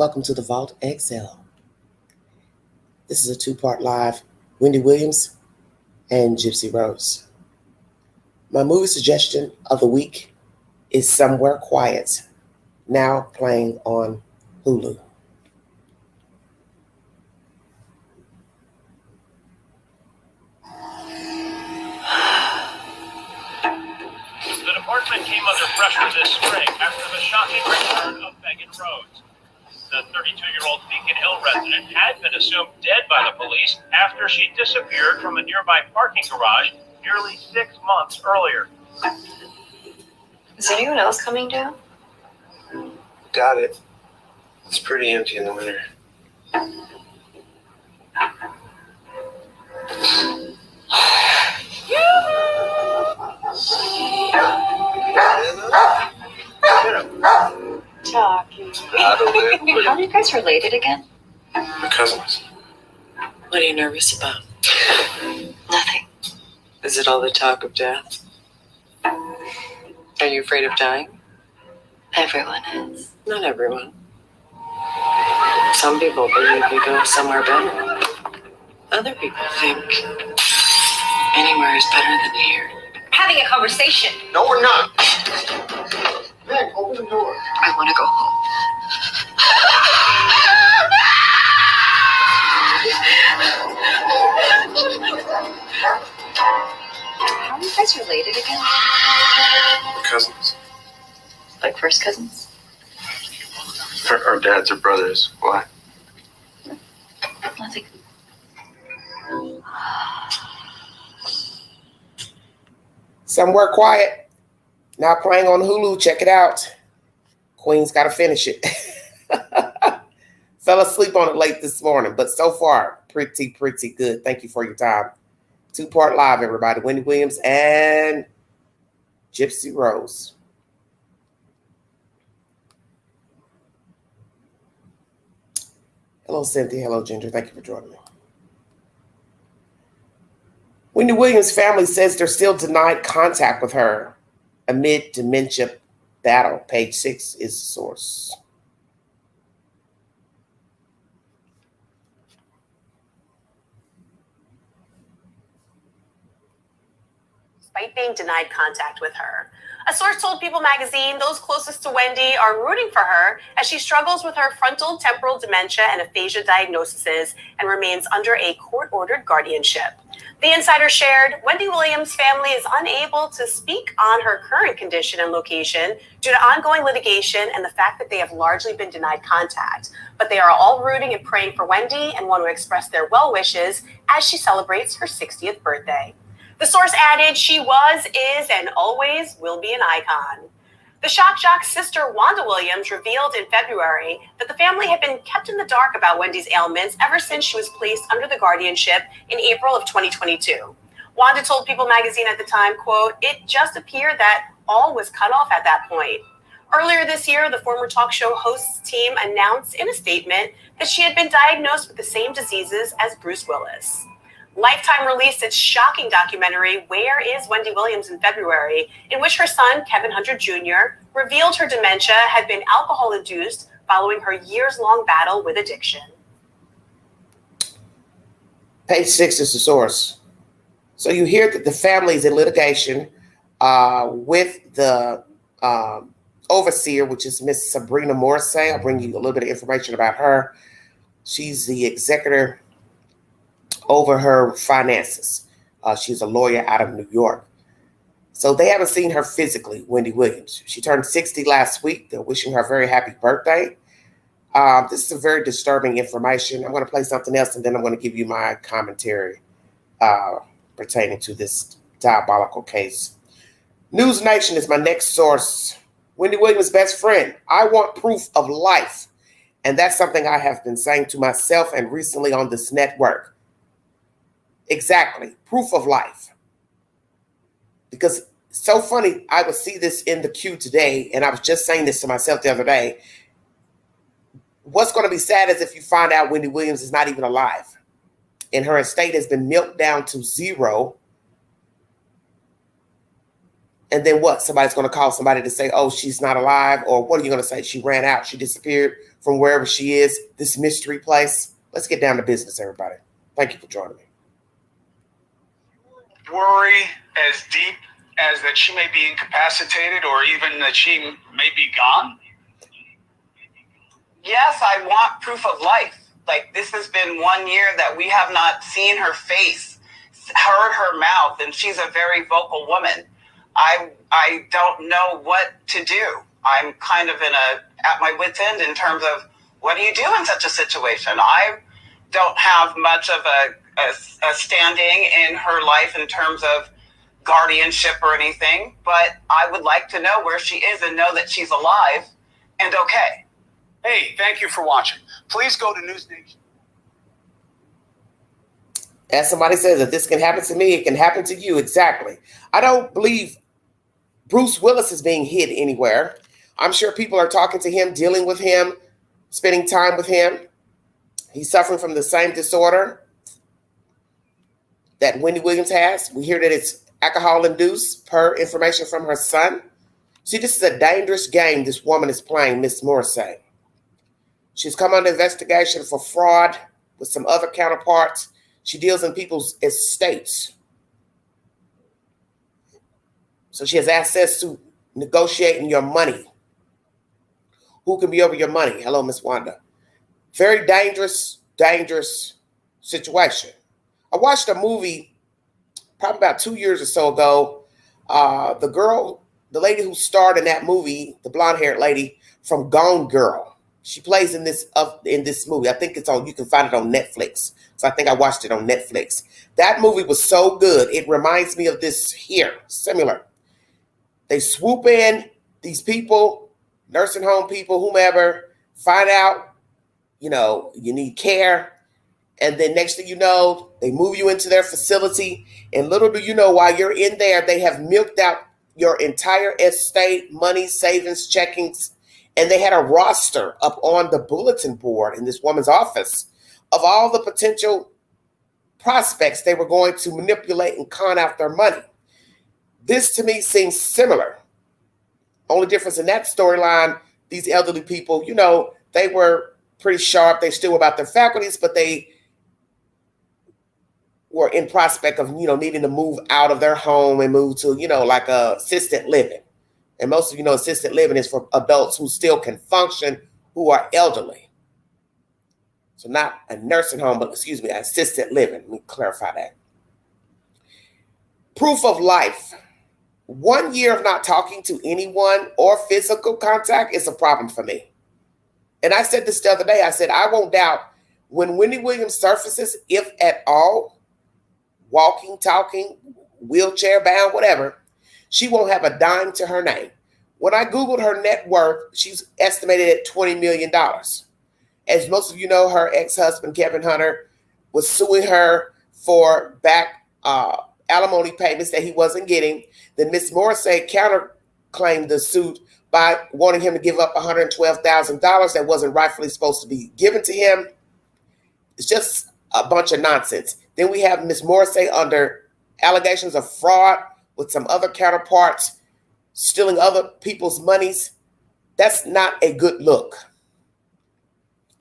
Welcome to the Vault XL. This is a two-part live. Wendy Williams and Gypsy Rose. My movie suggestion of the week is Somewhere Quiet, now playing on Hulu. The department came under pressure this spring after the shocking return of Megan Rose. The 32-year-old Beacon Hill resident had been assumed dead by the police after she disappeared from a nearby parking garage nearly 6 months earlier. Is anyone else coming down? Got it. It's pretty empty in the winter. Talking. How are you guys related again? We're cousins. What are you nervous about? Nothing. Is it all the talk of death? Are you afraid of dying? Everyone is. Not everyone. Some people believe we go somewhere better. Other people think anywhere is better than here. Having a conversation. No, we're not. Meg, open the door. I want to go home. How are you guys related again? We're cousins. Like first cousins? Our dads are brothers. Why? Nothing. Somewhere Quiet, now playing on Hulu. Check it out. Queen's got to finish it. Fell asleep on it late this morning, but so far, pretty good. Thank you for your time. Two-part live, everybody. Wendy Williams and Gypsy Rose. Hello, Cynthia. Hello, Ginger. Thank you for joining me. Wendy Williams' family says they're still denied contact with her amid dementia battle. Page 6 is the source. Despite being denied contact with her. A source told People magazine those closest to Wendy are rooting for her as she struggles with her frontal temporal dementia and aphasia diagnoses and remains under a court-ordered guardianship. The insider shared, Wendy Williams' family is unable to speak on her current condition and location due to ongoing litigation and the fact that they have largely been denied contact. But they are all rooting and praying for Wendy and want to express their well wishes as she celebrates her 60th birthday. The source added, she was, is, and always will be an icon. The shock jock's sister, Wanda Williams, revealed in February that the family had been kept in the dark about Wendy's ailments ever since she was placed under the guardianship in April of 2022. Wanda told People magazine at the time, quote, "It just appeared that all was cut off at that point." Earlier this year, the former talk show host's team announced in a statement that she had been diagnosed with the same diseases as Bruce Willis. Lifetime released its shocking documentary, Where is Wendy Williams, in February, in which her son, Kevin Hunter Jr., revealed her dementia had been alcohol-induced following her years-long battle with addiction. Page 6 is the source. So you hear that the family is in litigation with the overseer, which is Miss Sabrina Morrissey. I'll bring you a little bit of information about her. She's the executor over her finances. She's a lawyer out of New York. So they haven't seen her physically, Wendy Williams. She turned 60 last week. They're wishing her a very happy birthday. This is a very disturbing information. I'm going to play something else, and then I'm going to give you my commentary pertaining to this diabolical case. News Nation is my next source. Wendy Williams' best friend. I want proof of life. And that's something I have been saying to myself and recently on this network. Exactly. Proof of life. Because it's so funny, I would see this in the queue today, and I was just saying this to myself the other day. What's going to be sad is if you find out Wendy Williams is not even alive, and her estate has been milked down to zero, And then what? Somebody's going to call somebody to say, oh, she's not alive. Or what are you going to say? She ran out. She disappeared from wherever she is, this mystery place. Let's get down to business, everybody. Thank you for joining me. Worry as deep as that she may be incapacitated or even that she may be gone? Yes, I want proof of life. Like, this has been 1 year that we have not seen her face, heard her mouth, and she's a very vocal woman. I don't know what to do. I'm kind of at my wit's end in terms of what do you do in such a situation? I don't have much of a standing in her life in terms of guardianship or anything, but I would like to know where she is and know that she's alive and okay. Hey, thank you for watching. Please go to News Nation. As somebody says, if this can happen to me, it can happen to you. Exactly. I don't believe Bruce Willis is being hid anywhere. I'm sure people are talking to him, dealing with him, spending time with him. He's suffering from the same disorder that Wendy Williams has. We hear that it's alcohol-induced, per information from her son. See, this is a dangerous game this woman is playing, Miss Morrissey. She's come under investigation for fraud with some other counterparts. She deals in people's estates. So she has access to negotiating your money. Who can be over your money? Hello, Miss Wanda. Very dangerous, dangerous situation. I watched a movie probably about 2 years or so ago. The lady who starred in that movie, the blonde-haired lady from Gone Girl. She plays in this movie. I think you can find it on Netflix. So I think I watched it on Netflix. That movie was so good. It reminds me of this here, similar. They swoop in, these people, nursing home people, whomever, find out, you need care. And then next thing you know, they move you into their facility. And little do you know, while you're in there, they have milked out your entire estate, money, savings, checkings. And they had a roster up on the bulletin board in this woman's office of all the potential prospects they were going to manipulate and con out their money. This to me seems similar. Only difference in that storyline, these elderly people, they were pretty sharp. They still about their faculties, but they were in prospect of, needing to move out of their home and move to, like assisted living. And most of you know assisted living is for adults who still can function, who are elderly. So not a nursing home, but assisted living. Let me clarify that. Proof of life. 1 year of not talking to anyone or physical contact is a problem for me. And I said this the other day. I said, I won't doubt when Wendy Williams surfaces, if at all, walking, talking, wheelchair bound, whatever, she won't have a dime to her name. When I Googled her net worth, she's estimated at $20 million. As most of you know, her ex-husband, Kevin Hunter, was suing her for back alimony payments that he wasn't getting. Then Miss Morrissey counterclaimed the suit by wanting him to give up $112,000 that wasn't rightfully supposed to be given to him. It's just a bunch of nonsense. Then we have Miss Morrissey under allegations of fraud with some other counterparts, stealing other people's monies. That's not a good look.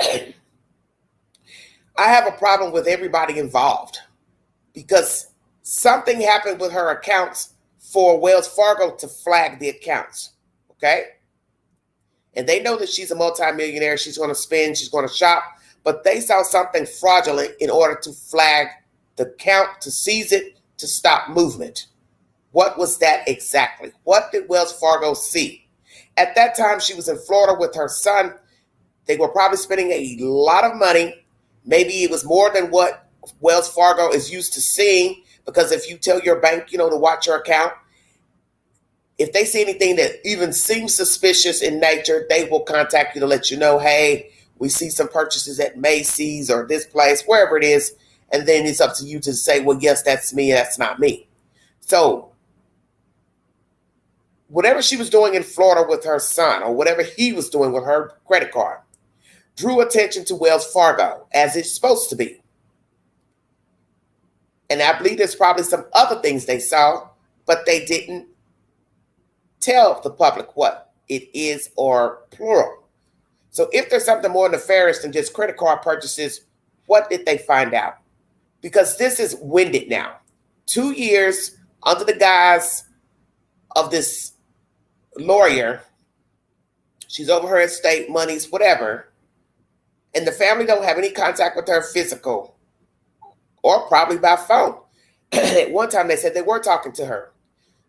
I have a problem with everybody involved because something happened with her accounts for Wells Fargo to flag the accounts, okay? And they know that she's a multimillionaire. She's going to spend, she's going to shop, but they saw something fraudulent in order to flag the account, to seize it, to stop movement. What was that exactly? What did Wells Fargo see? At that time, she was in Florida with her son. They were probably spending a lot of money. Maybe it was more than what Wells Fargo is used to seeing, because if you tell your bank, to watch your account, if they see anything that even seems suspicious in nature, they will contact you to let you know, hey, we see some purchases at Macy's or this place, wherever it is. And then it's up to you to say, well, yes, that's me, that's not me. So whatever she was doing in Florida with her son, or whatever he was doing with her credit card, drew attention to Wells Fargo, as it's supposed to be. And I believe there's probably some other things they saw, but they didn't tell the public what it is or plural. So if there's something more nefarious than just credit card purchases, what did they find out? Because this is winded now. 2 years under the guise of this lawyer. She's over her estate, monies, whatever. And the family don't have any contact with her physical or probably by phone. At one time they said they were talking to her.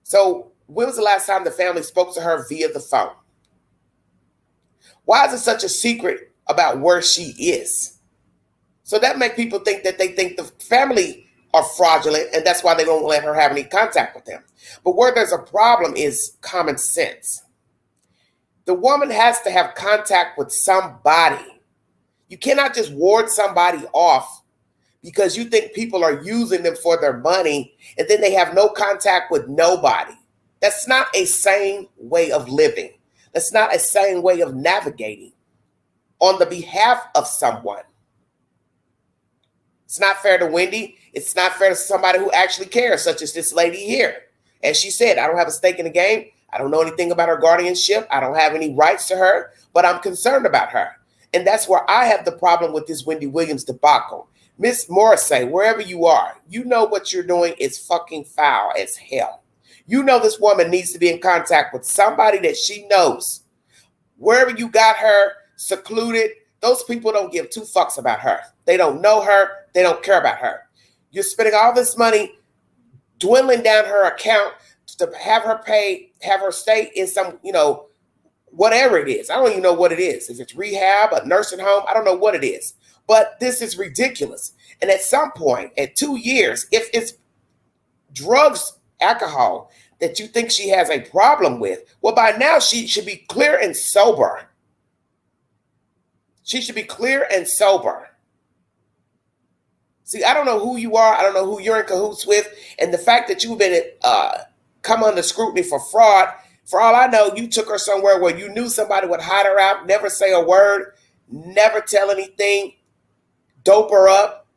So when was the last time the family spoke to her via the phone? Why is it such a secret about where she is? So that makes people think that they think the family are fraudulent and that's why they don't let her have any contact with them. But where there's a problem is common sense. The woman has to have contact with somebody. You cannot just ward somebody off because you think people are using them for their money and then they have no contact with nobody. That's not a sane way of living. That's not a sane way of navigating on the behalf of someone. It's not fair to Wendy. It's not fair to somebody who actually cares, such as this lady here. As she said, I don't have a stake in the game. I don't know anything about her guardianship. I don't have any rights to her, but I'm concerned about her. And that's where I have the problem with this Wendy Williams debacle. Miss Morrissey, wherever you are, you know what you're doing is fucking foul as hell. You know this woman needs to be in contact with somebody that she knows. Wherever you got her secluded, those people don't give two fucks about her. They don't know her. They don't care about her. You're spending all this money dwindling down her account to have her stay in some, whatever it is. I don't even know what it is. If it's rehab, a nursing home, I don't know what it is. But this is ridiculous. And at some point, at 2 years, if it's drugs, alcohol that you think she has a problem with, well, by now she should be clear and sober. She should be clear and sober. See, I don't know who you are. I don't know who you're in cahoots with. And the fact that you've been come under scrutiny for fraud, for all I know, you took her somewhere where you knew somebody would hide her out, never say a word, never tell anything, dope her up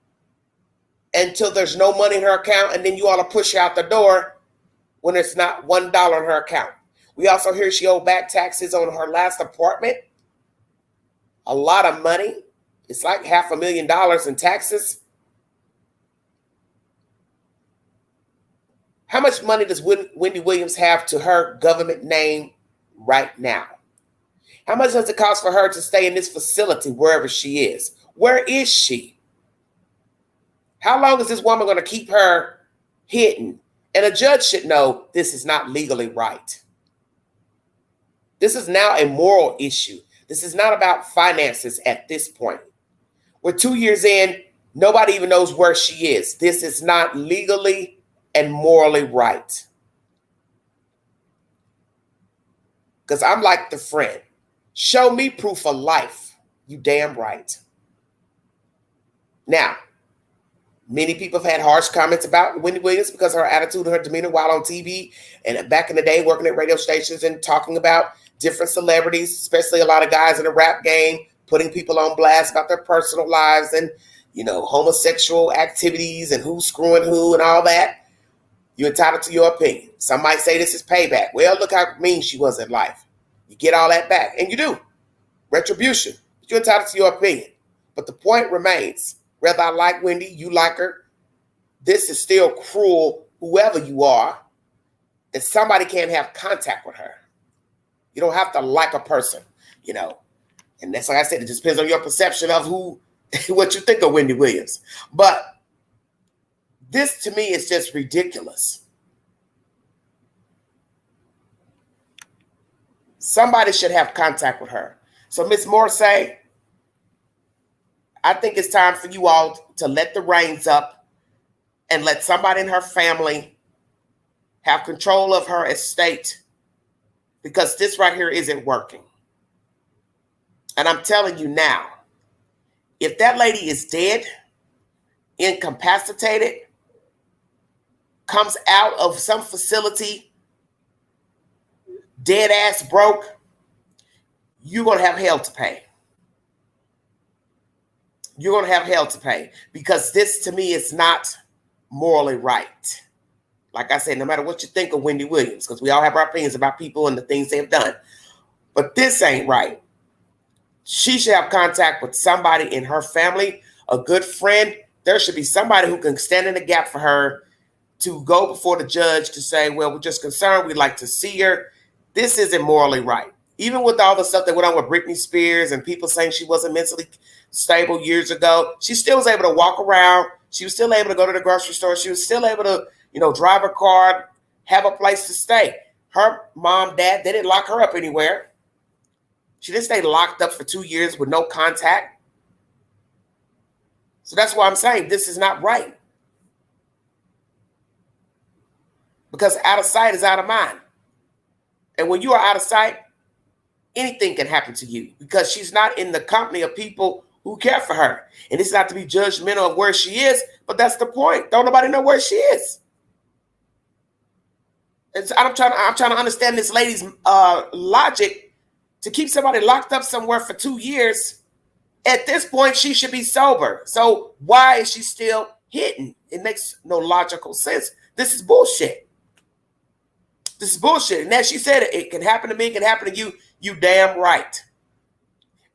until there's no money in her account, and then you ought to push her out the door when there's not $1 in her account. We also hear she owed back taxes on her last apartment. A lot of money. It's like $500,000 in taxes. How much money does Wendy Williams have to her government name right now? How much does it cost for her to stay in this facility wherever she is? Where is she? How long is this woman going to keep her hidden? And a judge should know this is not legally right. This is now a moral issue. This is not about finances at this point. We're 2 years in. Nobody even knows where she is. This is not legally and morally right. Because I'm like the friend. Show me proof of life. You damn right. Now, many people have had harsh comments about Wendy Williams because of her attitude and her demeanor while on TV and back in the day working at radio stations and talking about different celebrities, especially a lot of guys in the rap game, putting people on blast about their personal lives and, homosexual activities and who's screwing who and all that. You're entitled to your opinion. Some might say this is payback. Well, look how mean she was in life. You get all that back. And you do. Retribution. But you're entitled to your opinion. But the point remains, whether I like Wendy, you like her, this is still cruel, whoever you are, that somebody can't have contact with her. You don't have to like a person, And that's like I said, it just depends on your perception of what you think of Wendy Williams. But this to me is just ridiculous. Somebody should have contact with her. So Miss Morrissey, I think it's time for you all to let the reins up and let somebody in her family have control of her estate, because this right here isn't working. And I'm telling you now, if that lady is dead, incapacitated, comes out of some facility, dead ass broke, you're going to have hell to pay. You're going to have hell to pay because this to me is not morally right. Like I said, no matter what you think of Wendy Williams, because we all have our opinions about people and the things they've done. But this ain't right. She should have contact with somebody in her family, a good friend. There should be somebody who can stand in the gap for her to go before the judge to say, well, we're just concerned. We'd like to see her. This isn't morally right. Even with all the stuff that went on with Britney Spears and people saying she wasn't mentally stable years ago, she still was able to walk around. She was still able to go to the grocery store. She was still able to, drive her car, have a place to stay. Her mom, dad, they didn't lock her up anywhere. She didn't stay locked up for 2 years with no contact. So that's why I'm saying this is not right. Because out of sight is out of mind. And when you are out of sight, anything can happen to you because she's not in the company of people who care for her. And it's not to be judgmental of where she is, but that's the point. Don't nobody know where she is. And so I'm trying to understand this lady's logic to keep somebody locked up somewhere for 2 years. At this point, she should be sober. So why is she still hidden? It makes no logical sense. This is bullshit. This is bullshit. And as she said, it can happen to me, it can happen to you. You damn right.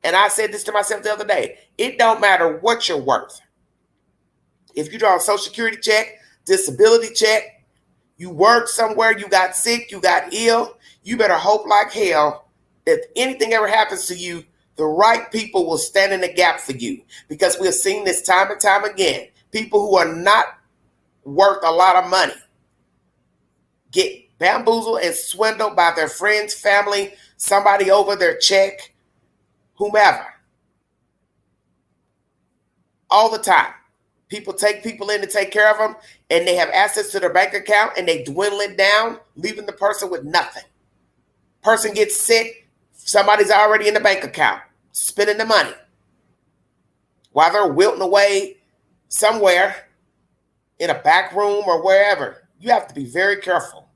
And I said this to myself the other day. It don't matter what you're worth. If you draw a Social Security check, disability check, you work somewhere, you got sick, you got ill, you better hope like hell that if anything ever happens to you, the right people will stand in the gap for you. Because we've seen this time and time again. People who are not worth a lot of money get bamboozled and swindled by their friends, family, somebody over their check, whomever. All the time. People take people in to take care of them, and they have access to their bank account, and they dwindle it down, leaving the person with nothing. Person gets sick, somebody's already in the bank account, spending the money. While they're wilting away somewhere in a back room or wherever. You have to be very careful.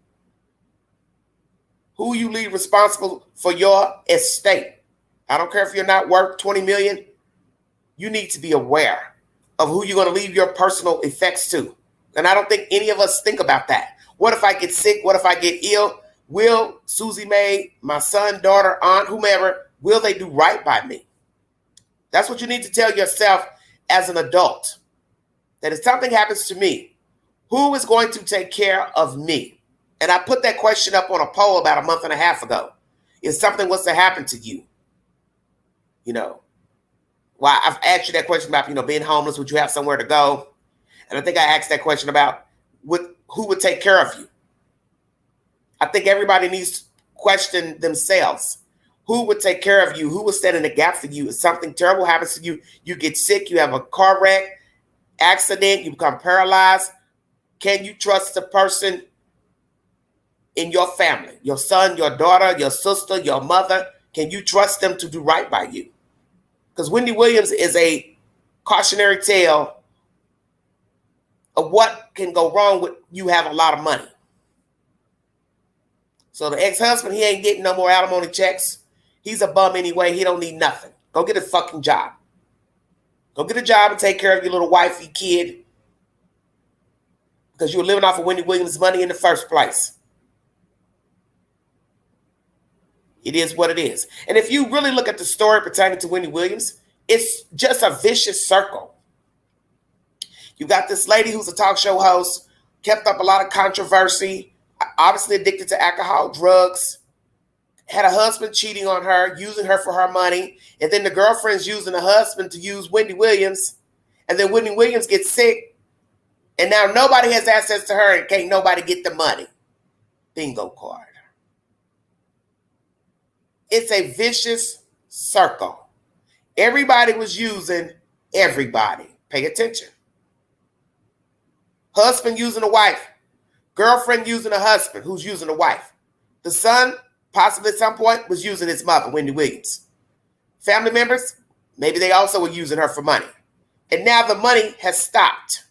Who you leave responsible for your estate. I don't care if you're not worth $20 million. You need to be aware of who you're going to leave your personal effects to. And I don't think any of us think about that. What if I get sick? What if I get ill? Will Susie Mae, my son, daughter, aunt, whomever, will they do right by me? That's what you need to tell yourself as an adult. That if something happens to me, who is going to take care of me? And I put that question up on a poll about a month and a half ago. If something was to happen to you, well, I've asked you that question about, being homeless, would you have somewhere to go? And I think I asked that question about who would take care of you. I think everybody needs to question themselves. Who would take care of you? Who would stand in the gap for you? If something terrible happens to you, you get sick, you have a car wreck, accident, you become paralyzed. Can you trust the person in your family? Your son, your daughter, your sister, your mother? Can you trust them to do right by you? Because Wendy Williams is a cautionary tale of what can go wrong when you have a lot of money. So the ex-husband, he ain't getting no more alimony checks. He's a bum anyway. He don't need nothing. Go get a fucking job. Go get a job and take care of your little wifey, kid. Because you were living off of Wendy Williams' money in the first place. It is what it is. And if you really look at the story pertaining to Wendy Williams, it's just a vicious circle. You got this lady who's a talk show host, kept up a lot of controversy, obviously addicted to alcohol, drugs, had a husband cheating on her, using her for her money, and then the girlfriend's using the husband to use Wendy Williams, and then Wendy Williams gets sick, and now nobody has access to her and can't nobody get the money. Bingo card. It's a vicious circle. Everybody was using everybody. Pay attention. Husband using a wife. Girlfriend using a husband who's using a wife. The son, possibly at some point, was using his mother, Wendy Williams. Family members, maybe they also were using her for money. And now the money has stopped.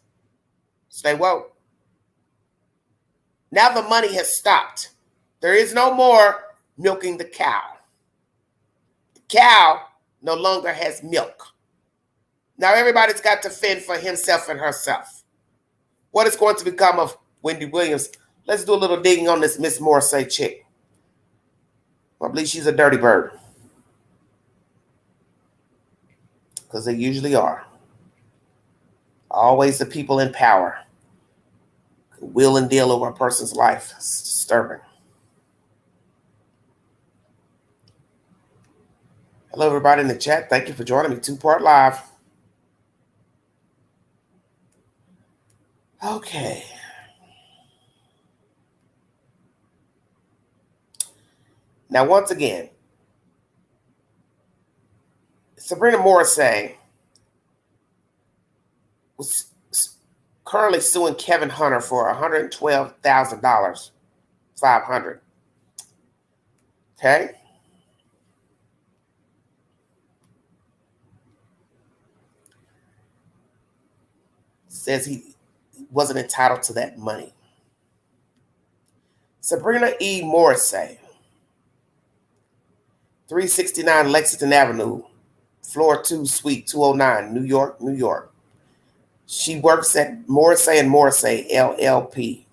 Stay woke. Now the money has stopped. There is no more milking the cow. The cow no longer has milk. Now everybody's got to fend for himself and herself. What is going to become of Wendy Williams? Let's do a little digging on this Miss Morrissey chick. I believe she's a dirty bird. Because they usually are. Always the people in power. Will and deal over a person's life. It's disturbing. Hello, everybody in the chat. Thank you for joining me. 2-part live. Okay. Now, once again, Sabrina Morrissey was currently suing Kevin Hunter for $112,000, $500. Okay. Says he wasn't entitled to that money. Sabrina E. Morrissey, 369 Lexington Avenue, floor 2, suite 209, New York, New York. She works at Morrissey and Morrissey, LLP.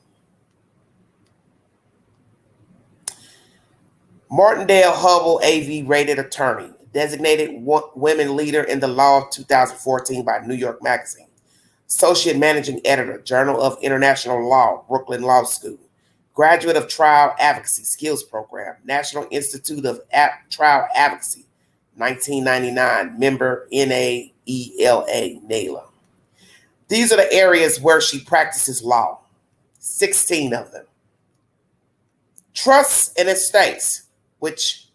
Martindale Hubble AV rated attorney, designated women leader in the law of 2014 by New York Magazine. Associate Managing Editor, Journal of International Law, Brooklyn Law School. Graduate of Trial Advocacy Skills Program, National Institute of Trial Advocacy, 1999, member NAELA, NALA. These are the areas where she practices law, 16 of them. Trusts and estates, which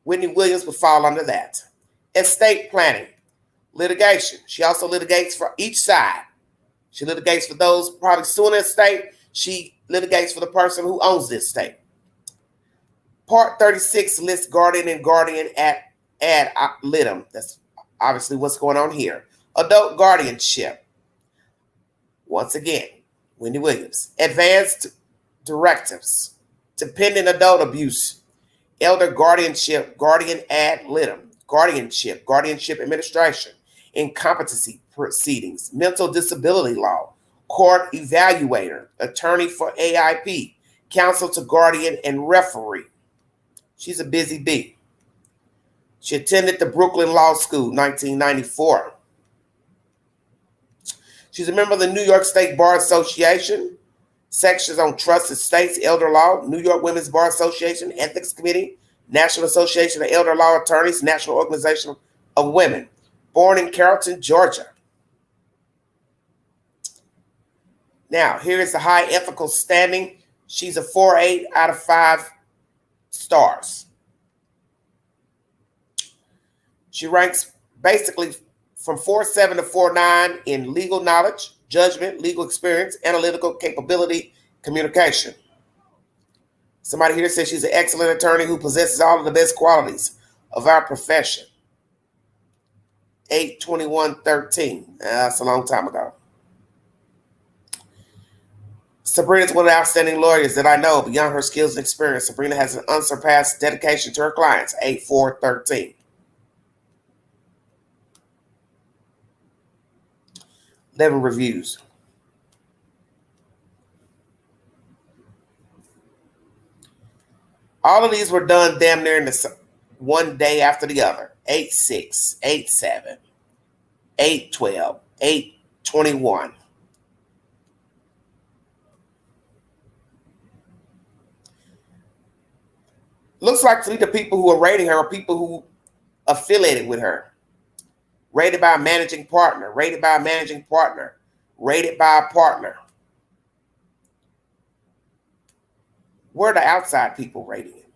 Wendy Williams would fall under that. Estate planning, litigation. She also litigates for each side. She litigates for those probably suing the estate. She litigates for the person who owns the estate. Part 36 lists guardian and guardian ad litem. That's obviously what's going on here. Adult guardianship. Once again, Wendy Williams. Advanced directives. Dependent adult abuse. Elder guardianship, guardian ad litem. Guardianship administration. Incompetency proceedings. Mental disability law. Court evaluator. Attorney for AIP. Counsel to guardian and referee. She's a busy bee. She attended the Brooklyn Law School, 1994. She's a member of the New York State Bar Association, sections on trust, estates, elder law, New York Women's Bar Association, Ethics Committee, National Association of Elder Law Attorneys, National Organization of Women. Born in Carrollton, Georgia. Now, here is the high ethical standing. She's a 4.8 out of 5 stars. She ranks basically from 4.7 to 4.9 in legal knowledge, judgment, legal experience, analytical capability, communication. Somebody here says she's an excellent attorney who possesses all of the best qualities of our profession. 8/21/13. That's a long time ago. Sabrina is one of the outstanding lawyers that I know. Beyond her skills and experience, Sabrina has an unsurpassed dedication to her clients. 8/4/13. 11 reviews. All of these were done damn near in the one day after the other. 8/6, 8/7, 8/12, 8/21. Looks like the people who are rating her are people who affiliated with her. Rated by a managing partner, rated by a managing partner, rated by a partner. Where are the outside people rating it?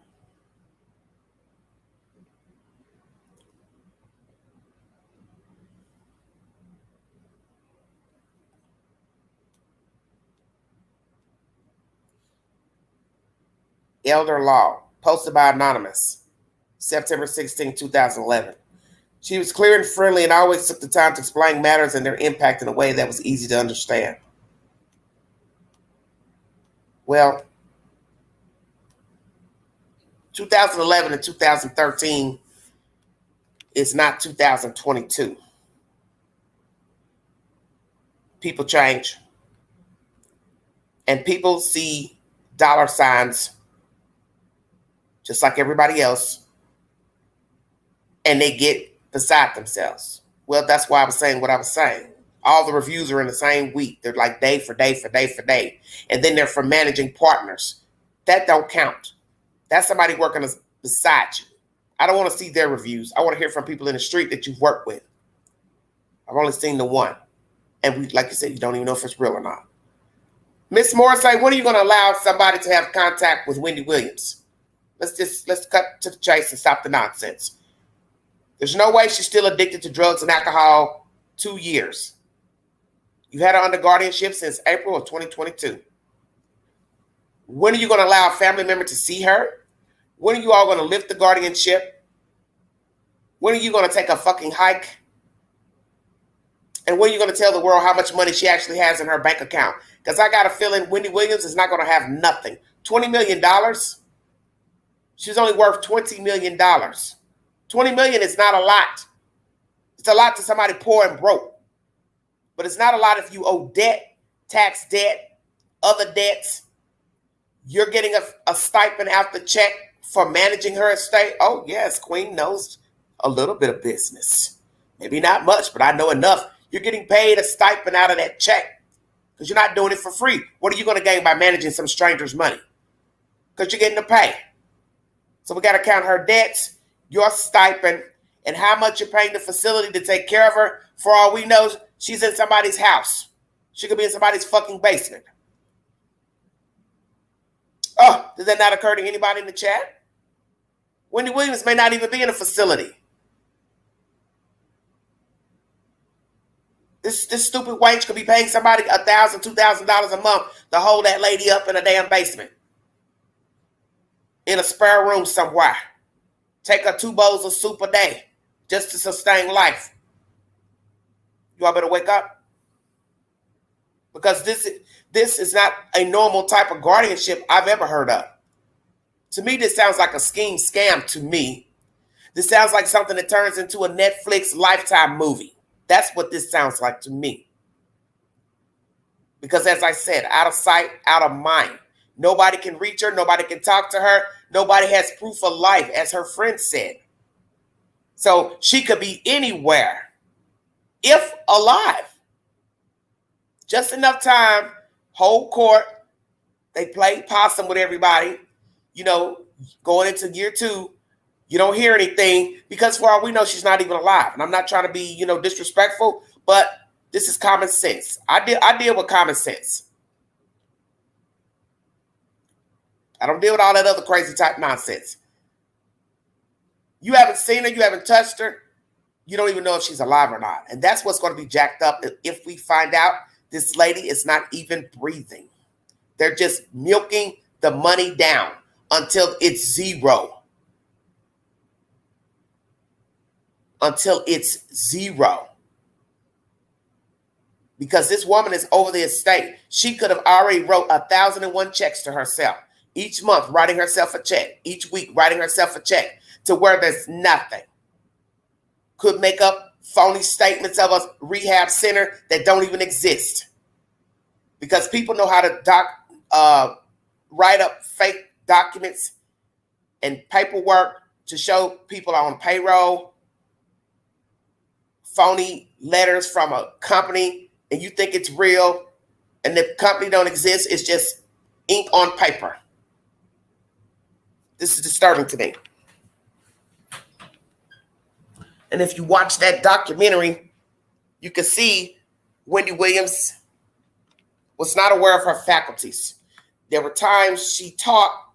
Elder Law, posted by Anonymous, September 16, 2011. She was clear and friendly and always took the time to explain matters and their impact in a way that was easy to understand. Well, 2011 and 2013 is not 2022. People change. And people see dollar signs, just like everybody else, and they get beside themselves. Well, that's why I was saying what I was saying. All the reviews are in the same week. They're like day for day for day for day. And then they're for managing partners. That don't count. That's somebody working beside you. I don't want to see their reviews. I want to hear from people in the street that you've worked with. I've only seen the one. And like you said, you don't even know if it's real or not. Miss Morrissey, when are you going to allow somebody to have contact with Wendy Williams? Let's cut to the chase and stop the nonsense. There's no way she's still addicted to drugs and alcohol 2 years. You had her under guardianship since April of 2022. When are you going to allow a family member to see her? When are you all going to lift the guardianship? When are you going to take a fucking hike? And when are you going to tell the world how much money she actually has in her bank account? Because I got a feeling Wendy Williams is not going to have nothing. $20 million? She's only worth $20 million. $20 million is not a lot. It's a lot to somebody poor and broke. But it's not a lot if you owe debt, tax debt, other debts. You're getting a stipend out the check for managing her estate. Oh, yes, Queen knows a little bit of business. Maybe not much, but I know enough. You're getting paid a stipend out of that check because you're not doing it for free. What are you going to gain by managing some stranger's money? Because you're getting to pay. So we got to count her debts, your stipend, and how much you're paying the facility to take care of her. For all we know, she's in somebody's house. She could be in somebody's fucking basement. Oh, did that not occur to anybody in the chat? Wendy Williams may not even be in a facility. This stupid wench could be paying somebody $1,000, $2,000 a month to hold that lady up in a damn basement. In a spare room somewhere. Take her 2 bowls of soup a day just to sustain life. You all better wake up. Because this is not a normal type of guardianship I've ever heard of. To me, this sounds like a scheme scam to me. This sounds like something that turns into a Netflix Lifetime movie. That's what this sounds like to me. Because as I said, out of sight, out of mind. Nobody can reach her. Nobody can talk to her. Nobody has proof of life, as her friend said. So she could be anywhere, if alive. Just enough time, whole court, they play possum with everybody. You know, going into year 2, you don't hear anything because for all we know, she's not even alive. And I'm not trying to be, disrespectful, but this is common sense. I deal with common sense. I don't deal with all that other crazy type nonsense. You haven't seen her, you haven't touched her, you don't even know if she's alive or not. And that's what's going to be jacked up if we find out this lady is not even breathing. They're just milking the money down until it's zero. Until it's zero. Because this woman is over the estate. She could have already wrote 1,001 checks to herself. Each month, writing herself a check. Each week, writing herself a check. To where there's nothing. Could make up phony statements of a rehab center that don't even exist. Because people know how to write up fake documents and paperwork to show people on payroll. Phony letters from a company and you think it's real and the company don't exist. It's just ink on paper. This is disturbing to me. And if you watch that documentary, you can see Wendy Williams was not aware of her faculties. There were times she talked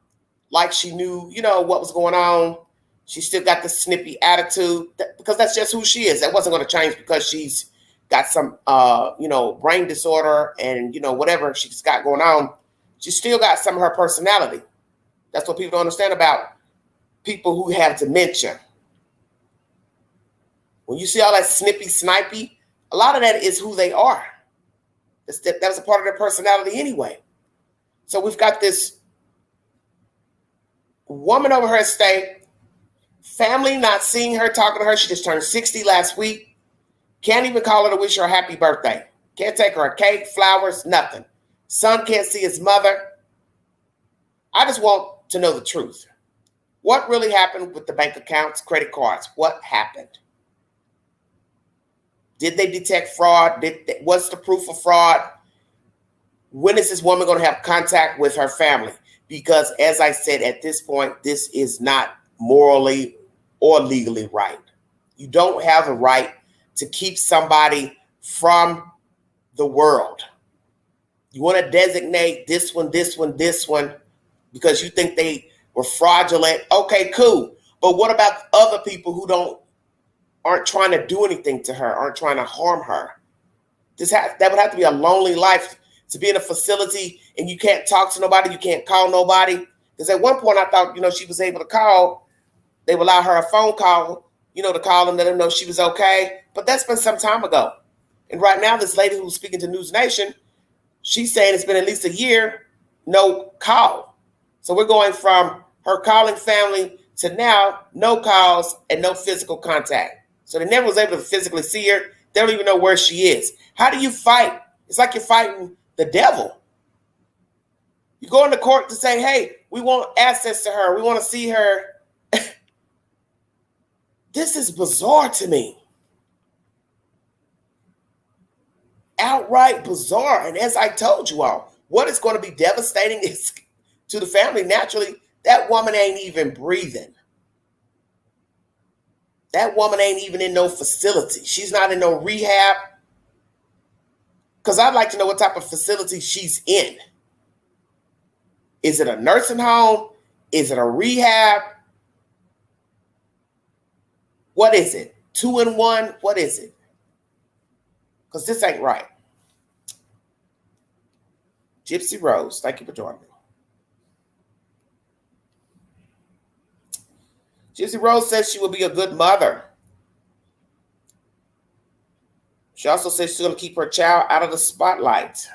like she knew, what was going on. She still got the snippy attitude because that's just who she is. That wasn't going to change because she's got some, brain disorder and, whatever she's got going on. She still got some of her personality. That's what people don't understand about people who have dementia. When you see all that snippy, snipey, a lot of that is who they are. That was a part of their personality anyway. So we've got this woman over her estate, family not seeing her, talking to her. She just turned 60 last week. Can't even call her to wish her a happy birthday. Can't take her a cake, flowers, nothing. Son can't see his mother. I just want to know the truth. What really happened with the bank accounts, credit cards? What happened? Did they detect fraud? What's the proof of fraud? When is this woman going to have contact with her family? Because as I said, at this point, this is not morally or legally right. You don't have the right to keep somebody from the world. You want to designate this one, because you think they were fraudulent. Okay, cool. But what about other people who aren't trying to do anything to her, aren't trying to harm her? That would have to be a lonely life, to be in a facility and you can't talk to nobody, you can't call nobody. Because at one point I thought, she was able to call. They would allow her a phone call, to call and let them know she was okay. But that's been some time ago. And right now, this lady who's speaking to News Nation, she's saying it's been at least a year, no call. So we're going from her calling family to now no calls and no physical contact. So they never was able to physically see her. They don't even know where she is. How do you fight? It's like you're fighting the devil. You go into court to say, hey, we want access to her. We want to see her. This is bizarre to me. Outright bizarre. And as I told you all, what is going to be devastating is to the family. Naturally, that woman ain't even breathing. That woman ain't even in no facility. She's not in no rehab. Because I'd like to know what type of facility she's in. Is it a nursing home? Is it a rehab? What is it? 2-in-1? What is it? Because this ain't right. Gypsy Rose, thank you for joining me. Gypsy Rose says she will be a good mother. She also says she's going to keep her child out of the spotlight.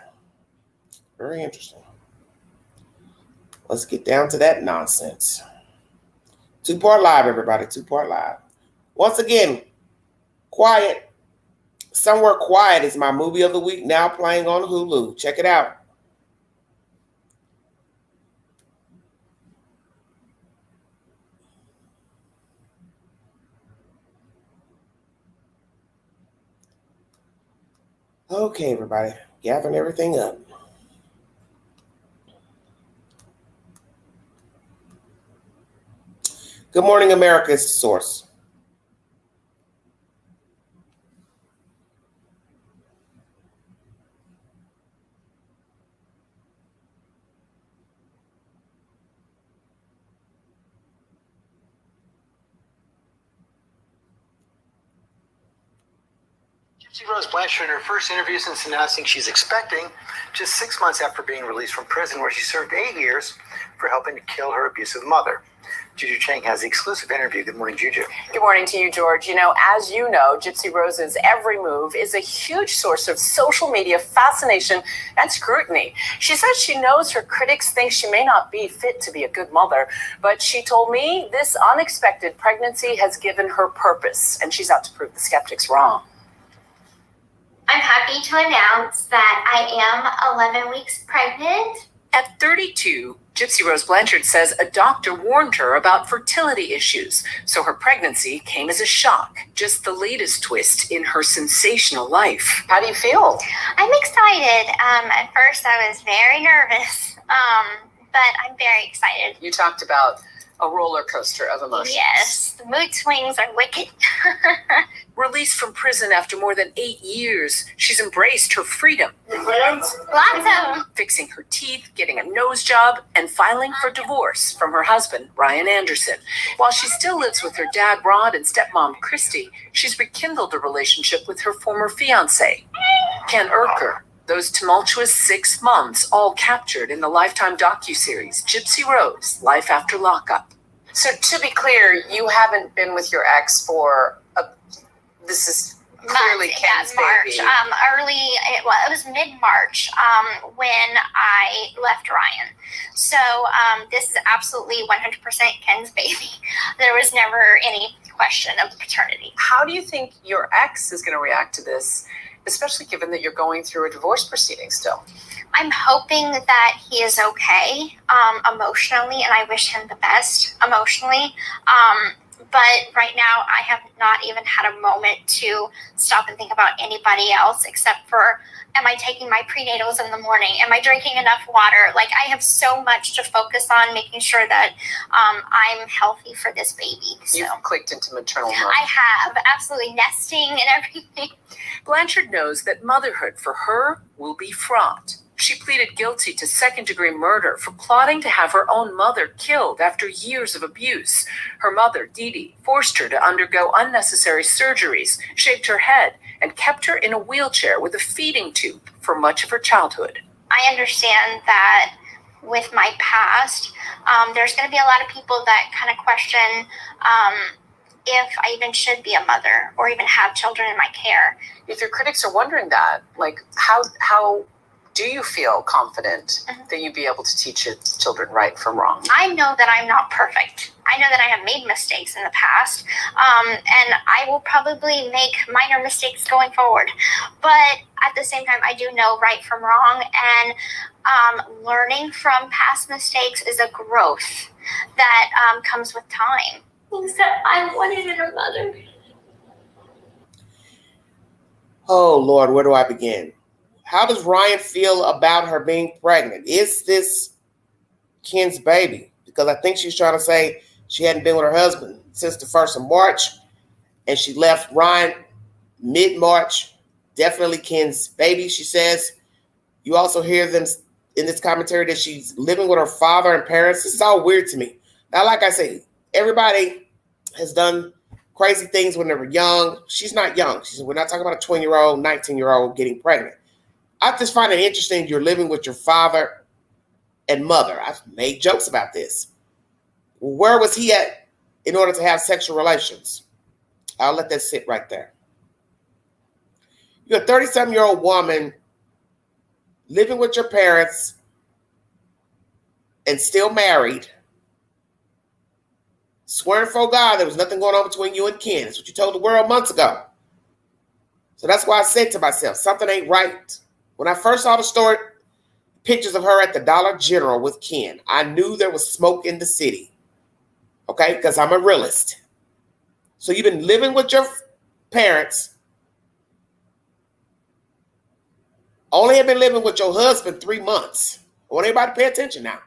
Very interesting. Let's get down to that nonsense. 2-part live, everybody. 2-part live. Once again, Quiet. Somewhere Quiet is my movie of the week, now playing on Hulu. Check it out. Okay, everybody. Gathering everything up. Good morning, America is the source. Gypsy Rose Blanchard in her first interview since announcing she's expecting, just 6 months after being released from prison where she served 8 years for helping to kill her abusive mother. Juju Chang has the exclusive interview. Good morning, Juju. Good morning to you, George. As you know, Gypsy Rose's every move is a huge source of social media fascination and scrutiny. She says she knows her critics think she may not be fit to be a good mother, but she told me this unexpected pregnancy has given her purpose, and she's out to prove the skeptics wrong. I'm happy to announce that I am 11 weeks pregnant. At 32, Gypsy Rose Blanchard says a doctor warned her about fertility issues, so her pregnancy came as a shock, just the latest twist in her sensational life. How do you feel? I'm excited. At first, I was very nervous, but I'm very excited. You talked about a roller coaster of emotions. Yes, the mood swings are wicked. Released from prison after more than 8 years, she's embraced her freedom. Lots of them. Fixing her teeth, getting a nose job, and filing for divorce from her husband, Ryan Anderson. While she still lives with her dad, Rod, and stepmom, Christy, she's rekindled a relationship with her former fiancé, Ken Urker. Those tumultuous 6 months, all captured in the Lifetime docuseries, Gypsy Rose, Life After Lockup. So to be clear, you haven't been with your ex for this is clearly Ken's March. baby. It was mid-March when I left Ryan. So this is absolutely 100% Ken's baby. There was never any question of the paternity. How do you think your ex is going to react to this, especially given that you're going through a divorce proceeding still? I'm hoping that he is okay emotionally, and I wish him the best emotionally. But right now, I have not even had a moment to stop and think about anybody else except for, am I taking my prenatals in the morning? Am I drinking enough water? Like, I have so much to focus on, making sure that I'm healthy for this baby. So You've clicked into maternal mode. I have, absolutely, nesting and everything. Blanchard knows that motherhood for her will be fraught. She pleaded guilty to second-degree murder for plotting to have her own mother killed after years of abuse. Her mother, Dee Dee, forced her to undergo unnecessary surgeries, shaved her head, and kept her in a wheelchair with a feeding tube for much of her childhood. I understand that with my past, there's going to be a lot of people that kind of question if I even should be a mother or even have children in my care. If your critics are wondering that, like, how do you feel confident that you'd be able to teach your children right from wrong? I know that I'm not perfect. I know that I have made mistakes in the past, and I will probably make minor mistakes going forward. But at the same time, I do know right from wrong, and learning from past mistakes is a growth that comes with time. Things that I wanted in a mother. Oh, Lord, where do I begin? How does Ryan feel about her being pregnant? Is this Ken's baby? Because I think she's trying to say she hadn't been with her husband since the 1st of March, and she left Ryan mid-March. Definitely Ken's baby, she says. You also hear them in this commentary that she's living with her father and parents. This is all weird to me. Now, like I say, everybody has done crazy things when they were young. She's not young. We're not talking about a 20-year-old, 19-year-old getting pregnant. I just find it interesting you're living with your father and mother. I've made jokes about this. Where was he at in order to have sexual relations? I'll let that sit right there. You're a 37-year-old woman living with your parents and still married, swearing for God there was nothing going on between you and Ken. That's what you told the world months ago. So that's why I said to myself, something ain't right. When I first saw the story, pictures of her at the Dollar General with Ken, I knew there was smoke in the city. Okay, because I'm a realist. So you've been living with your parents, only have been living with your husband 3 months. I want everybody to pay attention now.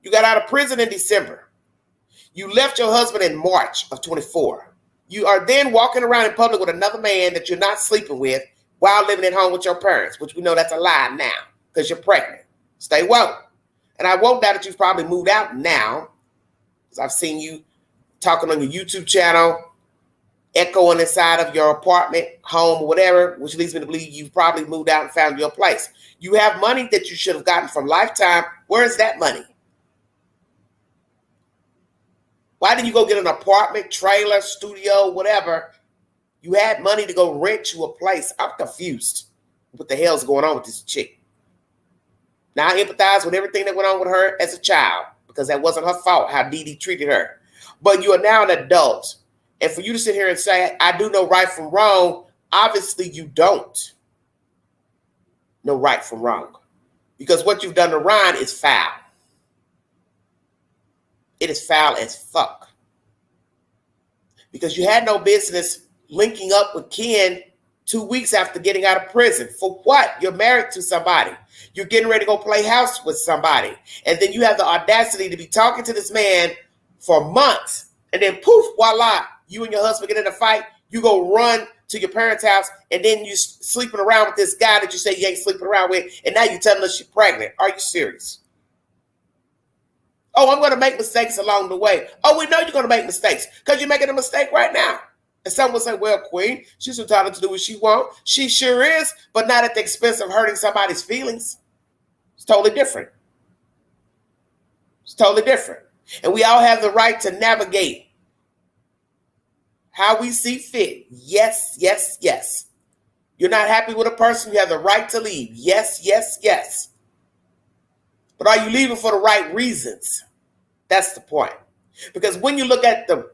You got out of prison in December. You left your husband in March of 24. You are then walking around in public with another man that you're not sleeping with while living at home with your parents, which we know that's a lie now because you're pregnant. Stay woke. And I won't doubt that you've probably moved out now, because I've seen you talking on your YouTube channel, echoing inside of your apartment, home, or whatever, which leads me to believe you've probably moved out and found your place. You have money that you should have gotten from Lifetime. Where is that money? Why didn't you go get an apartment, trailer, studio, whatever? You had money to go rent you a place. I'm confused. What the hell's going on with this chick? Now I empathize with everything that went on with her as a child, because that wasn't her fault how Dee Dee treated her. But you are now an adult. And for you to sit here and say, I do know right from wrong, obviously you don't know right from wrong. Because what you've done to Ryan is foul. It is foul as fuck. Because you had no business linking up with Ken 2 weeks after getting out of prison. For what? You're married to somebody. You're getting ready to go play house with somebody. And then you have the audacity to be talking to this man for months. And then poof, voila, you and your husband get in a fight. You go run to your parents' house. And then you sleeping around with this guy that you say you ain't sleeping around with. And now you're telling us you're pregnant. Are you serious? Oh, I'm going to make mistakes along the way. Oh, we know you're going to make mistakes because you're making a mistake right now. And some will say, well, Queen, she's entitled to do what she wants. She sure is, but not at the expense of hurting somebody's feelings. It's totally different. It's totally different. And we all have the right to navigate how we see fit. Yes, yes, yes. You're not happy with a person, you have the right to leave. Yes, yes, yes. But are you leaving for the right reasons? That's the point. Because when you look at the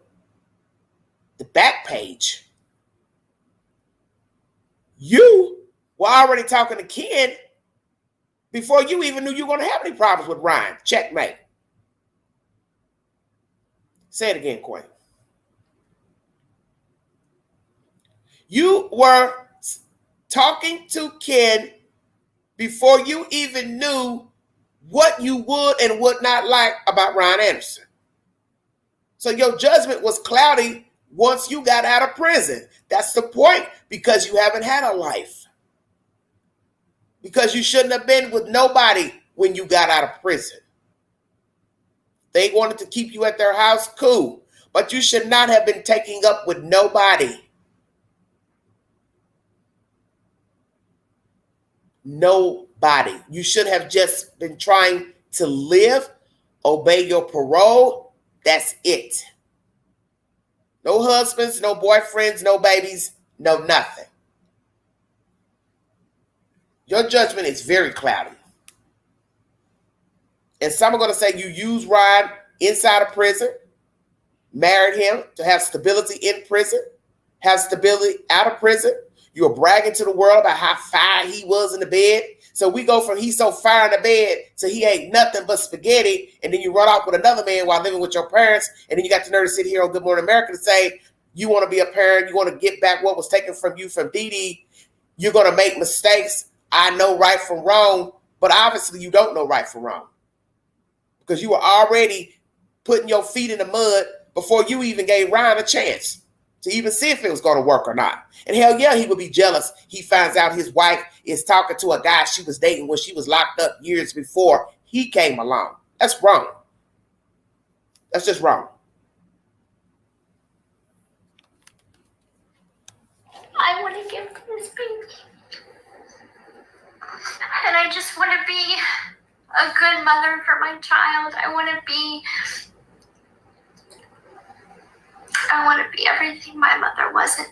back page, you were already talking to Ken before you even knew you were going to have any problems with Ryan. Checkmate. Say it again, Queen. You were talking to Ken before you even knew what you would and would not like about Ryan Anderson. So your judgment was cloudy once you got out of prison. That's the point, because you haven't had a life. Because you shouldn't have been with nobody when you got out of prison. They wanted to keep you at their house, cool. But you should not have been taking up with nobody. Nobody. You should have just been trying to live, obey your parole. That's it. No husbands, no boyfriends, no babies, no nothing. Your judgment is very cloudy. And some are going to say you used Ryan inside of prison, married him to have stability in prison, have stability out of prison. You were bragging to the world about how fine he was in the bed. So we go from he's so fine in the bed to he ain't nothing but spaghetti. And then you run off with another man while living with your parents. And then you got the nerve to sit here on Good Morning America to say, you want to be a parent. You want to get back what was taken from you from Dee Dee. You're going to make mistakes. I know right from wrong. But obviously you don't know right from wrong. Because you were already putting your feet in the mud before you even gave Ryan a chance to even see if it was going to work or not. And hell yeah, he would be jealous. He finds out his wife is talking to a guy she was dating when she was locked up years before he came along. That's wrong. That's just wrong. I want to give this baby. And I just want to be a good mother for my child. I want to be everything my mother wasn't.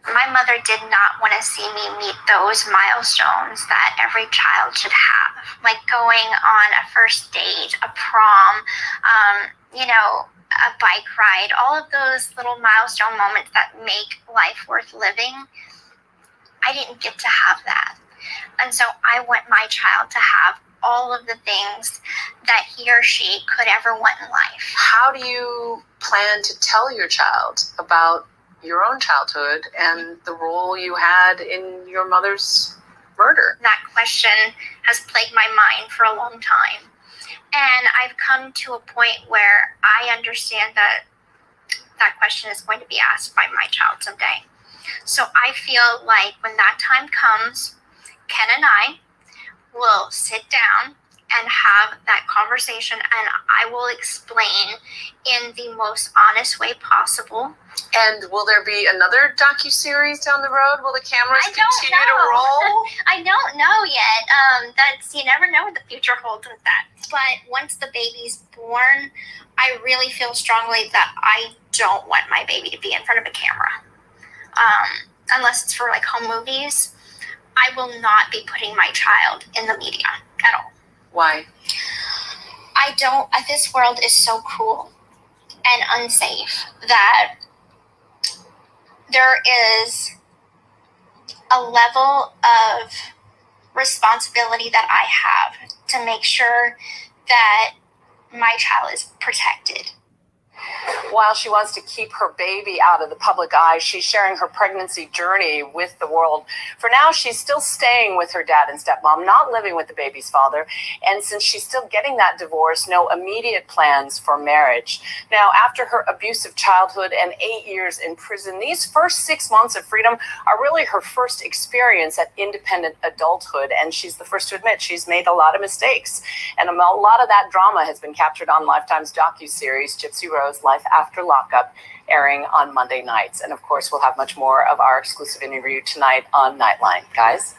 My mother did not want to see me meet those milestones that every child should have, like going on a first date, a prom, a bike ride, all of those little milestone moments that make life worth living. I didn't get to have that. And so I want my child to have all of the things that he or she could ever want in life. How do you plan to tell your child about your own childhood and the role you had in your mother's murder? That question has plagued my mind for a long time. And I've come to a point where I understand that that question is going to be asked by my child someday. So I feel like when that time comes, Ken and I will sit down and have that conversation, and I will explain in the most honest way possible. And will there be another docuseries down the road? Will the cameras continue to roll? I don't know yet. You never know what the future holds with that. But once the baby's born, I really feel strongly that I don't want my baby to be in front of a camera. Unless it's for like home movies, I will not be putting my child in the media at all. Why? This world is so cruel and unsafe that there is a level of responsibility that I have to make sure that my child is protected. While she wants to keep her baby out of the public eye, she's sharing her pregnancy journey with the world. For now, she's still staying with her dad and stepmom, not living with the baby's father. And since she's still getting that divorce, no immediate plans for marriage. Now, after her abusive childhood and 8 years in prison, these first 6 months of freedom are really her first experience at independent adulthood. And she's the first to admit she's made a lot of mistakes. And a lot of that drama has been captured on Lifetime's docuseries, Gypsy Rose, Life After Lockup, airing on Monday nights. And of course, we'll have much more of our exclusive interview tonight on Nightline. Guys?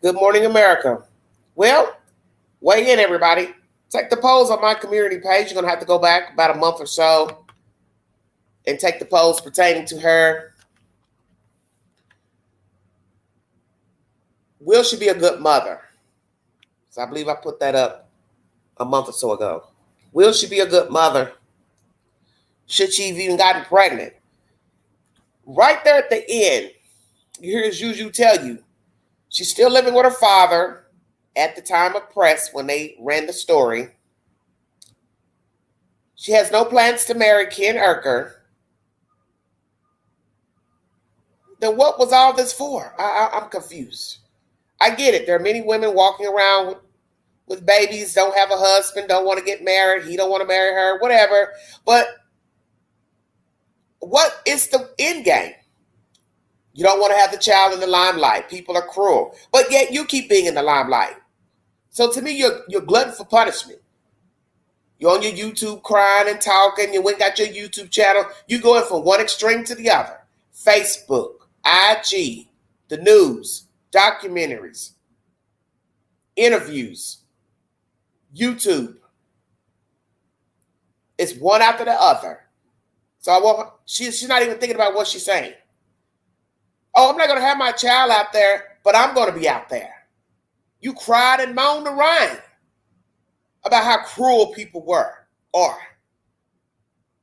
Good morning, America. Well, weigh in, everybody. Take the polls on my community page. You're going to have to go back about a month or so and take the polls pertaining to her. Will she be a good mother? So I believe I put that up a month or so ago. Will she be a good mother? Should she have even gotten pregnant? Right there at the end, you hear Juju tell you, she's still living with her father. at the time of press when they ran the story. She has no plans to marry Ken Urker. Then what was all this for? I'm confused. I get it. There are many women walking around with babies, don't have a husband, don't want to get married. He don't want to marry her, whatever. But what is the end game? You don't want to have the child in the limelight. People are cruel. But yet you keep being in the limelight. So to me, you're glutton for punishment. You're on your YouTube crying and talking. You went and got your YouTube channel. You're going from one extreme to the other. Facebook, IG, the news, documentaries, interviews, YouTube. It's one after the other. So she's not even thinking about what she's saying. Oh, I'm not going to have my child out there, but I'm going to be out there. You cried and moaned to Ryan about how cruel people are.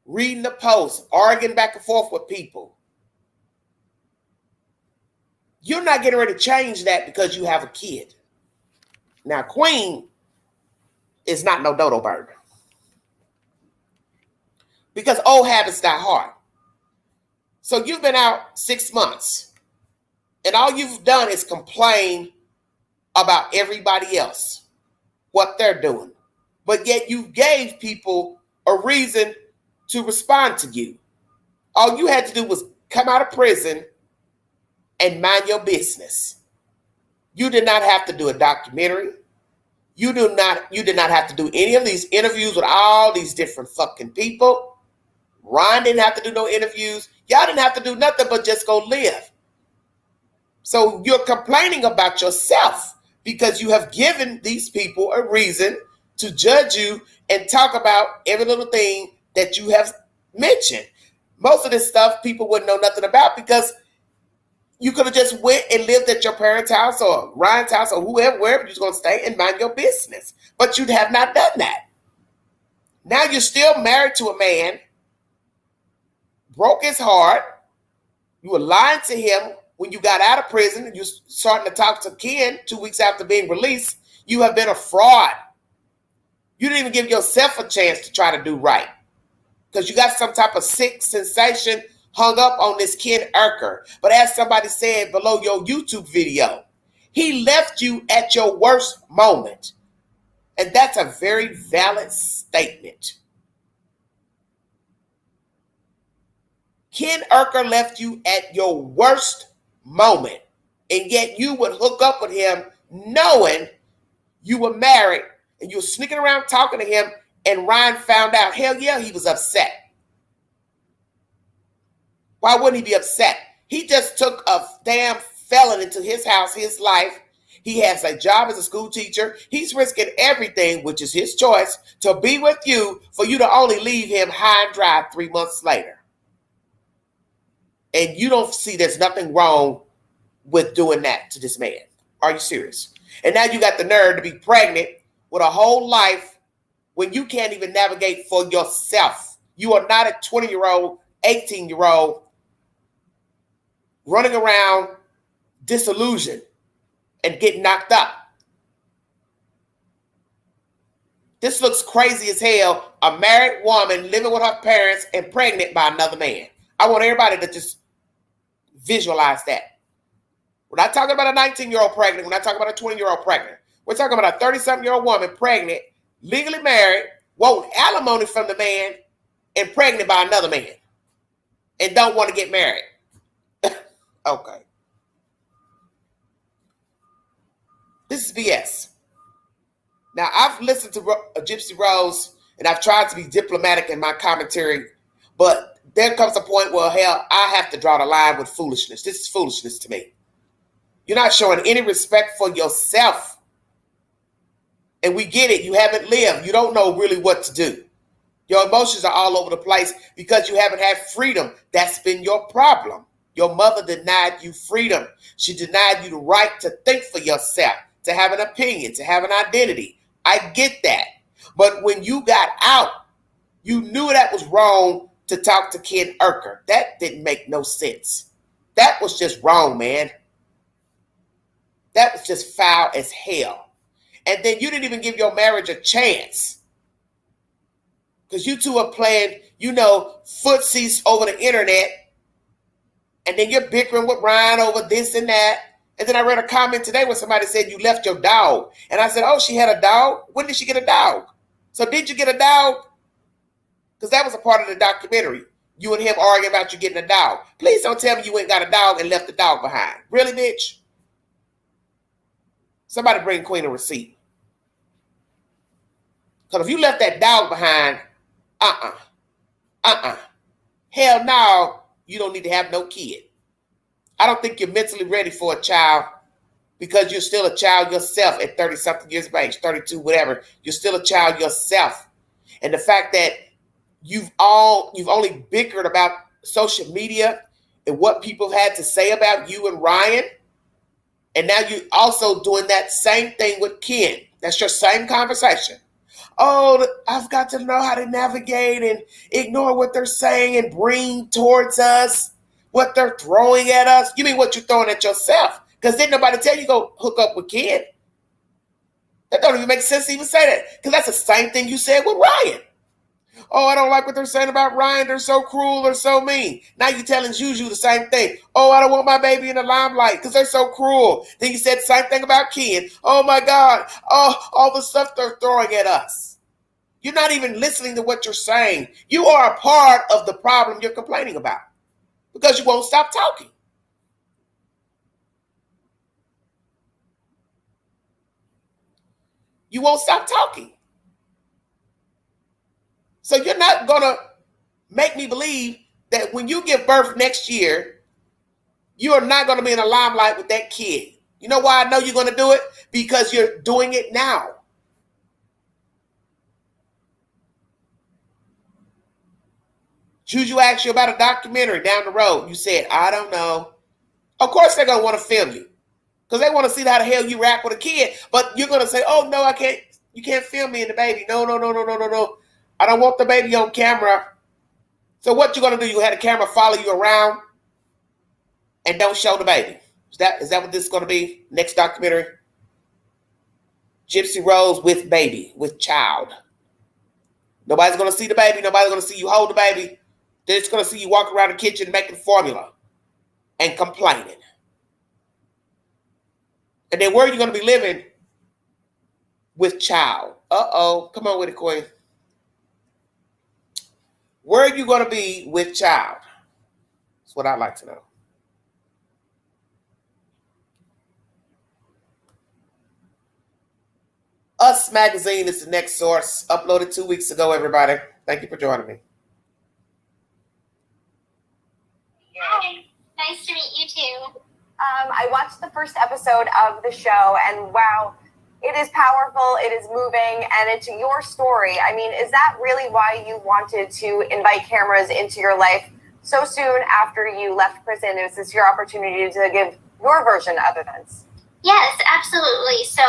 Reading the post, arguing back and forth with people. You're not getting ready to change that because you have a kid. Now, Queen is not no dodo bird. Because old habits die hard. So you've been out 6 months. And all you've done is complain about everybody else, what they're doing. But yet you gave people a reason to respond to you. All you had to do was come out of prison and mind your business. You did not have to do a documentary. You did not have to do any of these interviews with all these different fucking people. Ryan didn't have to do no interviews. Y'all didn't have to do nothing but just go live. So you're complaining about yourself because you have given these people a reason to judge you and talk about every little thing that you have mentioned. Most of this stuff people wouldn't know nothing about because you could have just went and lived at your parents' house or Ryan's house or whoever, wherever you're going to stay and mind your business. But you have not done that. Now you're still married to a man, broke his heart. You were lying to him when you got out of prison and you're starting to talk to Ken 2 weeks after being released. You have been a fraud. You didn't even give yourself a chance to try to do right because you got some type of sick sensation hung up on this Ken Urker. But as somebody said below your YouTube video, he left you at your worst moment. And that's a very valid statement. Ken Urker left you at your worst moment. And yet you would hook up with him knowing you were married and you were sneaking around talking to him and Ryan found out. Hell yeah, he was upset. Why wouldn't he be upset? He just took a damn felon into his house, his life. He has a job as a school teacher. He's risking everything, which is his choice, to be with you for you to only leave him high and dry 3 months later. And you don't see there's nothing wrong with doing that to this man. Are you serious? And now you got the nerve to be pregnant with a whole life when you can't even navigate for yourself. You are not a 20-year-old, 18-year-old running around disillusioned and getting knocked up. This looks crazy as hell. A married woman living with her parents and pregnant by another man. I want everybody to just visualize that. We're not talking about a 19-year-old pregnant. We're not talking about a 20-year-old pregnant. We're talking about a 30-something-year-old woman pregnant, legally married, wanting alimony from the man, and pregnant by another man. And don't want to get married. Okay. This is BS. Now, I've listened to Gypsy Rose, and I've tried to be diplomatic in my commentary, but there comes a point where, hell, I have to draw the line with foolishness. This is foolishness to me. You're not showing any respect for yourself. And we get it. You haven't lived. You don't know really what to do. Your emotions are all over the place because you haven't had freedom. That's been your problem. Your mother denied you freedom. She denied you the right to think for yourself, to have an opinion, to have an identity. I get that. But when you got out, you knew that was wrong to talk to Ken Urker. That didn't make no sense. That was just wrong, man. That was just foul as hell. And then you didn't even give your marriage a chance. Because you two are playing, footsies over the internet. And then you're bickering with Ryan over this and that. And then I read a comment today where somebody said you left your dog. And I said, oh, she had a dog? When did she get a dog? So did you get a dog? Because that was a part of the documentary. You and him arguing about you getting a dog. Please don't tell me you ain't got a dog and left the dog behind. Really, bitch? Somebody bring Queen a receipt. Because if you left that dog behind, hell no, you don't need to have no kid. I don't think you're mentally ready for a child because you're still a child yourself at 30-something years of age, 32, whatever. You're still a child yourself. And the fact that you've only bickered about social media and what people had to say about you and Ryan, and now you're also doing that same thing with Ken. That's your same conversation. Oh, I've got to know how to navigate and ignore what they're saying and bring towards us what they're throwing at us. You mean what you're throwing at yourself? Because didn't nobody tell you go hook up with Ken? That don't even make sense to even say that. Because that's the same thing you said with Ryan. Oh, I don't like what they're saying about Ryan. They're so cruel. They're so mean. Now you're telling Juju the same thing. Oh, I don't want my baby in the limelight because they're so cruel. Then you said the same thing about Ken. Oh, my God. Oh, all the stuff they're throwing at us. You're not even listening to what you're saying. You are a part of the problem you're complaining about because you won't stop talking. You won't stop talking. So you're not going to make me believe that when you give birth next year, you are not going to be in the limelight with that kid. You know why I know you're going to do it? Because you're doing it now. Juju asked you about a documentary down the road. You said, I don't know. Of course they're going to want to film you because they want to see how the hell you rap with a kid. But you're going to say, oh, no, I can't. You can't film me and the baby. No. I don't want the baby on camera. So what you going to do? You had a camera follow you around and don't show the baby. Is that what this is going to be? Next documentary? Gypsy Rose with baby, with child. Nobody's going to see the baby. Nobody's going to see you hold the baby. They're just going to see you walk around the kitchen making formula and complaining. And then where are you going to be living? With child. Uh-oh. Come on with it, Queen. Where are you going to be with child? That's what I'd like to know. Us Magazine is the next source. Uploaded 2 weeks ago, everybody. Thank you for joining me. Hi. Nice to meet you too. I watched the first episode of the show, and wow, it is powerful, it is moving, and it's your story. I mean, is that really why you wanted to invite cameras into your life so soon after you left prison? Is this your opportunity to give your version of events? Yes, absolutely. So,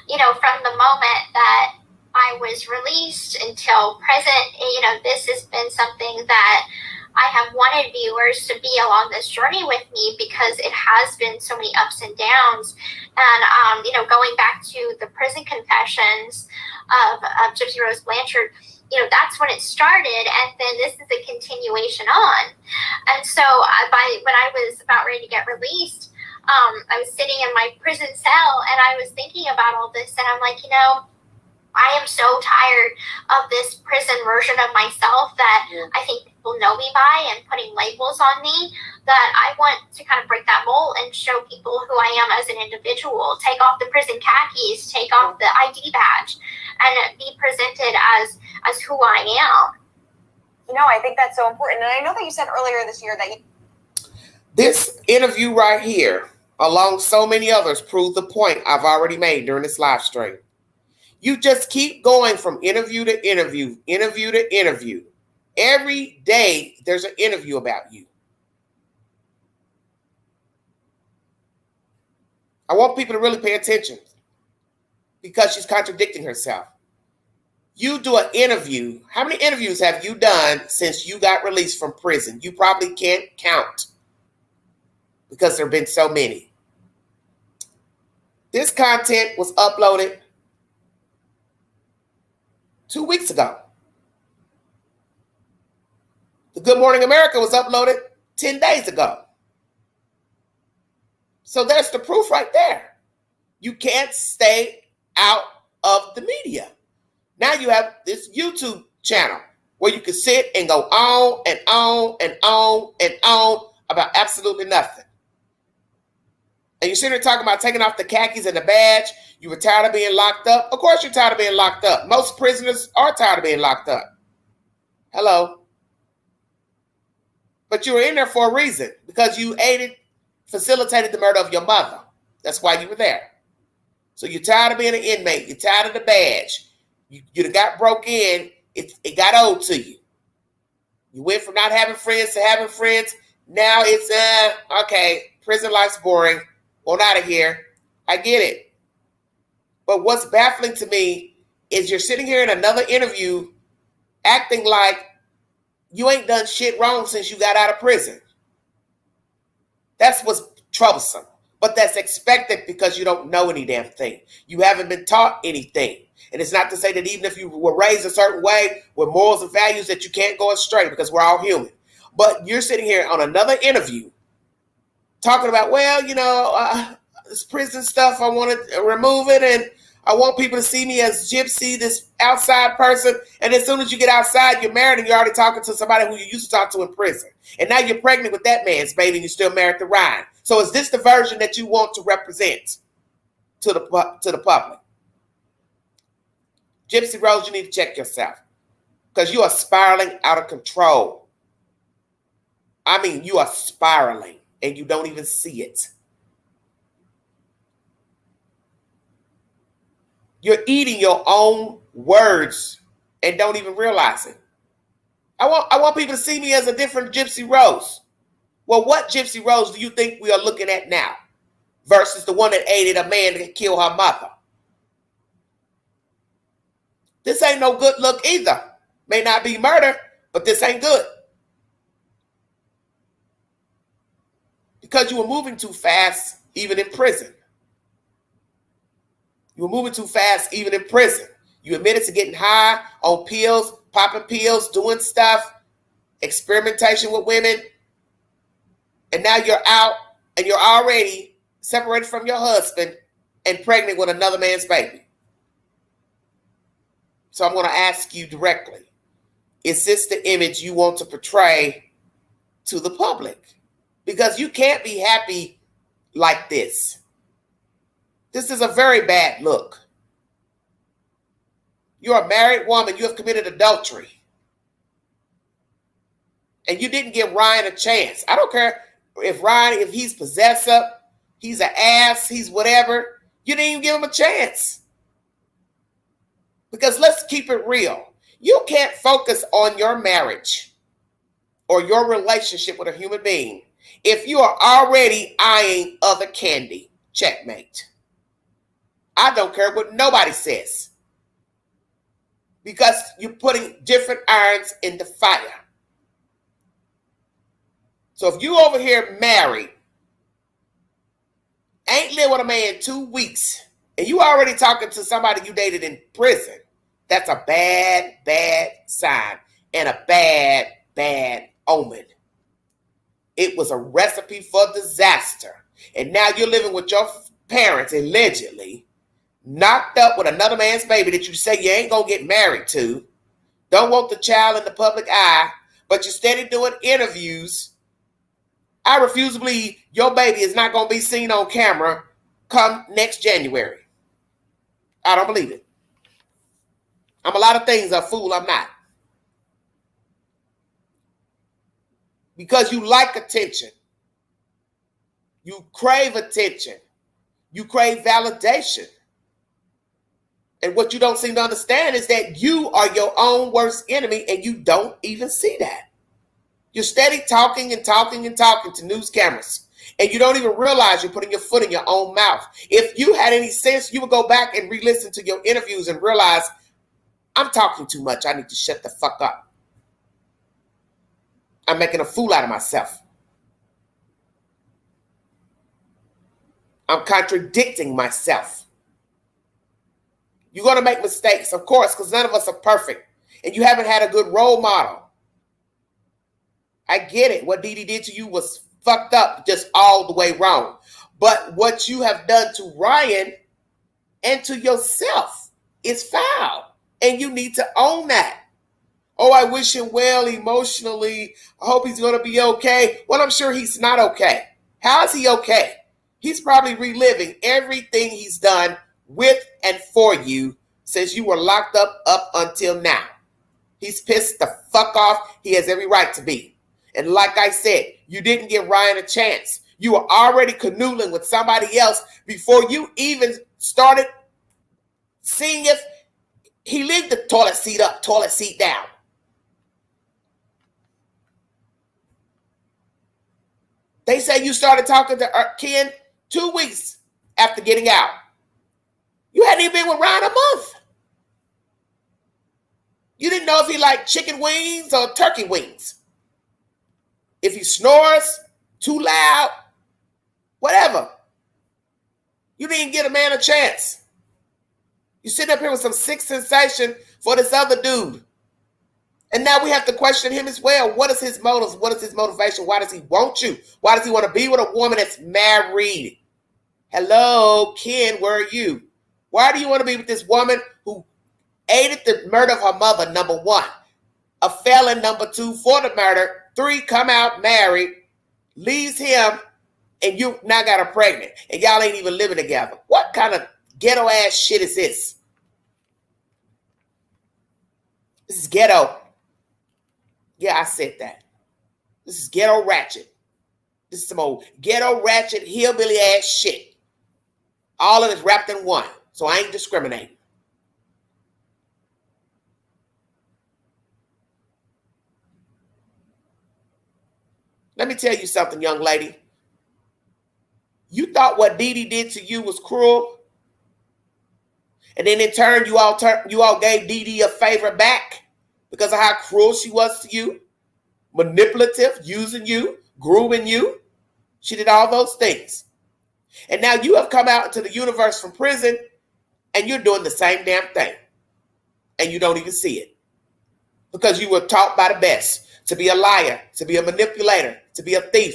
from the moment that I was released until present, this has been something that I have wanted viewers to be along this journey with me because it has been so many ups and downs. And, going back to the prison confessions of Gypsy Rose Blanchard, that's when it started. And then this is a continuation on. And so when I was about ready to get released, I was sitting in my prison cell and I was thinking about all this. And I'm like, I am so tired of this prison version of myself that I think people know me by and putting labels on me, that I want to kind of break that mold and show people who I am as an individual, take off the prison khakis, take off the ID badge, and be presented as who I am. I think that's so important. And I know that you said earlier this year that This interview right here, along so many others, proved the point I've already made during this live stream. You just keep going from interview to interview, interview to interview. Every day, there's an interview about you. I want people to really pay attention because she's contradicting herself. You do an interview. How many interviews have you done since you got released from prison? You probably can't count because there have been so many. This content was uploaded 2 weeks ago. The Good Morning America was uploaded 10 days ago. So there's the proof right there. You can't stay out of the media. Now you have this YouTube channel where you can sit and go on and on and on and on about absolutely nothing. And you're sitting there talking about taking off the khakis and the badge. You were tired of being locked up. Of course you're tired of being locked up. Most prisoners are tired of being locked up. Hello. But you were in there for a reason, because you facilitated the murder of your mother. That's why you were there. So you're tired of being an inmate. You're tired of the badge. You got broke in. It got old to you. You went from not having friends to having friends. Now it's, okay, prison life's boring. Want out of here. I get it. But what's baffling to me is you're sitting here in another interview acting like you ain't done shit wrong since you got out of prison. That's what's troublesome. But that's expected because you don't know any damn thing. You haven't been taught anything. And it's not to say that even if you were raised a certain way with morals and values that you can't go astray, because we're all human. But you're sitting here on another interview talking about, well, this prison stuff, I want to remove it, and I want people to see me as Gypsy, this outside person. And as soon as you get outside, you're married and you're already talking to somebody who you used to talk to in prison. And now you're pregnant with that man's baby and you're still married to Ryan. So is this the version that you want to represent to the public? Gypsy Rose, you need to check yourself, because you are spiraling out of control. I mean, you are spiraling and you don't even see it. You're eating your own words and don't even realize it. I want people to see me as a different Gypsy Rose. Well, what Gypsy Rose do you think we are looking at now versus the one that aided a man to kill her mother? This ain't no good look either. May not be murder, but this ain't good. Because you were moving too fast, even in prison. You were moving too fast, even in prison. You admitted to getting high on pills, popping pills, doing stuff, experimentation with women. And now you're out and you're already separated from your husband and pregnant with another man's baby. So I'm going to ask you directly, is this the image you want to portray to the public? Because you can't be happy like this. This is a very bad look. You're a married woman. You have committed adultery. And you didn't give Ryan a chance. I don't care if he's possessive, he's an ass, he's whatever. You didn't even give him a chance. Because let's keep it real. You can't focus on your marriage or your relationship with a human being if you are already eyeing other candy. Checkmate. I don't care what nobody says. Because you're putting different irons in the fire. So if you over here married, ain't lived with a man 2 weeks, and you already talking to somebody you dated in prison, that's a bad, bad sign and a bad, bad omen. It was a recipe for disaster. And now you're living with your parents, allegedly, knocked up with another man's baby that you say you ain't going to get married to. Don't want the child in the public eye, but you're steady doing interviews. I refuse to believe your baby is not going to be seen on camera come next January. I don't believe it. I'm a lot of things, a fool, I'm not. Because you like attention. You crave attention. You crave validation. And what you don't seem to understand is that you are your own worst enemy and you don't even see that. You're steady talking and talking and talking to news cameras. And you don't even realize you're putting your foot in your own mouth. If you had any sense, you would go back and re-listen to your interviews and realize, I'm talking too much. I need to shut the fuck up. I'm making a fool out of myself. I'm contradicting myself. You're going to make mistakes, of course, because none of us are perfect. And you haven't had a good role model. I get it. What Dee Dee did to you was fucked up, just all the way wrong. But what you have done to Ryan and to yourself is foul. And you need to own that. Oh, I wish him well emotionally. I hope he's going to be okay. Well, I'm sure he's not okay. How is he okay? He's probably reliving everything he's done with and for you since you were locked up until now. He's pissed the fuck off. He has every right to be. And like I said, you didn't give Ryan a chance. You were already canoodling with somebody else before you even started seeing if he leave the toilet seat up, toilet seat down. They say you started talking to Ken 2 weeks after getting out. You hadn't even been with Ryan a month. You didn't know if he liked chicken wings or turkey wings. If he snores too loud, whatever. You didn't give a man a chance. You sitting up here with some sick sensation for this other dude. And now we have to question him as well. What is his motives? What is his motivation? Why does he want you? Why does he want to be with a woman that's married? Hello, Ken, where are you? Why do you want to be with this woman who aided the murder of her mother, number 1? A felon, number 2, for the murder. 3, come out married, leaves him, and you now got her pregnant. And y'all ain't even living together. What kind of ghetto ass shit is this? This is ghetto. Yeah, I said that. This is ghetto ratchet. This is some old ghetto ratchet hillbilly ass shit. All of it wrapped in one. So I ain't discriminating. Let me tell you something, young lady. You thought what Dee Dee did to you was cruel. And then in turn, you all gave Dee Dee a favor back because of how cruel she was to you. Manipulative, using you, grooming you. She did all those things. And now you have come out into the universe from prison and you're doing the same damn thing. And you don't even see it. Because you were taught by the best to be a liar, to be a manipulator, to be a thief.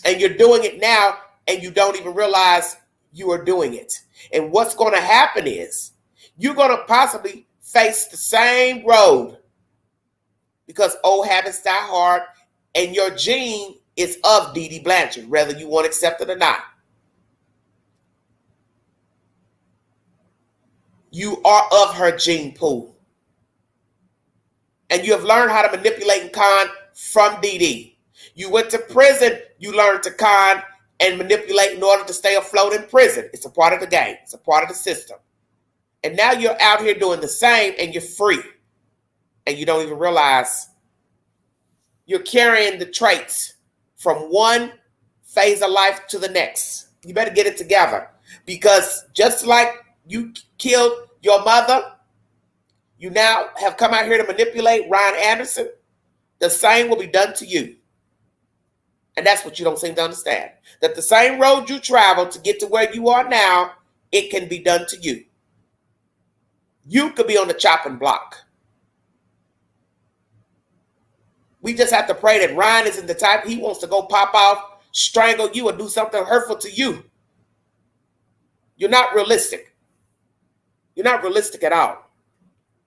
And you're doing it now and you don't even realize you are doing it. And what's going to happen is you're going to possibly face the same road because old habits die hard and your gene is of Dee Dee Blanchard, whether you want to accept it or not. You are of her gene pool. And you have learned how to manipulate and con from Dee Dee. You went to prison, you learned to con and manipulate in order to stay afloat in prison. It's a part of the game. It's a part of the system. And now you're out here doing the same and you're free. And you don't even realize you're carrying the traits from one phase of life to the next. You better get it together. Because just like you killed your mother, you now have come out here to manipulate Ryan Anderson. The same will be done to you. And that's what you don't seem to understand. That the same road you travel to get to where you are now, it can be done to you. You could be on the chopping block. We just have to pray that Ryan isn't the type he wants to go pop off, strangle you, or do something hurtful to you. You're not realistic. You're not realistic at all.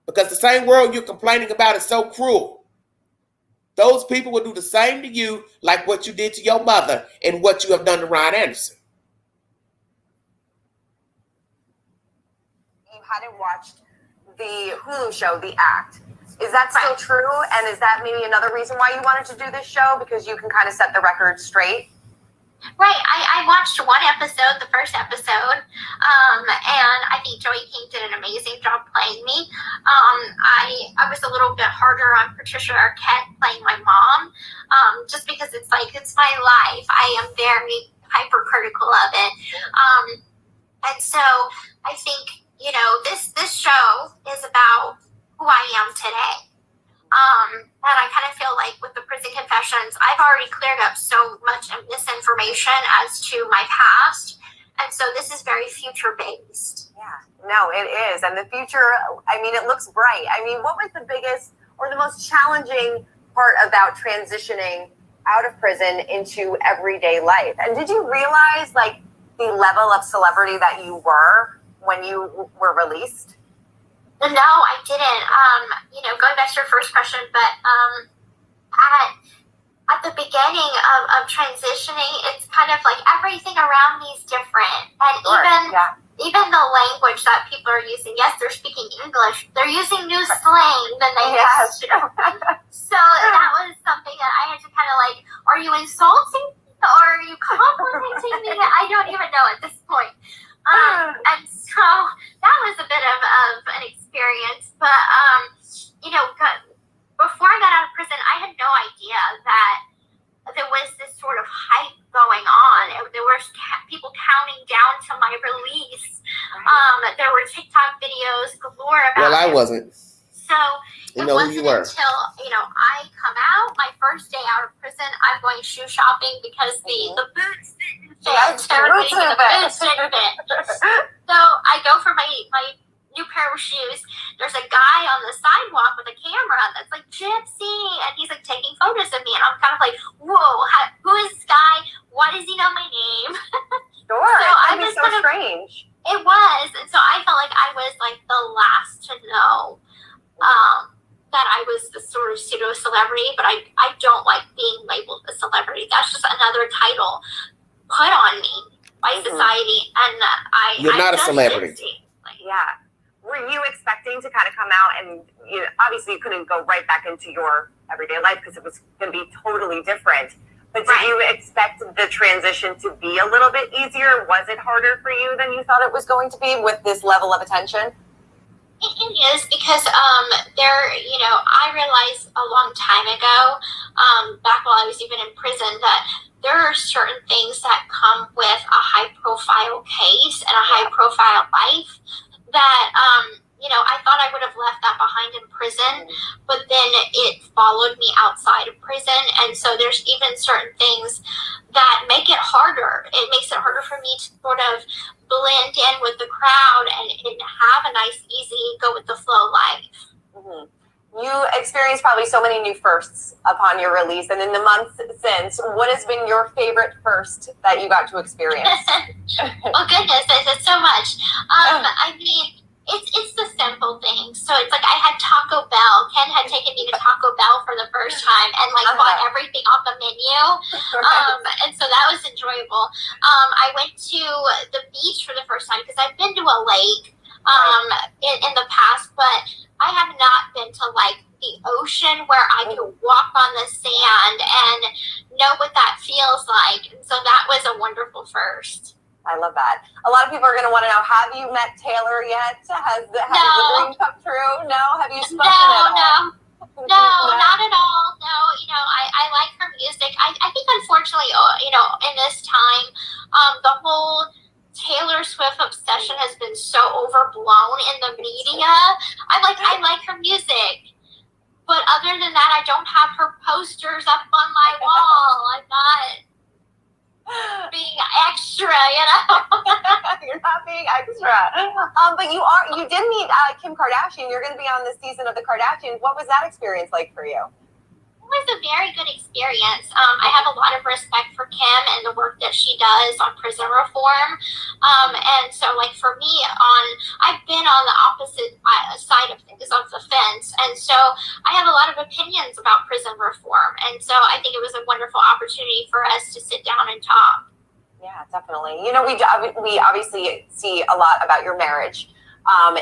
Because the same world you're complaining about is so cruel. Those people will do the same to you like what you did to your mother and what you have done to Ryan Anderson. You hadn't watched the Hulu show, The Act. Is that still true? And is that maybe another reason why you wanted to do this show? Because you can kind of set the record straight? Right. I watched one episode, the first episode, and I think Joey King did an amazing job playing me. I was a little bit harder on Patricia Arquette playing my mom, just because it's my life. I am very hypercritical of it. And so I think, this show is about who I am today. And I kind of feel like with the prison confessions, I've already cleared up so much misinformation as to my past. And so this is very future based. Yeah, no, it is. And the future, I mean, it looks bright. I mean, what was the biggest or the most challenging part about transitioning out of prison into everyday life? And did you realize like the level of celebrity that you were when you were released? No, I didn't. Going back to your first question, but at the beginning of transitioning, it's kind of like everything around me is different. And even the language that people are using, yes, they're speaking English, they're using new slang than they used to. So that was something that I had to kind of like, are you insulting me or are you complimenting me? I don't even know at this point. And so that was a bit of an experience. But, before I got out of prison, I had no idea that there was this sort of hype going on. There were people counting down to my release. There were TikTok videos galore about it. Well, I wasn't. So You it know who wasn't you were. until, I come out, my first day out of prison, I'm going shoe shopping because the boots didn't fit. Everything in the boots didn't fit. So I go for my new pair of shoes. There's a guy on the sidewalk with a camera that's like, Gypsy, and he's like taking photos of me, and I'm kind of like, whoa, who is this guy? Why does he know my name? Sure, so it was so strange. It was, and so I felt like I was like the last to know that I was the sort of pseudo celebrity, but I don't like being labeled a celebrity. That's just another title put on me by society, and You're not a celebrity. Yeah. Were you expecting to kind of come out and obviously you couldn't go right back into your everyday life because it was going to be totally different. But did you expect the transition to be a little bit easier? Was it harder for you than you thought it was going to be with this level of attention? It is because I realized a long time ago, back while I was even in prison, that there are certain things that come with a high profile case and a high profile life that, I thought I would have left that behind in prison, but then it followed me outside of prison. And so there's even certain things that make it harder. It makes it harder for me to sort of blend in with the crowd and have a nice, easy, go with the flow life. Mm-hmm. You experienced probably so many new firsts upon your release, and in the months since, what has been your favorite first that you got to experience? Oh goodness, there's so much. I mean, it's the simple things. So it's like I had Taco Bell. Ken had taken me to Taco Bell for the first time and bought everything off the menu. And so that was enjoyable. I went to the beach for the first time because I've been to a lake in the past, but I have not been to the ocean where I could walk on the sand and know what that feels like. And so that was a wonderful first. I love that. A lot of people are going to want to know, have you met Taylor yet? Has the dream come true? No? Have you spoken at all? No, not at all. No, I like her music. I think unfortunately, in this time, the whole Taylor Swift obsession has been so overblown in the media. I like her music. But other than that, I don't have her posters up on my wall. I'm not being extra, You're not being extra. But you did meet Kim Kardashian. You're going to be on this season of the Kardashians. What was that experience like for you? It was a very good experience. I have a lot of respect for Kim and the work that she does on prison reform. And so for me, I've been on the opposite side of things, of the fence. And so I have a lot of opinions about prison reform. And so I think it was a wonderful opportunity for us to sit down and talk. Yeah, definitely. We obviously see a lot about your marriage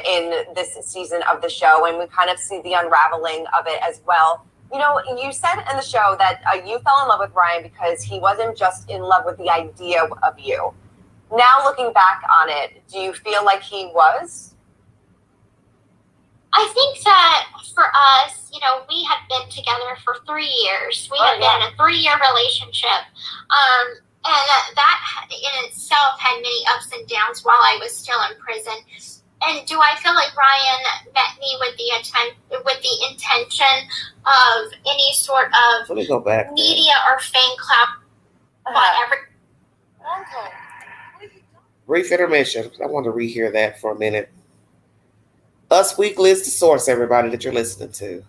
in this season of the show, and we kind of see the unraveling of it as well. You said in the show that you fell in love with Ryan because he wasn't just in love with the idea of you. Now, looking back on it, do you feel like he was? I think that for us, we had been together for 3 years. We had been in a 3-year relationship. And that in itself had many ups and downs while I was still in prison. And do I feel like Ryan met me with the intention of any sort of media or fan club? Brief intermission. I want to rehear that for a minute. Us Weekly is the source, everybody, that you're listening to.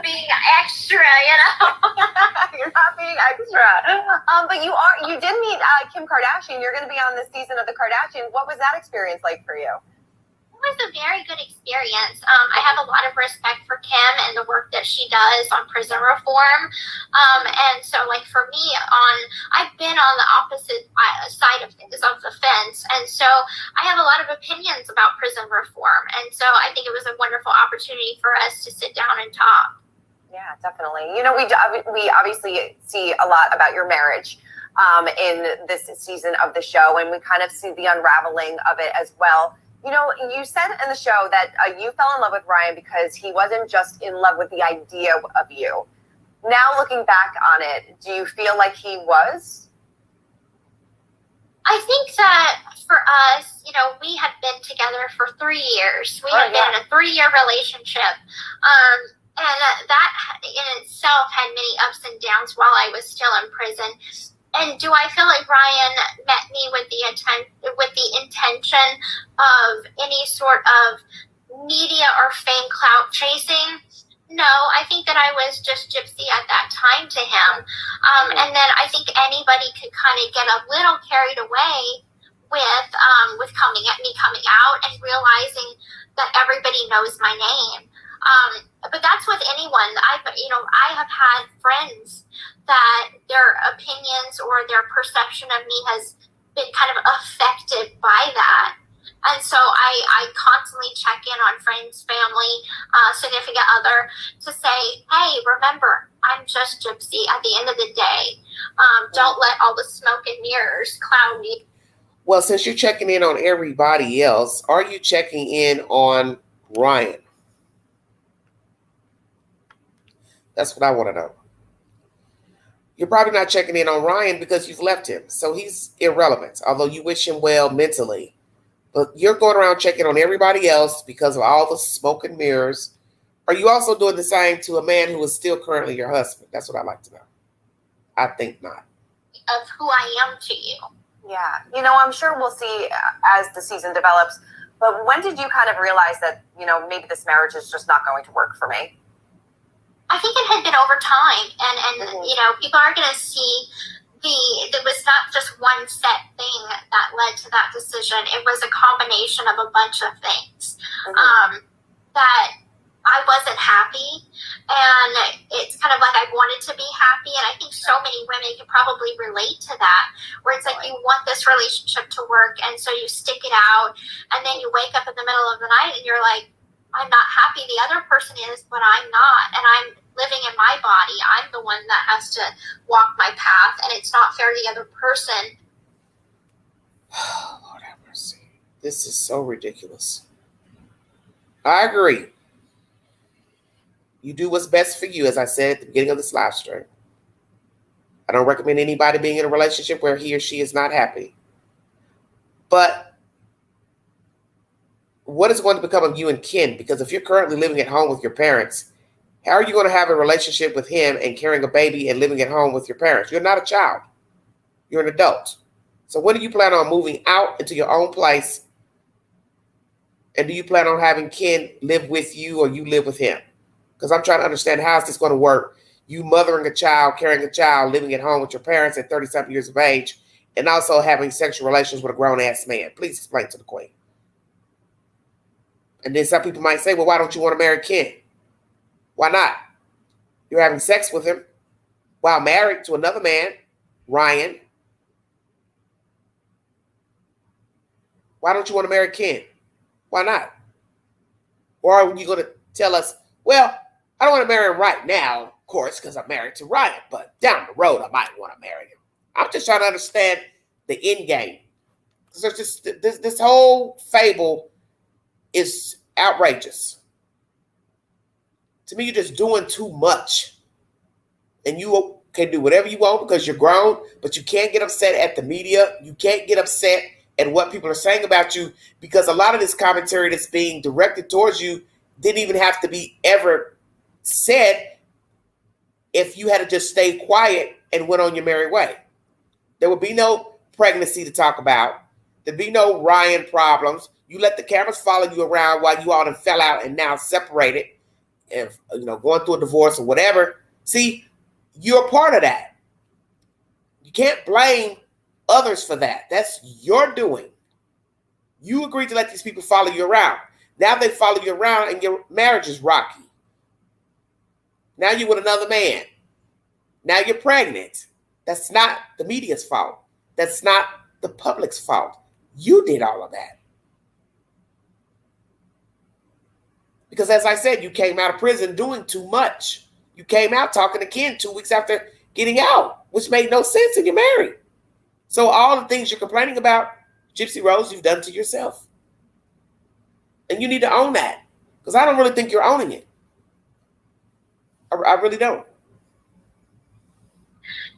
Being extra, you know. You're not being extra. But you did meet Kim Kardashian. You're going to be on this season of the Kardashians. What was that experience like for you? It was a very good experience. I have a lot of respect for Kim and the work that she does on prison reform. And so, like, for me, I've been on the opposite side of things, of the fence. And so I have a lot of opinions about prison reform. And so I think it was a wonderful opportunity for us to sit down and talk. Yeah, definitely. You know, we obviously see a lot about your marriage in this season of the show, and we kind of see the unraveling of it as well. You know, you said in the show that you fell in love with Ryan because he wasn't just in love with the idea of you. Now, looking back on it, do you feel like he was? I think that for us, you know, we had been together for 3 years. We had been in a 3-year relationship. And that in itself had many ups and downs while I was still in prison. And do I feel like Ryan met me with the intention of any sort of media or fame clout chasing? No, I think that I was just Gypsy at that time to him. And then I think anybody could kind of get a little carried away with coming out and realizing that everybody knows my name. But that's with anyone. I have had friends that their opinions or their perception of me has been kind of affected by that. And so I constantly check in on friends, family, significant other to say, hey, remember, I'm just Gypsy at the end of the day. Don't let all the smoke and mirrors cloud me. Well, since you're checking in on everybody else, are you checking in on Ryan? That's what I want to know. You're probably not checking in on Ryan because you've left him. So he's irrelevant, although you wish him well mentally. But you're going around checking on everybody else because of all the smoke and mirrors. Are you also doing the same to a man who is still currently your husband? That's what I'd like to know. I think not. Of who I am to you. Yeah. You know, I'm sure we'll see as the season develops. But when did you kind of realize that, you know, maybe this marriage is just not going to work for me? I think it had been over time, and you know, people are going to see there was not just one set thing that led to that decision. It was a combination of a bunch of things that I wasn't happy, and it's kind of like I wanted to be happy, and I think so many women can probably relate to that, where it's like you want this relationship to work, and so you stick it out, and then you wake up in the middle of the night, and you're like, I'm not happy. The other person is, but I'm not, and I'm living in my body. I'm the one that has to walk my path, and it's not fair to the other person. Oh, Lord have mercy. This is so ridiculous. I agree. You do what's best for you, as I said at the beginning of this live stream. I don't recommend anybody being in a relationship where he or she is not happy. But what is going to become of you and Ken? Because if you're currently living at home with your parents, how are you going to have a relationship with him and carrying a baby and living at home with your parents? You're not a child. You're an adult. So when do you plan on moving out into your own place? And do you plan on having Ken live with you or you live with him? Because I'm trying to understand, how is this going to work? You mothering a child, carrying a child, living at home with your parents at 37 years of age, and also having sexual relations with a grown-ass man. Please explain to the queen. And then some people might say, well, why don't you want to marry Ken? Why not? You're having sex with him while married to another man, Ryan. Why don't you want to marry Ken? Why not? Or are you going to tell us, well, I don't want to marry him right now, of course, because I'm married to Ryan, but down the road, I might want to marry him. I'm just trying to understand the end game. Because there's just this whole fable is outrageous. To me, you're just doing too much. And you can do whatever you want because you're grown, but you can't get upset at the media. You can't get upset at what people are saying about you, because a lot of this commentary that's being directed towards you didn't even have to be ever said if you had to just stay quiet and went on your merry way. There would be no pregnancy to talk about. There'd be no Ryan problems. You let the cameras follow you around while you all done fell out and now separated and, going through a divorce or whatever. See, you're a part of that. You can't blame others for that. That's your doing. You agreed to let these people follow you around. Now they follow you around and your marriage is rocky. Now you're with another man. Now you're pregnant. That's not the media's fault. That's not the public's fault. You did all of that. Because as I said, you came out of prison doing too much. You came out talking to Ken 2 weeks after getting out, which made no sense, and you're married. So all the things you're complaining about, Gypsy Rose, you've done to yourself. And you need to own that. Because I don't really think you're owning it. I really don't.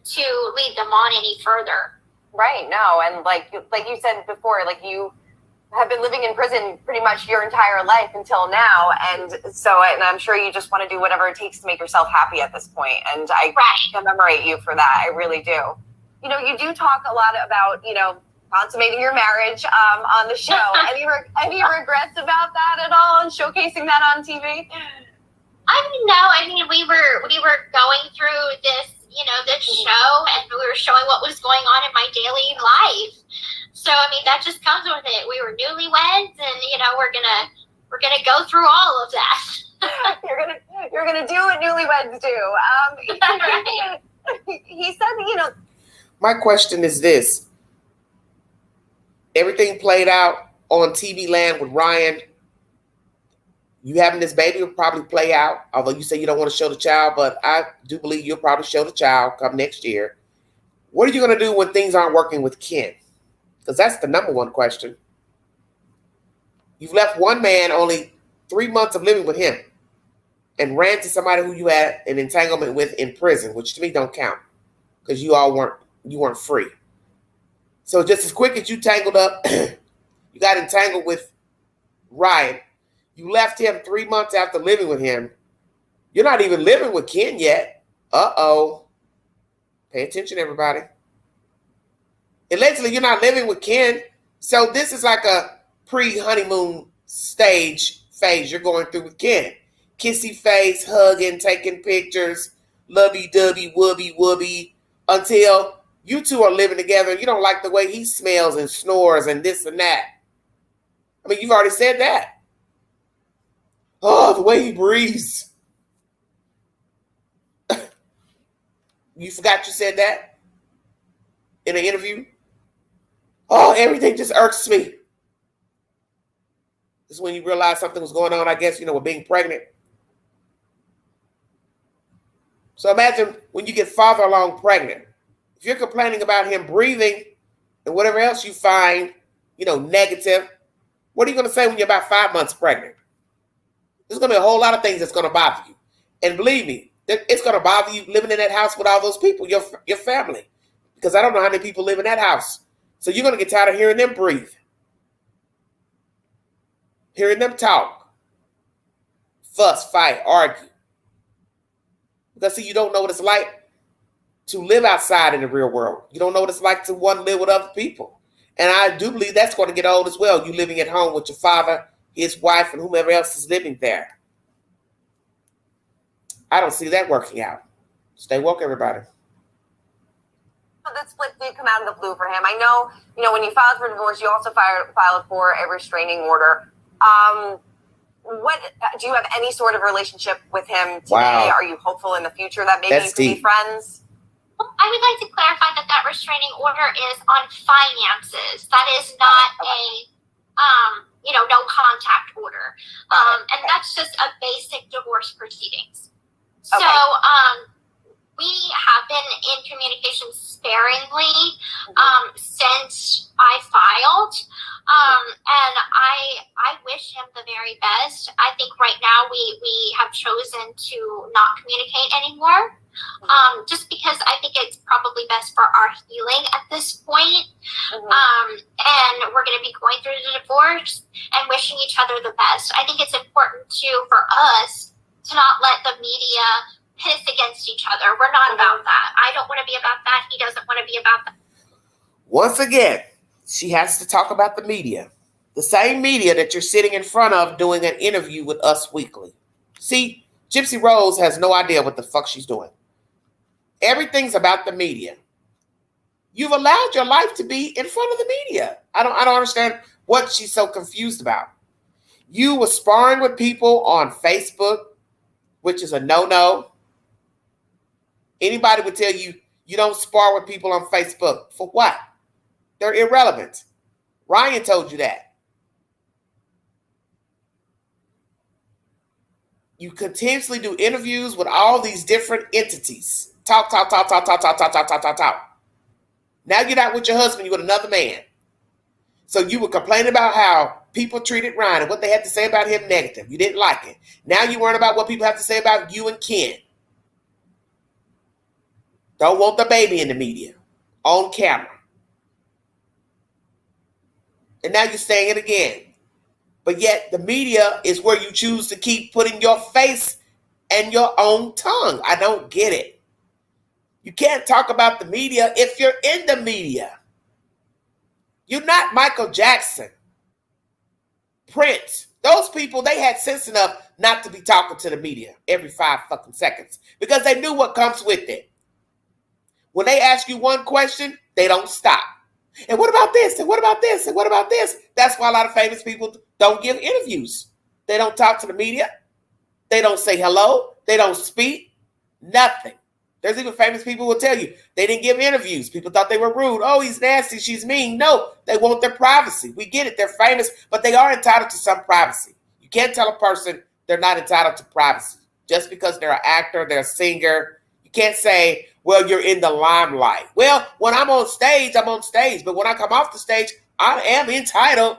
To lead them on any further. Right, no. And like you said before, like you have been living in prison pretty much your entire life until now. And I'm sure you just want to do whatever it takes to make yourself happy at this point. And I commemorate you for that. I really do. You do talk a lot about, consummating your marriage on the show. Any regrets about that at all and showcasing that on TV? No. I mean, we were going through this, this show, and we were showing what was going on in my daily life. So, I mean, that just comes with it. We were newlyweds, and we're gonna go through all of that. You're gonna do what newlyweds do. He said, My question is this. Everything played out on TV land with Ryan. You having this baby will probably play out, although you say you don't want to show the child, but I do believe you'll probably show the child come next year. What are you going to do when things aren't working with Ken? Because that's the number one question. You've left one man only 3 months of living with him and ran to somebody who you had an entanglement with in prison, which to me don't count because you weren't free. So just as quick as you tangled up, you got entangled with Ryan. You left him 3 months after living with him. You're not even living with Ken yet. Uh-oh. Pay attention, everybody. Allegedly, you're not living with Ken. So this is like a pre-honeymoon stage phase you're going through with Ken. Kissy face, hugging, taking pictures, lovey-dovey, whoopee, until you two are living together and you don't like the way he smells and snores and this and that. I mean, you've already said that. Oh, the way he breathes. You forgot you said that in an interview? Oh, everything just irks me. This is when you realize something was going on, I guess, with being pregnant. So imagine when you get farther along pregnant. If you're complaining about him breathing and whatever else you find, negative, what are you going to say when you're about 5 months pregnant? There's going to be a whole lot of things that's going to bother you. And believe me, it's going to bother you living in that house with all those people, your family. Because I don't know how many people live in that house. So you're going to get tired of hearing them breathe. Hearing them talk. Fuss, fight, argue. Because see, you don't know what it's like to live outside in the real world. You don't know what it's like to want to live with other people. And I do believe that's going to get old as well. You living at home with your father, his wife, and whomever else is living there. I don't see that working out. Stay woke, everybody. The split did come out of the blue for him. I know, when you filed for divorce, you also filed for a restraining order. What do you have any sort of relationship with him today? Wow. Are you hopeful in the future that maybe you could be friends? Well, I would like to clarify that restraining order is on finances. That is not a no contact order. And that's just a basic divorce proceedings. Okay. So, we have been in communication sparingly since I filed. And I wish him the very best. I think right now we have chosen to not communicate anymore. Just because I think it's probably best for our healing at this point. And we're going going to be going through the divorce and wishing each other the best. I think it's important too for us to not let the media piss against each other. We're not about that. I don't want to be about that. He doesn't want to be about that. Once again, she has to talk about the media. The same media that you're sitting in front of doing an interview with Us Weekly. See, Gypsy Rose has no idea what the fuck she's doing. Everything's about the media. You've allowed your life to be in front of the media. I don't understand what she's so confused about. You were sparring with people on Facebook, which is a no-no. Anybody would tell you you don't spar with people on Facebook. For what? They're irrelevant. Ryan told you that. You continuously do interviews with all these different entities. Talk. Now you're not with your husband, you're with another man. So you were complaining about how people treated Ryan and what they had to say about him negative. You didn't like it. Now you worrying about what people have to say about you and Ken. Don't want the baby in the media, on camera. And now you're saying it again. But yet the media is where you choose to keep putting your face and your own tongue. I don't get it. You can't talk about the media if you're in the media. You're not Michael Jackson, Prince. Those people, they had sense enough not to be talking to the media every 5 fucking seconds because they knew what comes with it. When they ask you one question, they don't stop. And what about this? And what about this? And what about this? That's why a lot of famous people don't give interviews. They don't talk to the media. They don't say hello. They don't speak. Nothing. There's even famous people who will tell you they didn't give interviews. People thought they were rude. Oh, he's nasty. She's mean. No, they want their privacy. We get it. They're famous, but they are entitled to some privacy. You can't tell a person they're not entitled to privacy. Just because they're an actor, they're a singer. You can't say, well, you're in the limelight. Well, when I'm on stage, I'm on stage. But when I come off the stage, I am entitled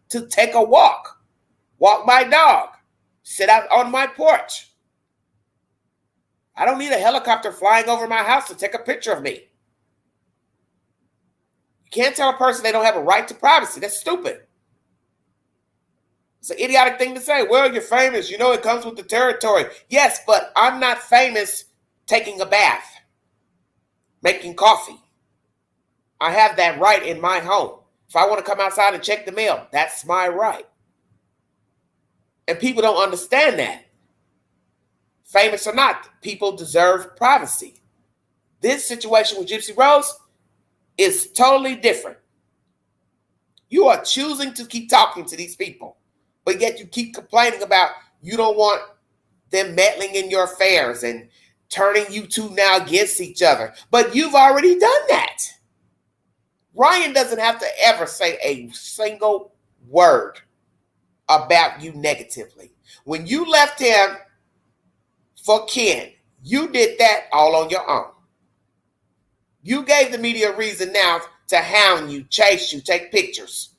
to take a walk my dog, sit out on my porch. I don't need a helicopter flying over my house to take a picture of me. You can't tell a person they don't have a right to privacy. That's stupid. It's an idiotic thing to say. Well, you're famous. You know, it comes with the territory. Yes, but I'm not famous taking a bath, making coffee. I have that right in my home. If I want to come outside and check the mail, that's my right. And people don't understand that. Famous or not, people deserve privacy. This situation with Gypsy Rose is totally different. You are choosing to keep talking to these people, but yet you keep complaining about you don't want them meddling in your affairs and turning you two now against each other. But you've already done that. Ryan doesn't have to ever say a single word about you negatively. When you left him for Ken, you did that all on your own. You gave the media a reason now to hound you, chase you, take pictures.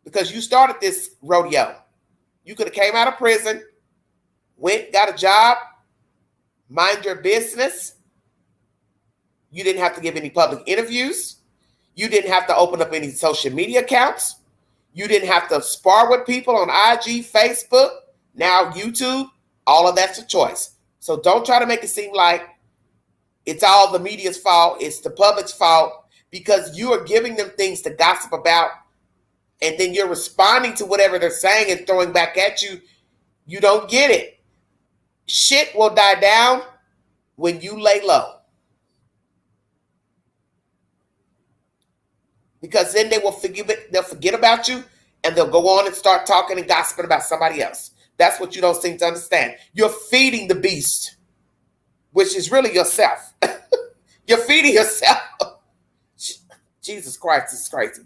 Because you started this rodeo. You could have came out of prison, went, got a job, mind your business. You didn't have to give any public interviews. You didn't have to open up any social media accounts. You didn't have to spar with people on IG, Facebook, now YouTube. All of that's a choice. So don't try to make it seem like it's all the media's fault. It's the public's fault because you are giving them things to gossip about. And then you're responding to whatever they're saying and throwing back at you. You don't get it. Shit will die down when you lay low. Because then they'll forget about you and they'll go on and start talking and gossiping about somebody else. That's what you don't seem to understand. You're feeding the beast, which is really yourself. You're feeding yourself. Jesus Christ, this is crazy.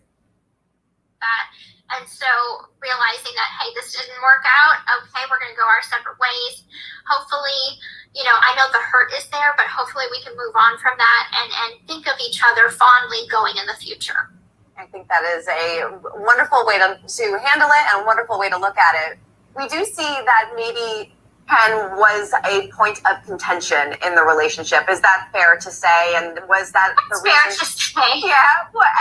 And so realizing that, hey, this didn't work out. Okay, we're going to go our separate ways. Hopefully, I know the hurt is there, but hopefully we can move on from that and think of each other fondly going in the future. I think that is a wonderful way to handle it and a wonderful way to look at it. We do see that maybe Ken was a point of contention in the relationship. Is that fair to say? And was that That's fair to say. Yeah.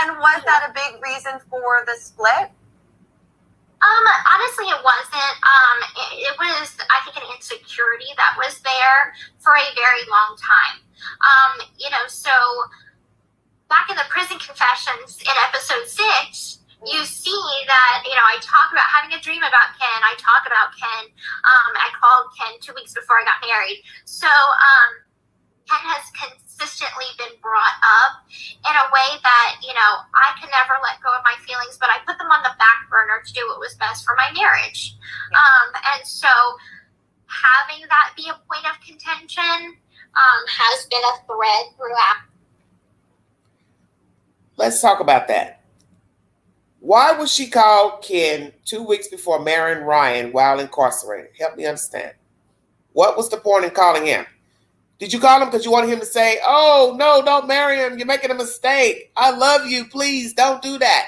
And was Was that a big reason for the split? Honestly, it wasn't. It was, I think, an insecurity that was there for a very long time. So back in the prison confessions in episode 6, you see that, I talk about having a dream about Ken. I talk about Ken. I called Ken 2 weeks before I got married. So Ken has consistently been brought up in a way that, I can never let go of my feelings, but I put them on the back burner to do what was best for my marriage. And so having that be a point of contention has been a thread throughout. Let's talk about that. Why was she called Ken 2 weeks before marrying Ryan while incarcerated? Help me understand. What was the point in calling him? Did you call him because you wanted him to say, oh, no, don't marry him. You're making a mistake. I love you. Please don't do that.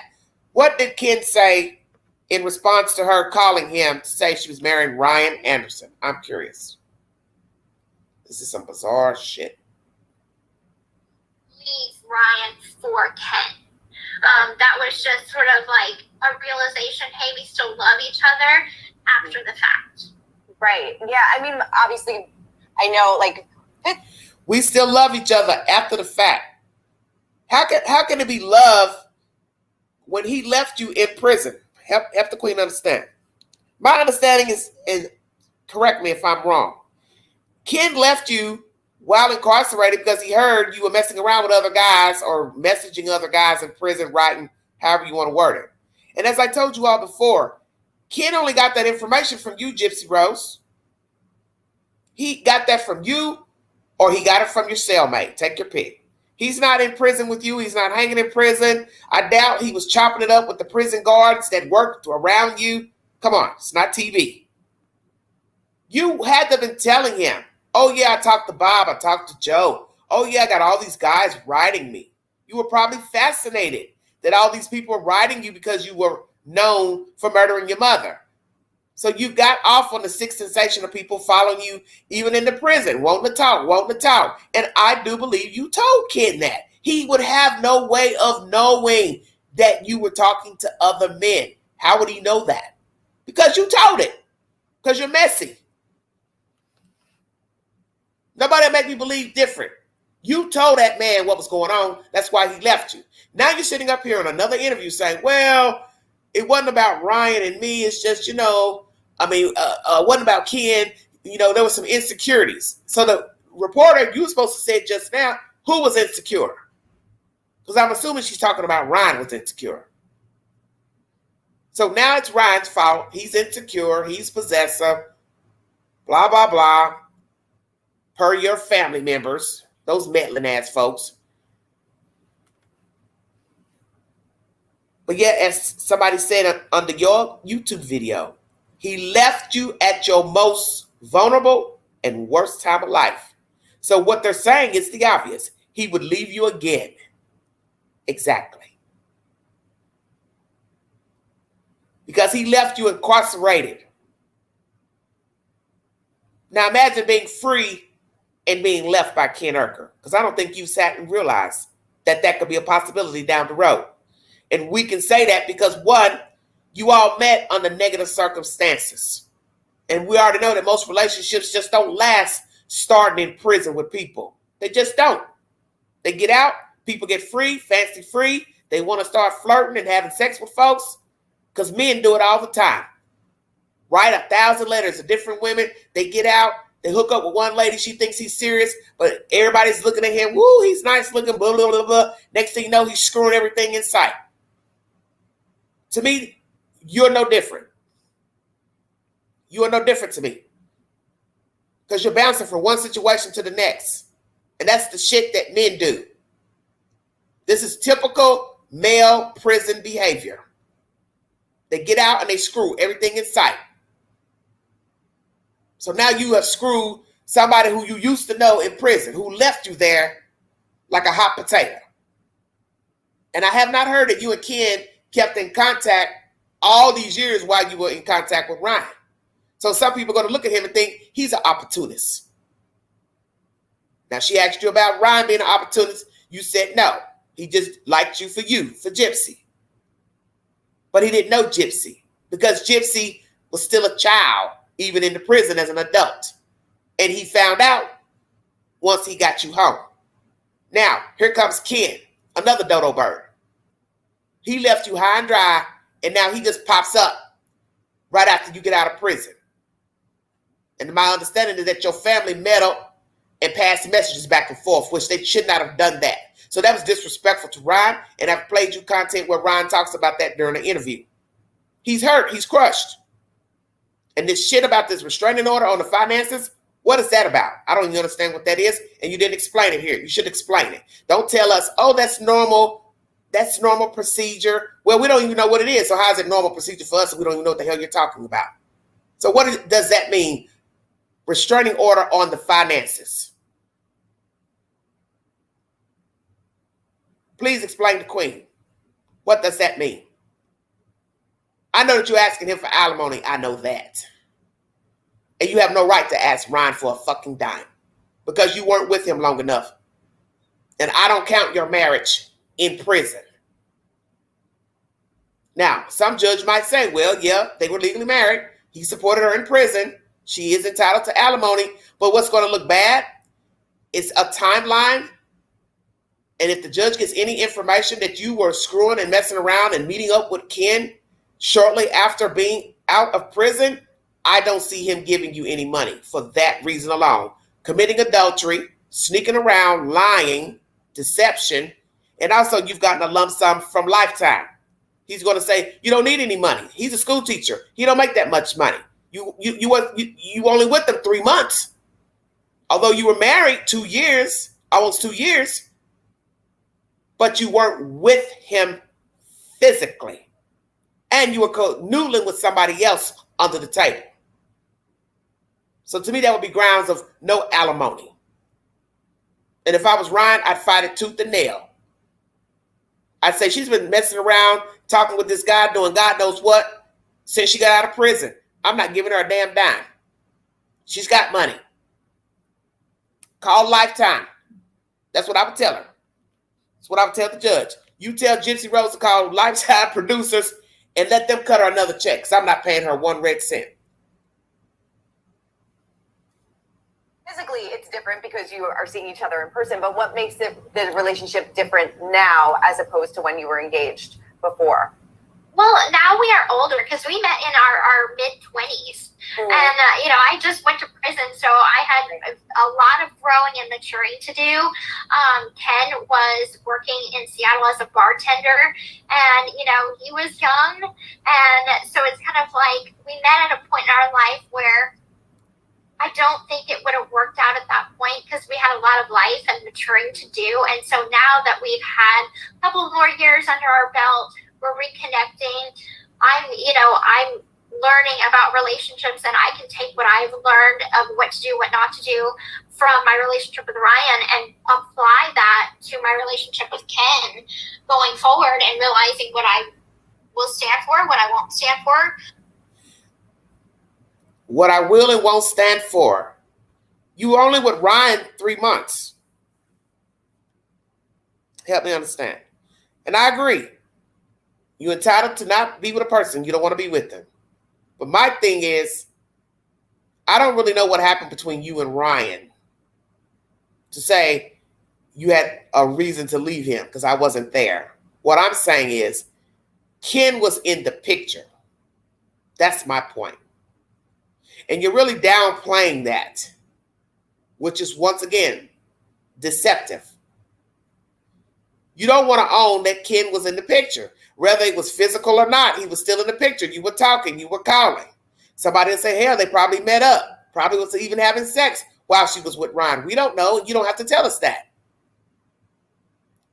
What did Ken say in response to her calling him to say she was marrying Ryan Anderson? I'm curious. This is some bizarre shit. Leave Ryan for Ken. That was just sort of like a realization, hey, we still love each other after the fact. Right. Yeah. I mean, obviously, I know, we still love each other after the fact. How can it be love when he left you in prison? Help the queen understand. My understanding is, and correct me if I'm wrong, Ken left you while incarcerated because he heard you were messing around with other guys or messaging other guys in prison, writing, however you want to word it. And as I told you all before, Ken only got that information from you, Gypsy Rose. He got that from you, or he got it from your cellmate. Take your pick. He's not in prison with you. He's not hanging in prison. I doubt he was chopping it up with the prison guards that worked around you. Come on, it's not TV. You had to have been telling him, oh, yeah, I talked to Bob. I talked to Joe. Oh, yeah, I got all these guys writing me. You were probably fascinated that all these people were writing you because you were known for murdering your mother. So you got off on the sick sensation of people following you, even in the prison, wanting to talk. And I do believe you told Ken that. He would have no way of knowing that you were talking to other men. How would he know that? Because you told it. Because you're messy. Nobody make me believe different. You told that man what was going on. That's why he left you. Now you're sitting up here in another interview saying, well, it wasn't about Ryan and me. It's just, it wasn't about Ken. There were some insecurities. So the reporter, you were supposed to say just now, who was insecure? Because I'm assuming she's talking about Ryan was insecure. So now it's Ryan's fault. He's insecure. He's possessive. Blah, blah, blah. Per your family members, those meddling ass folks. But yet, as somebody said under your YouTube video, he left you at your most vulnerable and worst time of life. So what they're saying is the obvious. He would leave you again. Exactly. Because he left you incarcerated. Now imagine being free and being left by Ken Urker. Because I don't think you sat and realized that could be a possibility down the road. And we can say that because, one, you all met under negative circumstances. And we already know that most relationships just don't last starting in prison with people. They just don't. They get out, people get free, fancy free. They want to start flirting and having sex with folks because men do it all the time. Write 1,000 letters to different women. They get out. They hook up with one lady. She thinks he's serious, but everybody's looking at him. Woo, he's nice looking, blah, blah, blah, blah. Next thing you know, he's screwing everything in sight. To me, you're no different. You are no different to me. Because you're bouncing from one situation to the next. And that's the shit that men do. This is typical male prison behavior. They get out and they screw everything in sight. So now you have screwed somebody who you used to know in prison, who left you there like a hot potato. And I have not heard that you and Ken kept in contact all these years while you were in contact with Ryan. So some people are going to look at him and think he's an opportunist. Now, she asked you about Ryan being an opportunist. You said no. He just liked you, for Gypsy. But he didn't know Gypsy because Gypsy was still a child, even in the prison as an adult. And he found out once he got you home. Now, here comes Ken, another dodo bird. He left you high and dry, and now he just pops up right after you get out of prison. And my understanding is that your family met up and passed messages back and forth, which they should not have done that. So that was disrespectful to Ryan, and I've played you content where Ryan talks about that during the interview. He's hurt. He's crushed. And this shit about this restraining order on the finances, what is that about? I don't even understand what that is, and you didn't explain it here. You should explain it. Don't tell us, oh, that's normal. That's normal procedure. Well, we don't even know what it is, so how is it normal procedure for us if we don't even know what the hell you're talking about? So what does that mean? Restraining order on the finances. Please explain to Queen. What does that mean? I know that you're asking him for alimony. I know that. And you have no right to ask Ryan for a fucking dime because you weren't with him long enough. And I don't count your marriage in prison. Now, some judge might say, well, yeah, they were legally married. He supported her in prison. She is entitled to alimony. But what's going to look bad is a timeline. And if the judge gets any information that you were screwing and messing around and meeting up with Ken shortly after being out of prison, I don't see him giving you any money for that reason alone. Committing adultery, sneaking around, lying, deception, and also you've gotten a lump sum from Lifetime. He's going to say, you don't need any money. He's a school teacher. He don't make that much money. You only with them 3 months. Although you were married 2 years, almost 2 years, but you weren't with him physically. And you were canoodling with somebody else under the table. So to me, that would be grounds of no alimony. And if I was Ryan, I'd fight it tooth and nail. I'd say she's been messing around, talking with this guy, doing God knows what, since she got out of prison. I'm not giving her a damn dime. She's got money. Call Lifetime. That's what I would tell her. That's what I would tell the judge. You tell Gypsy Rose to call Lifetime producers and let them cut her another check because I'm not paying her 1 red cent. Physically, it's different because you are seeing each other in person, but what makes the relationship different now as opposed to when you were engaged before? Well, now we are older because we met in our mid-20s. Mm-hmm. And, I just went to prison, so I had a lot of growing and maturing to do. Ken was working in Seattle as a bartender, and, he was young. And so it's kind of like we met at a point in our life where I don't think it would have worked out at that point because we had a lot of life and maturing to do. And so now that we've had a couple more years under our belt, we're reconnecting. I'm learning about relationships, and I can take what I've learned of what to do, what not to do from my relationship with Ryan and apply that to my relationship with Ken going forward and realizing what I will stand for, what I won't stand for. What I will and won't stand for. You were only with Ryan 3 months. Help me understand. And I agree. You're entitled to not be with a person you don't want to be with them. But my thing is, I don't really know what happened between you and Ryan to say you had a reason to leave him because I wasn't there. What I'm saying is, Ken was in the picture. That's my point. And you're really downplaying that, which is, once again, deceptive. You don't want to own that Ken was in the picture. Whether it was physical or not, he was still in the picture. You were talking, you were calling. Somebody would say, hell, they probably met up. Probably was even having sex while she was with Ryan. We don't know. You don't have to tell us that.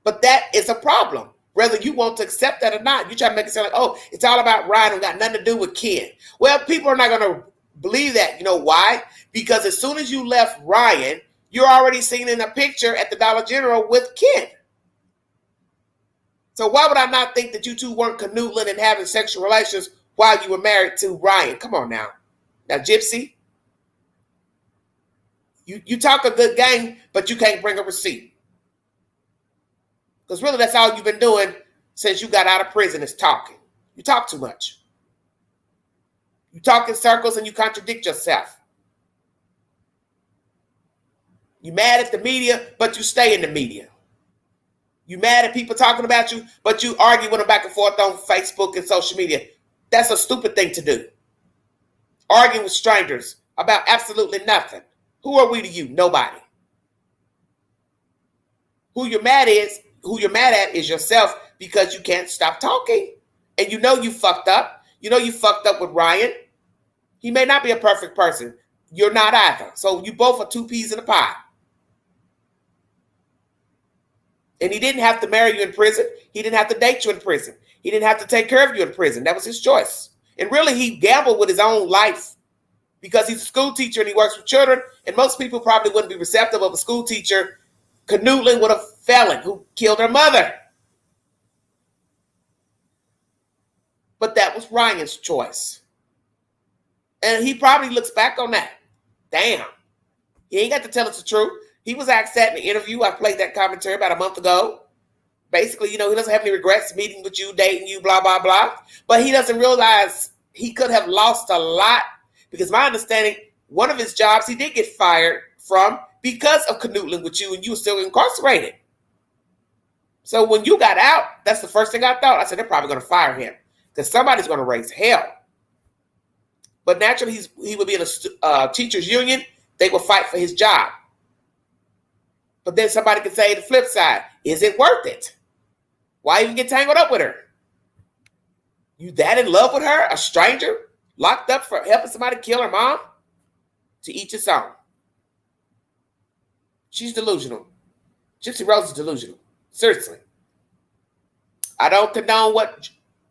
But that is a problem. Whether you want to accept that or not, you try to make it sound like, oh, it's all about Ryan and got nothing to do with Ken. Well, people are not going to believe that. You know why? Because as soon as you left Ryan, you're already seen in a picture at the Dollar General with Ken. So why would I not think that you two weren't canoodling and having sexual relations while you were married to Ryan? Come on now. Now, Gypsy, you talk a good game, but you can't bring a receipt. Because really that's all you've been doing since you got out of prison is talking. You talk too much. You talk in circles and you contradict yourself. You mad at the media, but you stay in the media. You mad at people talking about you, but you argue with them back and forth on Facebook and social media. That's a stupid thing to do. Arguing with strangers about absolutely nothing. Who are we to you? Nobody. Who you're mad at is yourself because you can't stop talking. And you know you fucked up. You know you fucked up with Ryan. He may not be a perfect person. You're not either. So you both are two peas in a pod. And he didn't have to marry you in prison. He didn't have to date you in prison. He didn't have to take care of you in prison. That was his choice. And really, he gambled with his own life because he's a school teacher and he works with children. And most people probably wouldn't be receptive of a school teacher canoodling with a felon who killed her mother. But that was Ryan's choice. And he probably looks back on that. Damn. He ain't got to tell us the truth. He was asked that in the interview. I played that commentary about a month ago. Basically, he doesn't have any regrets meeting with you, dating you, blah, blah, blah. But he doesn't realize he could have lost a lot because my understanding, one of his jobs he did get fired from because of canoodling with you and you were still incarcerated. So when you got out, that's the first thing I thought. I said, they're probably going to fire him because somebody's going to raise hell. But naturally, he would be in a teacher's union. They will fight for his job. But then somebody could say the flip side, is it worth it? Why even get tangled up with her? You that in love with her? A stranger? Locked up for helping somebody kill her mom? To each his own. She's delusional. Gypsy Rose is delusional. Seriously. I don't condone what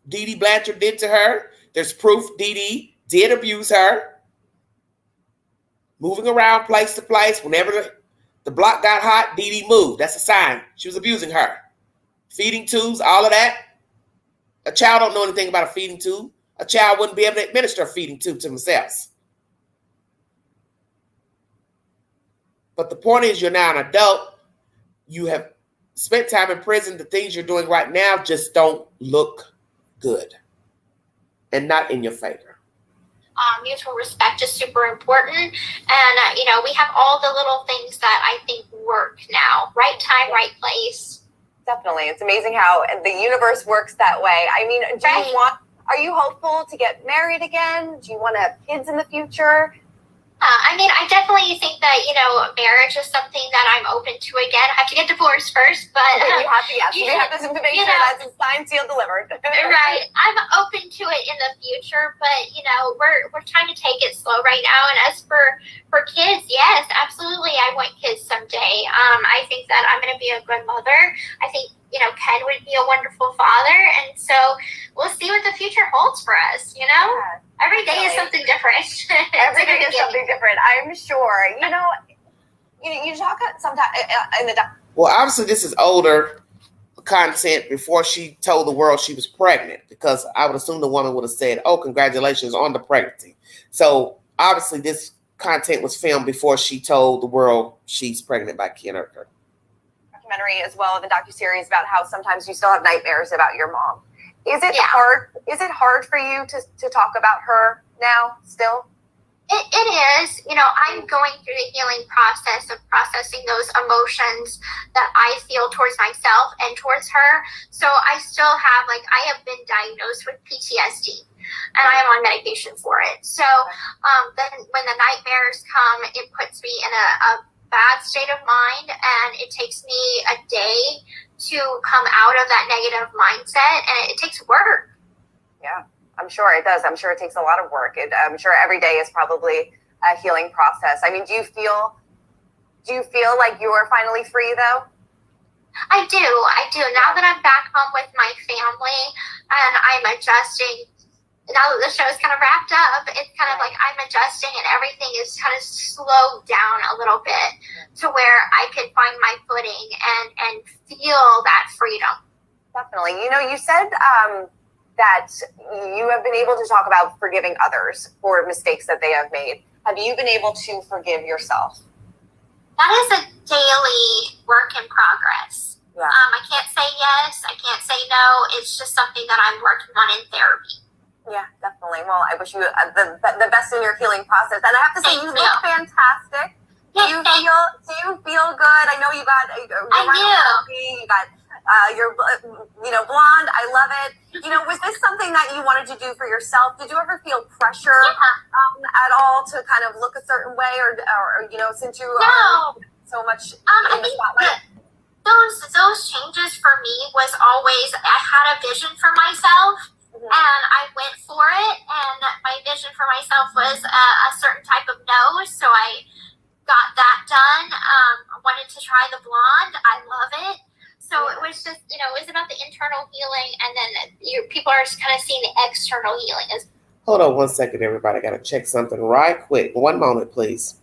Dee Dee Blanchard did to her. There's proof Dee Dee did abuse her. Moving around place to place. Whenever the block got hot, Dee Dee moved. That's a sign. She was abusing her. Feeding tubes, all of that. A child don't know anything about a feeding tube. A child wouldn't be able to administer a feeding tube to themselves. But the point is, you're now an adult. You have spent time in prison. The things you're doing right now just don't look good and not in your favor. Mutual respect is super important. And, we have all the little things that I think work now. Right time, right place. Definitely. It's amazing how the universe works that way. I mean, are you hopeful to get married again? Do you want to have kids in the future? I definitely think that, marriage is something that I'm open to again. I have to get divorced first, but... you have to, yes. We have this information that's signed, sealed, delivered. Right. I'm open to it in the future, but, we're trying to take it slow right now. And as for kids, yes, absolutely. I want kids someday. I think that I'm going to be a good mother. I think, Ken would be a wonderful father. And so we'll see what the future holds for us, Yeah, every day is something different. Every day is something different, I'm sure. You talk sometimes in the... Well, obviously this is older content before she told the world she was pregnant, because I would assume the woman would have said, oh, congratulations on the pregnancy. So obviously this content was filmed before she told the world she's pregnant by Ken Urquhart. Documentary as well, the docuseries about how sometimes you still have nightmares about your mom. Is it hard? Is it hard for you to talk about her now still? It is. I'm going through the healing process of processing those emotions that I feel towards myself and towards her. So I still have, I have been diagnosed with PTSD and I am on medication for it. So then when the nightmares come, it puts me in a bad state of mind, and it takes me a day to come out of that negative mindset, and it takes work. Yeah, I'm sure it does. I'm sure it takes a lot of work. I'm sure every day is probably a healing process. I mean, do you feel like you are finally free though? I do. Now that I'm back home with my family and I'm adjusting, now that the show is kind of wrapped up, it's kind of like I'm adjusting and everything is kind of slowed down a little bit to where I could find my footing and feel that freedom. Definitely. You said that you have been able to talk about forgiving others for mistakes that they have made. Have you been able to forgive yourself? That is a daily work in progress. Yeah. I can't say yes. I can't say no. It's just something that I'm working on in therapy. Yeah, definitely. Well, I wish you the best in your healing process. And I have to say, you look fantastic. Do you feel good? I know you got you got you're blonde. I love it. Was this something that you wanted to do for yourself? Did you ever feel pressure at all to kind of look a certain way, or since you are so much in the spotlight? Those changes for me was always, I had a vision for myself. And I went for it, and my vision for myself was a certain type of nose, so I got that done. I wanted to try the blonde. I love it. So it was just, it was about the internal healing, and then people are just kind of seeing the external healing. Hold on 1 second, everybody. I got to check something right quick. 1 moment, please.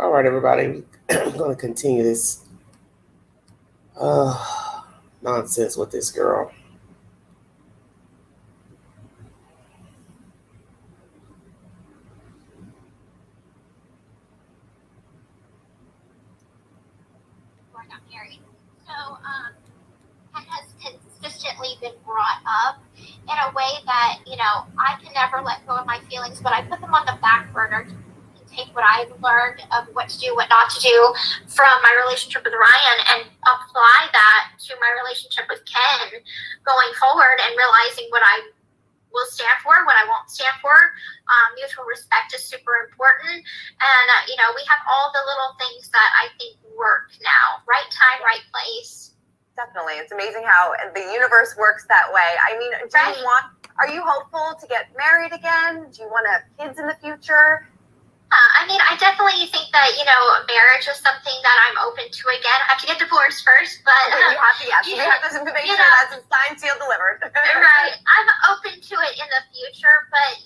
All right, everybody. I'm going to continue this nonsense with this girl. We're not married. So, it has consistently been brought up in a way that, I can never let go of my feelings, but I put them on the back burner to take what I've learned of what to do, what not to do from my relationship with Ryan and apply that to my relationship with Ken going forward, and realizing what I will stand for, what I won't stand for. Mutual respect is super important. And, we have all the little things that I think work now. Right time, right place. Definitely. It's amazing how the universe works that way. I mean, are you hopeful to get married again? Do you want to have kids in the future? I definitely think that, marriage is something that I'm open to again. I have to get divorced first, but... you have to make sure that's signed, sealed, delivered. Right. I'm open to it in the future, but,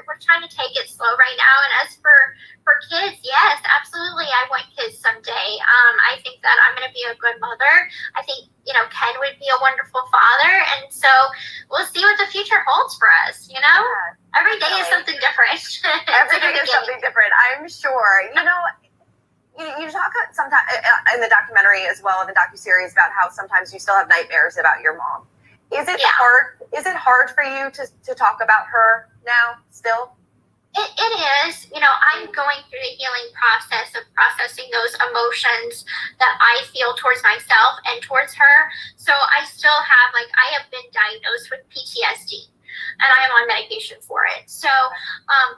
we're trying to take it slow right now. And as for kids, yes, absolutely. I want kids someday. I think that I'm going to be a good mother. I think, Ken would be a wonderful father. And so we'll see what the future holds for us, Every day is something different. Every day is something different, I'm sure. You talk sometimes in the documentary as well, in the docuseries, about how sometimes you still have nightmares about your mom. Is it hard? Is it hard for you to talk about her now still? It is. I'm going through the healing process of processing those emotions that I feel towards myself and towards her. So I still have, I have been diagnosed with PTSD. And I am on medication for it. So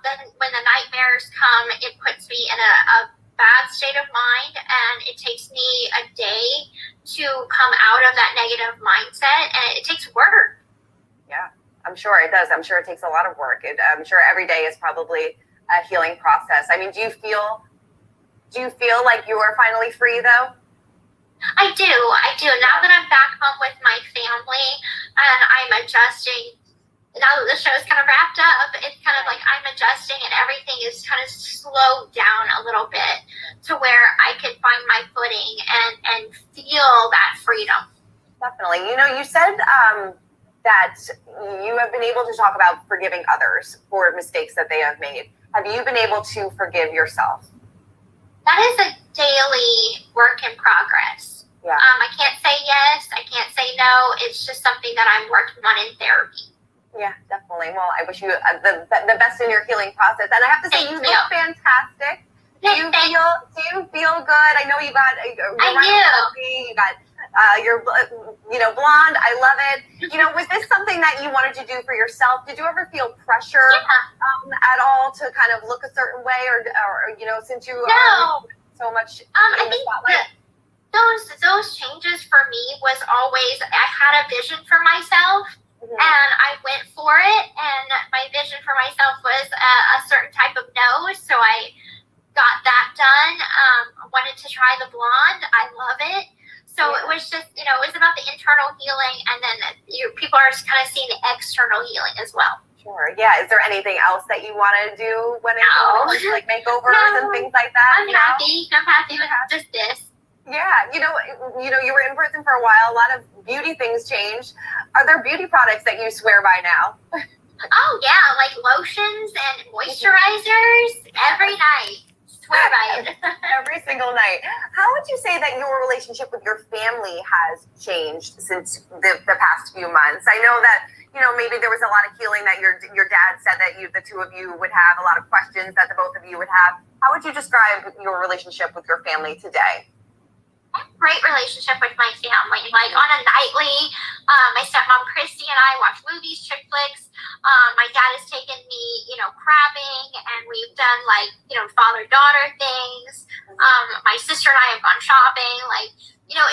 then when the nightmares come, it puts me in a bad state of mind, and it takes me a day to come out of that negative mindset, and it takes work. Yeah, I'm sure it does. I'm sure it takes a lot of work. I'm sure every day is probably a healing process. I mean, do you feel like you are finally free, though? I do. Now that I'm back home with my family and I'm adjusting, now that the show's kind of wrapped up, it's kind of like I'm adjusting and everything is kind of slowed down a little bit to where I can find my footing and feel that freedom. Definitely. You said that you have been able to talk about forgiving others for mistakes that they have made. Have you been able to forgive yourself? That is a daily work in progress. Yeah. I can't say yes. I can't say no. It's just something that I'm working on in therapy. Yeah, definitely. Well, I wish you the best in your healing process. And I have to say, you look fantastic. Do you feel good? I know you got you got You're, blonde. I love it. Was this something that you wanted to do for yourself? Did you ever feel pressure at all to kind of look a certain way, or since you are so much in the spotlight? Those changes for me was always, I had a vision for myself, and I went for it, and my vision for myself was a certain type of nose, so I got that done. I wanted to try the blonde. I love it. So it was just, it was about the internal healing, and then people are just kind of seeing the external healing as well. Sure. Yeah. Is there anything else that you want to do when it comes to like makeovers and things like that? I'm happy. I'm happy with just this. Yeah. You were in prison for a while. A lot of beauty things changed. Are there beauty products that you swear by now? Oh yeah, like lotions and moisturizers every night. Swear by it. Every single night. How would you say that your relationship with your family has changed since the past few months? I know that, maybe there was a lot of healing that your dad said that the two of you would have, a lot of questions that the both of you would have. How would you describe your relationship with your family today? I have a great relationship with my family. Like on a nightly, my stepmom Christy and I watch movies, chick flicks. My dad has taken me, crabbing, and we've done father-daughter things. My sister and I have gone shopping.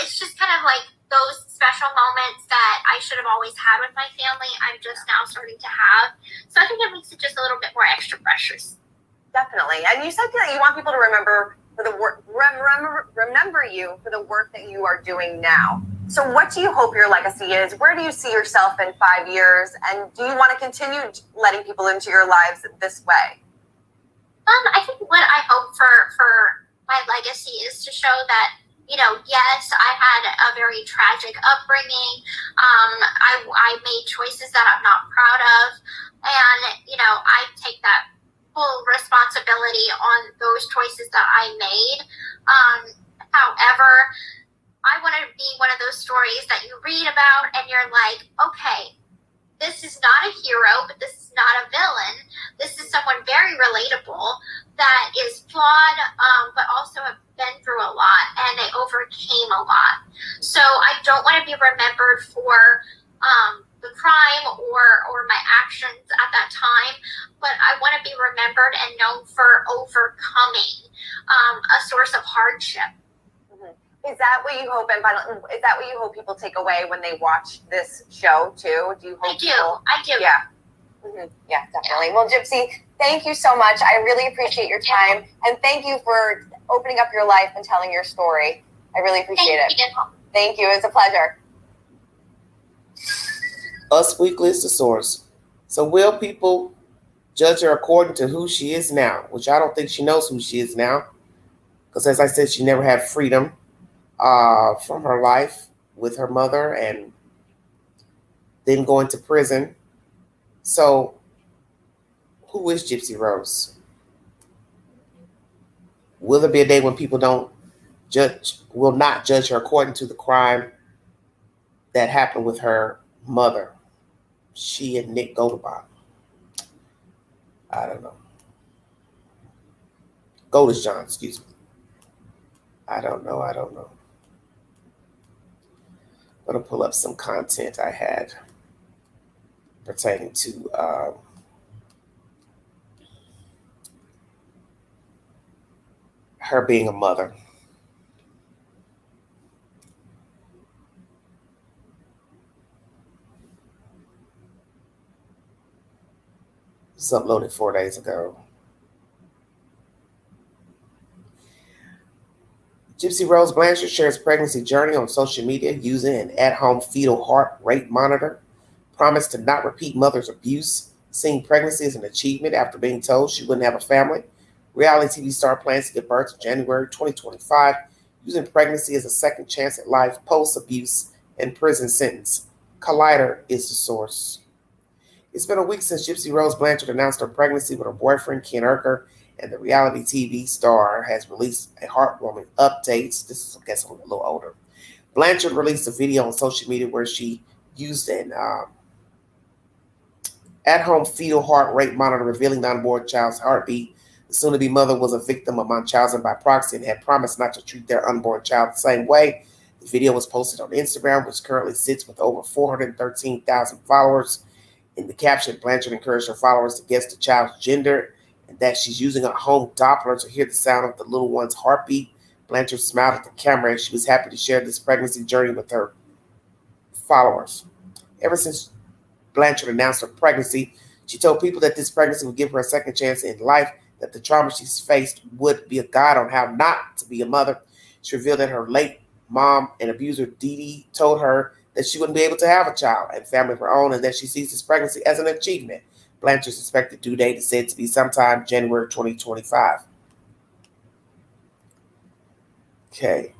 It's just kind of like those special moments that I should have always had with my family. I'm just now starting to have. So I think it makes it just a little bit more extra precious. Definitely. And you said that you want people to remember you for the work that you are doing now. So what do you hope your legacy is? Where do you see yourself in 5 years? And do you want to continue letting people into your lives this way? I think what I hope for my legacy is to show that, yes, I had a very tragic upbringing. I made choices that I'm not proud of. And, I take that full responsibility on those choices that I made. However, I want to be one of those stories that you read about and you're like, okay, this is not a hero, but this is not a villain. This is someone very relatable that is flawed, but also have been through a lot, and they overcame a lot. So I don't want to be remembered for the crime or my actions at that time, but I want to be remembered and known for overcoming a source of hardship. Is that what you hope? And is that what you hope people take away when they watch this show too? Do you hope? I do. Yeah. Yeah, definitely. Yeah. Well, Gypsy, thank you so much. I really appreciate your time, and thank you for opening up your life and telling your story. I really appreciate it. Thank you. It's a pleasure. Us Weekly is the source. So will people judge her according to who she is now? Which I don't think she knows who she is now, because as I said, she never had freedom from her life with her mother and then going to prison. So who is Gypsy Rose? Will there be a day when people will not judge her according to the crime that happened with her mother, she and Nick Goldebach? I don't know. Goldesjohn, excuse me. I don't know. I'm going to pull up some content I had pertaining to her being a mother. This was uploaded 4 days ago. Gypsy Rose Blanchard shares pregnancy journey on social media using an at-home fetal heart rate monitor. Promised to not repeat mother's abuse. Seeing pregnancy as an achievement after being told she wouldn't have a family. Reality TV star plans to give birth in January 2025, using pregnancy as a second chance at life post-abuse and prison sentence. Collider is the source. It's been a week since Gypsy Rose Blanchard announced her pregnancy with her boyfriend, Ken Urker, and the reality TV star has released a heartwarming update. This is, I guess, a little older. Blanchard released a video on social media where she used an at-home fetal heart rate monitor revealing the unborn child's heartbeat. The soon-to-be mother was a victim of Munchausen by proxy and had promised not to treat their unborn child the same way The video was posted on Instagram, which currently sits with over 413,000 followers. In the caption, Blanchard encouraged her followers to guess the child's gender and that she's using a home Doppler to hear the sound of the little one's heartbeat. Blanchard smiled at the camera and she was happy to share this pregnancy journey with her followers. Ever since Blanchard announced her pregnancy, she told people that this pregnancy would give her a second chance in life, that the trauma she's faced would be a guide on how not to be a mother. She revealed that her late mom and abuser Dee Dee told her that she wouldn't be able to have a child and family of her own, and that she sees this pregnancy as an achievement. Blanchard's expected due date is said to be sometime January 2025. Okay,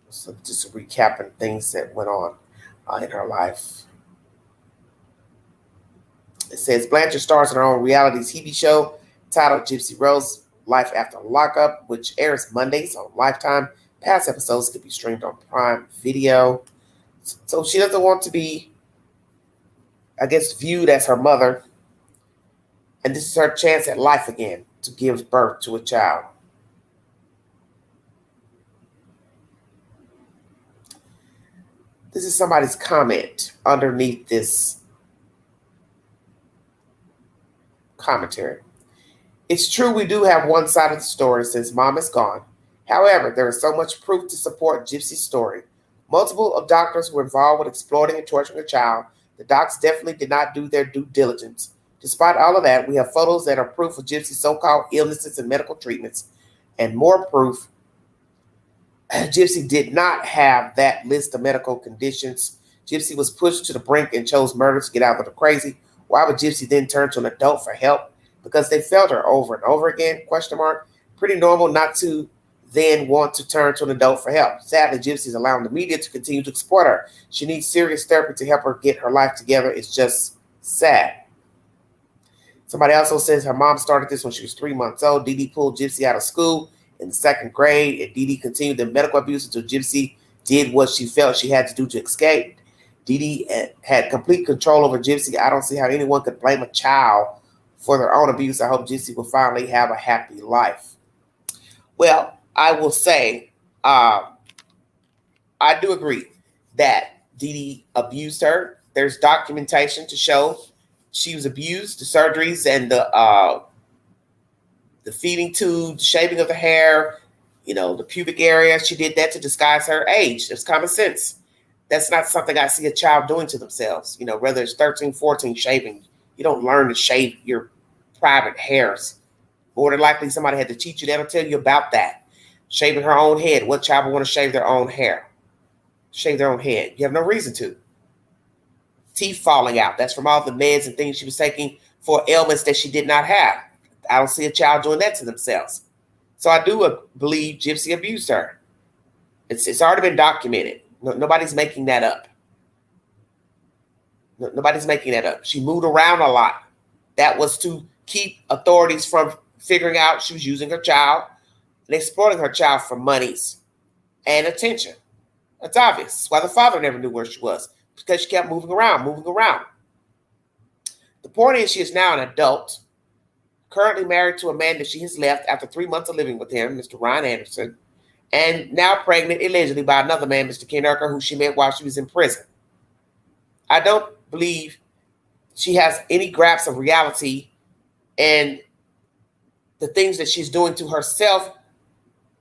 so just recapping things that went on in her life. It says Blanchard stars in her own reality TV show titled Gypsy Rose, Life After Lockup, which airs Mondays on Lifetime. Past episodes can be streamed on Prime Video. So she doesn't want to be, I guess, viewed as her mother. And this is her chance at life again to give birth to a child. This is somebody's comment underneath this commentary. It's true we do have one side of the story since mom is gone. However, there is so much proof to support Gypsy's story. Multiple of doctors were involved with exploiting and torturing a child. The docs definitely did not do their due diligence. Despite all of that, we have photos that are proof of Gypsy's so-called illnesses and medical treatments, and more proof Gypsy did not have that list of medical conditions. Gypsy was pushed to the brink and chose murder to get out of the crazy. Why would Gypsy then turn to an adult for help? Because they failed her over and over again? ? Pretty normal not to then want to turn to an adult for help. Sadly, Gypsy is allowing the media to continue to exploit her. She needs serious therapy to help her get her life together. It's just sad. Somebody also says her mom started this when she was 3 months old. Dee Dee pulled Gypsy out of school in the 2nd grade, and Dee Dee continued the medical abuse until Gypsy did what she felt she had to do to escape. Dee Dee had complete control over Gypsy. I don't see how anyone could blame a child for their own abuse. I hope Gypsy will finally have a happy life. Well, I will say, I do agree that Dee Dee abused her. There's documentation to show she was abused, the surgeries and the feeding tube, the shaving of the hair, the pubic area. She did that to disguise her age. There's common sense. That's not something I see a child doing to themselves. Whether it's 13, 14, shaving, you don't learn to shave your private hairs. More than likely, somebody had to teach you that or tell you about that. Shaving her own head. What child would want to shave their own hair? Shave their own head. You have no reason to. Teeth falling out. That's from all the meds and things she was taking for ailments that she did not have. I don't see a child doing that to themselves. So I do believe Gypsy abused her. It's already been documented. Nobody's making that up. Nobody's making that up. She moved around a lot. That was to keep authorities from figuring out she was using her child and exploiting her child for monies and attention. That's obvious. That's why the father never knew where she was, because she kept moving around. The point is she is now an adult, currently married to a man that she has left after 3 months of living with him, Mr. Ryan Anderson, and now pregnant allegedly by another man, Mr. Ken Urker, who she met while she was in prison. I don't believe she has any grasp of reality, and the things that she's doing to herself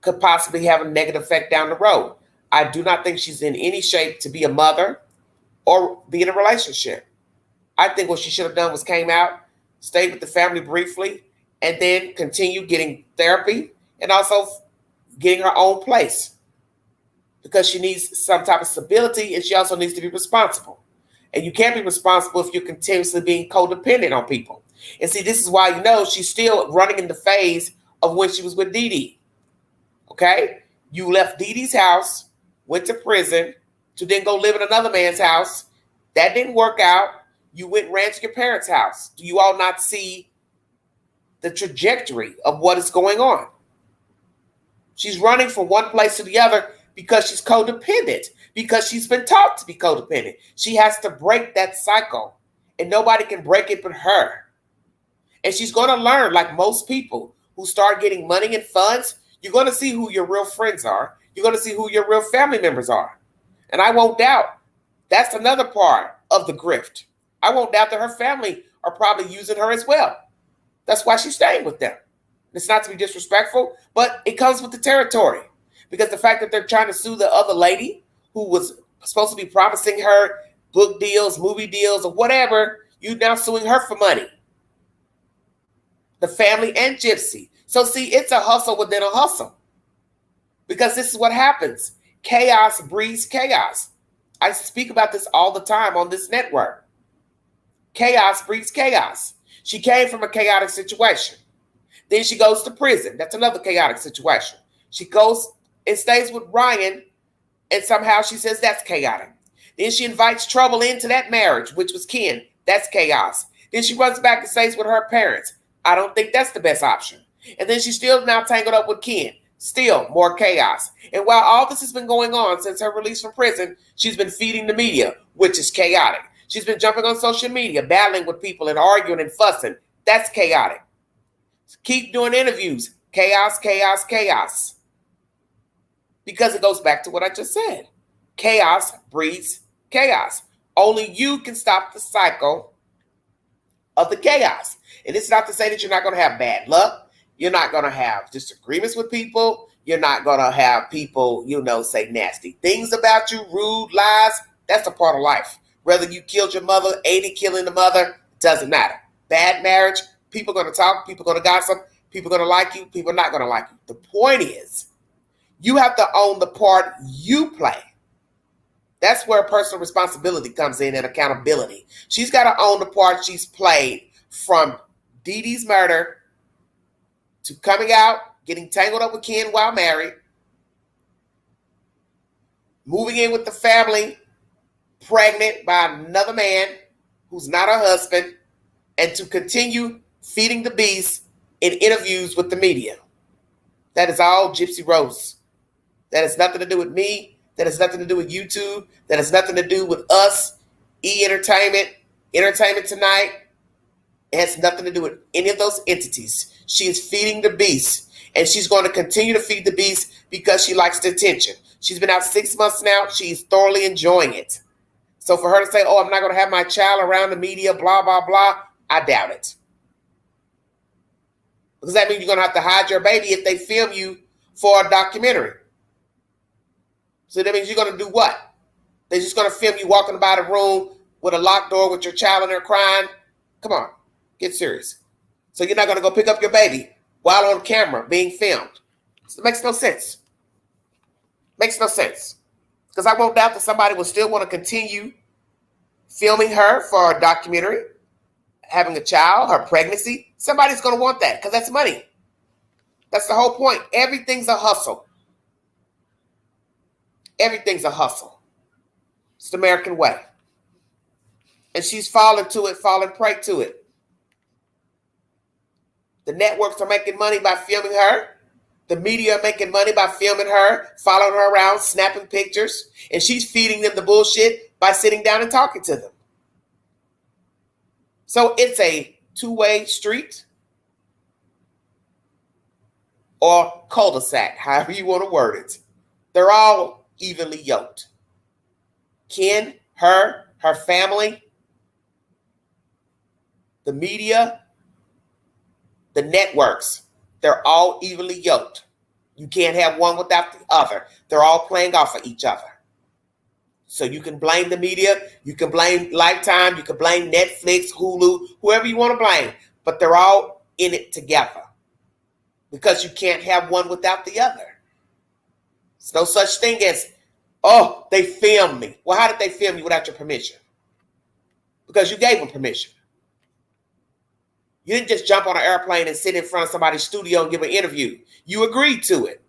could possibly have a negative effect down the road. I do not think she's in any shape to be a mother or be in a relationship. I think what she should have done was came out, stayed with the family briefly, and then continue getting therapy and also getting her own place, because she needs some type of stability and she also needs to be responsible. And you can't be responsible if you're continuously being codependent on people. And see, this is why she's still running in the phase of when she was with Dee Dee. Okay? You left Dee Dee's house, went to prison, to then go live in another man's house. That didn't work out. You went and ran to your parents' house. Do you all not see the trajectory of what is going on? She's running from one place to the other because she's codependent, because she's been taught to be codependent. She has to break that cycle, and nobody can break it but her. And she's going to learn, like most people who start getting money and funds, you're going to see who your real friends are. you're going to see who your real family members are. And I won't doubt that's another part of the grift. I won't doubt that her family are probably using her as well. That's why she's staying with them. It's not to be disrespectful, but it comes with the territory. Because the fact that they're trying to sue the other lady who was supposed to be promising her book deals, movie deals, or whatever, you're now suing her for money. The family and Gypsy. So see, it's a hustle within a hustle. Because this is what happens. Chaos breeds chaos. I speak about this all the time on this network. Chaos breeds chaos. She came from a chaotic situation. Then she goes to prison. That's another chaotic situation. She goes and stays with Ryan, and somehow she says that's chaotic. Then she invites trouble into that marriage, which was Ken. That's chaos. Then she runs back and stays with her parents. I don't think that's the best option. And then she's still now tangled up with Ken. Still more chaos. And while all this has been going on since her release from prison, she's been feeding the media, which is chaotic. She's been jumping on social media, battling with people and arguing and fussing. That's chaotic. Keep doing interviews. Chaos, chaos, chaos. Because it goes back to what I just said. Chaos breeds chaos. Only you can stop the cycle of the chaos. And it's not to say that you're not going to have bad luck. You're not going to have disagreements with people. You're not going to have people, say nasty things about you, rude lies. That's a part of life. Whether you killed your mother, aided killing the mother, doesn't matter. Bad marriage, people are going to talk, people are going to gossip, people are going to like you, people are not going to like you. The point is, you have to own the part you play. That's where personal responsibility comes in and accountability. She's got to own the part she's played from Dee Dee's murder to coming out, getting tangled up with Ken while married, moving in with the family, pregnant by another man who's not her husband, and to continue feeding the beast in interviews with the media. That is all Gypsy Rose. That has nothing to do with me. That has nothing to do with YouTube. That has nothing to do with us, Entertainment Tonight. It has nothing to do with any of those entities. She is feeding the beast, and she's going to continue to feed the beast because she likes the attention. She's been out 6 months now. She's thoroughly enjoying it. So for her to say, oh, I'm not going to have my child around the media, blah, blah, blah, I doubt it. Because that means you're going to have to hide your baby if they film you for a documentary. So that means you're going to do what? They're just going to film you walking about a room with a locked door with your child in there crying? Come on, get serious. So you're not going to go pick up your baby while on camera being filmed. So it makes no sense. Makes no sense. Because I won't doubt that somebody will still want to continue filming her for a documentary, having a child, her pregnancy. Somebody's going to want that because that's money. That's the whole point. Everything's a hustle. Everything's a hustle. It's the American way. And she's fallen prey to it. The networks are making money by filming her. The media are making money by filming her, following her around, snapping pictures. And she's feeding them the bullshit by sitting down and talking to them. So it's a two-way street or cul-de-sac, however you want to word it. They're all evenly yoked. Ken, her family, the media, the networks, they're all evenly yoked. You can't have one without the other. They're all playing off of each other. So you can blame the media, you can blame Lifetime, you can blame Netflix, Hulu, whoever you want to blame, but they're all in it together because you can't have one without the other. There's no such thing as, oh, they filmed me. Well, how did they film you without your permission? Because you gave them permission. You didn't just jump on an airplane and sit in front of somebody's studio and give an interview. You agreed to it.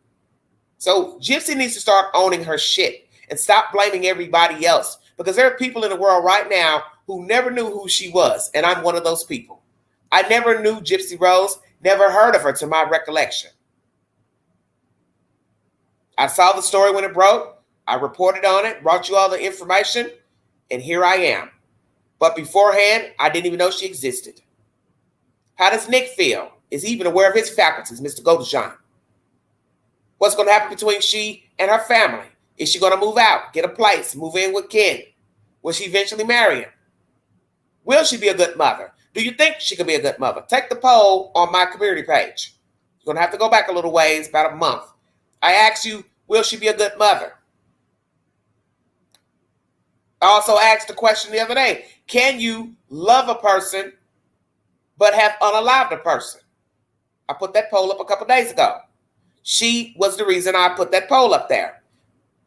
So Gypsy needs to start owning her shit and stop blaming everybody else. Because there are people in the world right now who never knew who she was. And I'm one of those people. I never knew Gypsy Rose, never heard of her to my recollection. I saw the story when it broke. I reported on it, brought you all the information, and here I am. But beforehand, I didn't even know she existed. How does Nick feel? Is he even aware of his faculties, Mr. Goldstein? What's going to happen between she and her family? Is she going to move out, get a place, move in with Ken? Will she eventually marry him? Will she be a good mother? Do you think she could be a good mother? Take the poll on my community page. You're going to have to go back a little ways, about a month. I asked you, will she be a good mother? I also asked the question the other day, can you love a person but have unalived a person? I put that poll up a couple days ago. She was the reason I put that poll up there.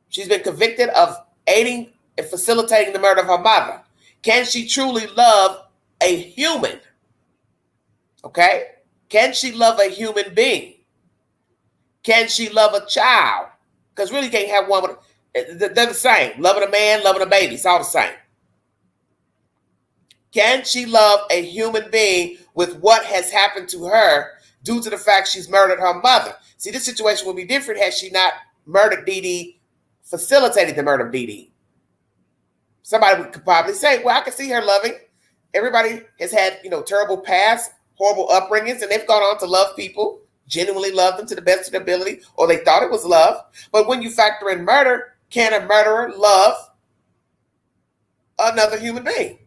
She's been convicted of aiding and facilitating the murder of her mother. Can she truly love a human? Okay? Can she love a human being? Can she love a child? Because really you can't have one. They're the same. Loving a man, loving a baby. It's all the same. Can she love a human being with what has happened to her due to the fact she's murdered her mother? See, this situation would be different had she not murdered Dee Dee, facilitated the murder of Dee Dee. Somebody could probably say, well, I can see her loving. Everybody has had, terrible past, horrible upbringings, and they've gone on to love people, genuinely love them to the best of their ability, or they thought it was love. But when you factor in murder, can a murderer love another human being?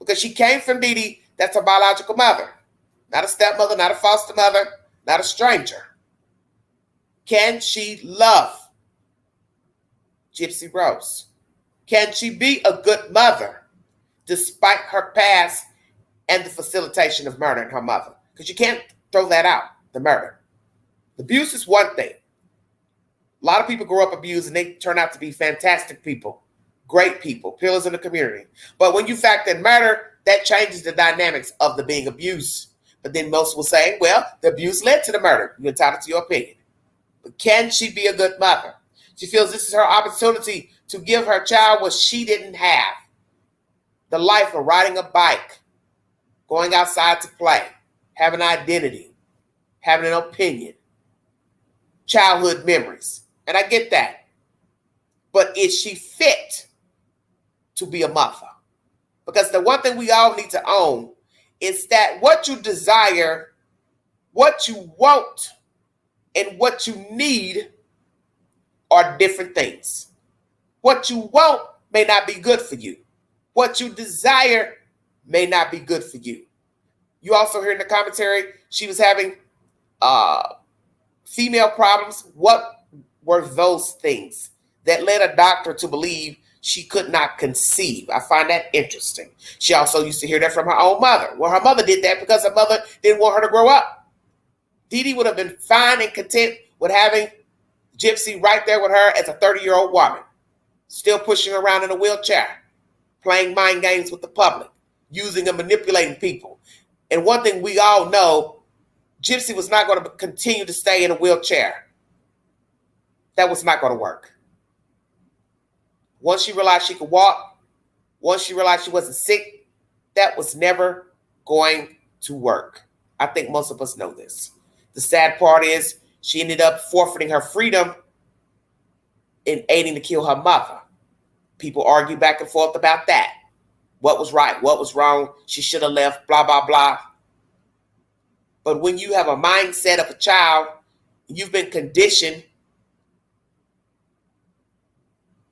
Because she came from Dee Dee, that's her biological mother. Not a stepmother, not a foster mother, not a stranger. Can she love Gypsy Rose? Can she be a good mother despite her past and the facilitation of murdering her mother? Because you can't throw that out, the murder. Abuse is one thing. A lot of people grow up abused and they turn out to be fantastic people, great people, pillars in the community. But when you factor in murder, that changes the dynamics of the being abused. But then most will say, well, the abuse led to the murder. You're entitled to your opinion. But can she be a good mother? She feels this is her opportunity to give her child what she didn't have. The life of riding a bike, going outside to play, having an identity, having an opinion, childhood memories. And I get that. But is she fit to be a mother? Because the one thing we all need to own is that what you desire, what you want, and what you need are different things. What you want may not be good for you. What you desire may not be good for you. You also hear in the commentary, she was having female problems. What were those things that led a doctor to believe she could not conceive? I find that interesting. She also used to hear that from her own mother. Well, her mother did that because her mother didn't want her to grow up. Dee Dee would have been fine and content with having Gypsy right there with her as a 30-year-old woman, still pushing around in a wheelchair, playing mind games with the public, using and manipulating people. And one thing we all know, Gypsy was not going to continue to stay in a wheelchair. That was not going to work. Once she realized she could walk, once she realized she wasn't sick, that was never going to work. I think most of us know this. The sad part is she ended up forfeiting her freedom in aiding to kill her mother. People argue back and forth about that. What was right? What was wrong? She should have left, blah, blah, blah. But when you have a mindset of a child, you've been conditioned,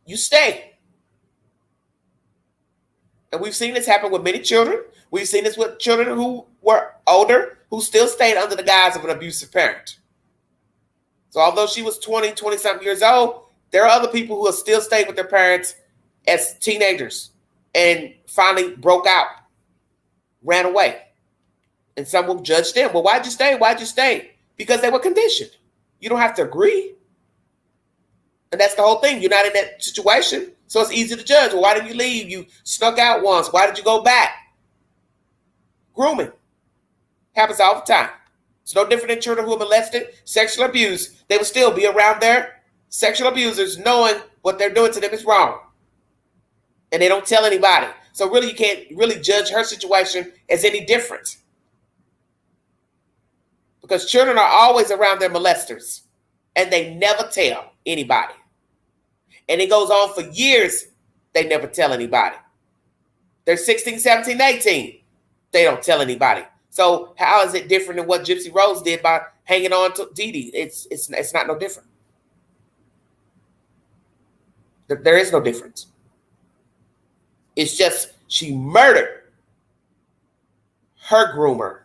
you stay. And we've seen this happen with many children. We've seen this with children who were older, who still stayed under the guise of an abusive parent. So although she was 20-something years old, there are other people who have still stayed with their parents as teenagers and finally broke out, ran away. And some will judge them. Well, why'd you stay? Why'd you stay? Because they were conditioned. You don't have to agree. And that's the whole thing. You're not in that situation. So it's easy to judge. Well, why didn't you leave? You snuck out once. Why did you go back? Grooming. Happens all the time. It's no different than children who are molested, sexual abuse. They will still be around their sexual abusers knowing what they're doing to them is wrong. And they don't tell anybody. So really, you can't really judge her situation as any different. Because children are always around their molesters. And they never tell anybody. And it goes on for years. They never tell anybody. They're 16, 17, 18. They don't tell anybody. So how is it different than what Gypsy Rose did by hanging on to Dee Dee? It's not no different. There is no difference. It's just she murdered her groomer.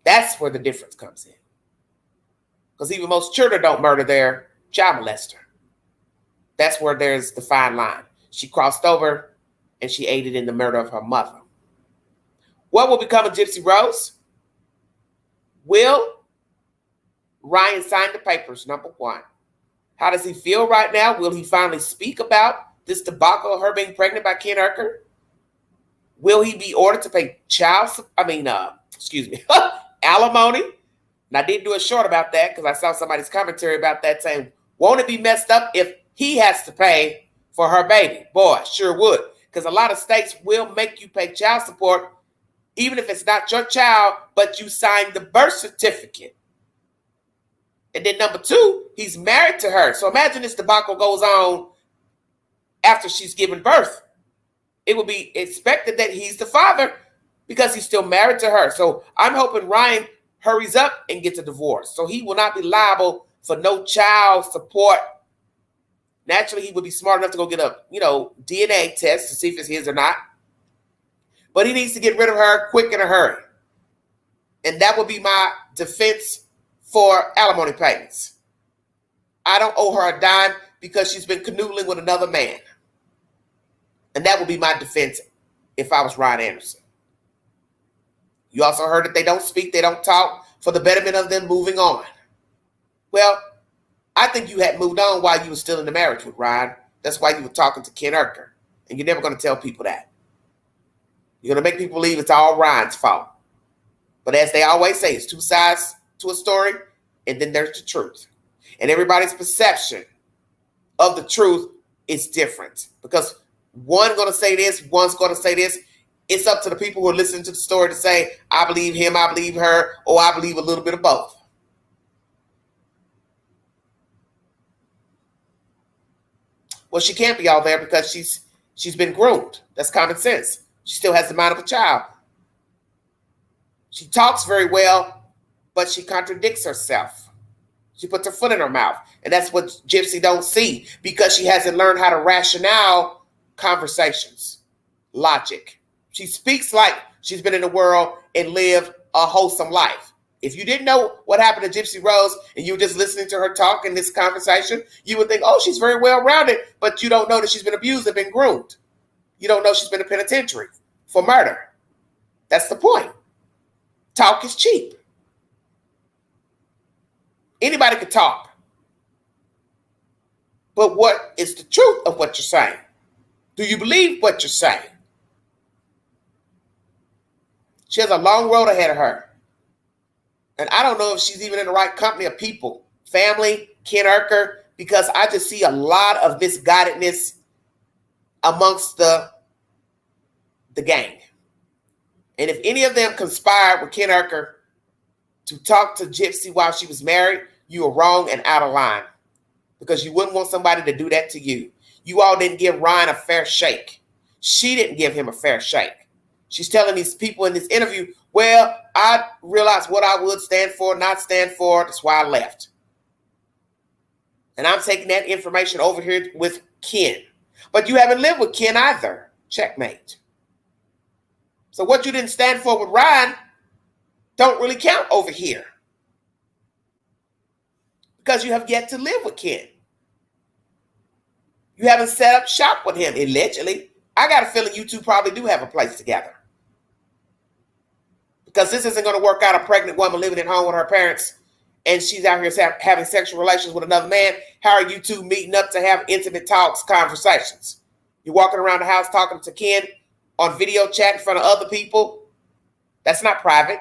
That's where the difference comes in. Because even most children don't murder their child molester. That's where there's the fine line. She crossed over and she aided in the murder of her mother. What will become of Gypsy Rose? Will Ryan sign the papers, number one? How does he feel right now? Will he finally speak about this debacle of her being pregnant by Ken Urker? Will he be ordered to pay alimony? And I did do a short about that because I saw somebody's commentary about that saying, won't it be messed up if he has to pay for her baby? Boy, sure would. Because a lot of states will make you pay child support even if it's not your child, but you signed the birth certificate. And then number two, he's married to her. So imagine this debacle goes on after she's given birth. It will be expected that he's the father because he's still married to her. So I'm hoping Ryan hurries up and gets a divorce. So he will not be liable for no child support. Naturally, he would be smart enough to go get a, DNA test to see if it's his or not. But he needs to get rid of her quick in a hurry. And that would be my defense for alimony payments. I don't owe her a dime because she's been canoodling with another man. And that would be my defense if I was Ryan Anderson. You also heard that they don't speak, they don't talk for the betterment of them moving on. Well, I think you had moved on while you were still in the marriage with Ryan. That's why you were talking to Ken Urker. And you're never going to tell people that. You're going to make people believe it's all Ryan's fault. But as they always say, it's two sides to a story, and then there's the truth. And everybody's perception of the truth is different. Because one's going to say this, one's going to say this. It's up to the people who are listening to the story to say, I believe him, I believe her, or I believe a little bit of both. Well, she can't be all there because she's been groomed. That's common sense. She still has the mind of a child. She talks very well, but she contradicts herself. She puts her foot in her mouth. And that's what Gypsy don't see because she hasn't learned how to rationale conversations, logic. She speaks like she's been in the world and lived a wholesome life. If you didn't know what happened to Gypsy Rose and you were just listening to her talk in this conversation, you would think, oh, she's very well-rounded, but you don't know that she's been abused and been groomed. You don't know she's been in a penitentiary for murder. That's the point. Talk is cheap. Anybody could talk. But what is the truth of what you're saying? Do you believe what you're saying? She has a long road ahead of her. And I don't know if she's even in the right company of people, family, Ken Urker, because I just see a lot of misguidedness amongst the gang. And if any of them conspired with Ken Urker to talk to Gypsy while she was married, you are wrong and out of line because you wouldn't want somebody to do that to you. You all didn't give Ryan a fair shake. She didn't give him a fair shake. She's telling these people in this interview, well, I realized what I would stand for, not stand for. That's why I left. And I'm taking that information over here with Ken. But you haven't lived with Ken either. Checkmate. So what you didn't stand for with Ryan don't really count over here. Because you have yet to live with Ken. You haven't set up shop with him, allegedly. I got a feeling you two probably do have a place together. Because this isn't going to work out a pregnant woman living at home with her parents and she's out here having sexual relations with another man. How are you two meeting up to have intimate talks, conversations? You're walking around the house talking to Ken on video chat in front of other people. That's not private.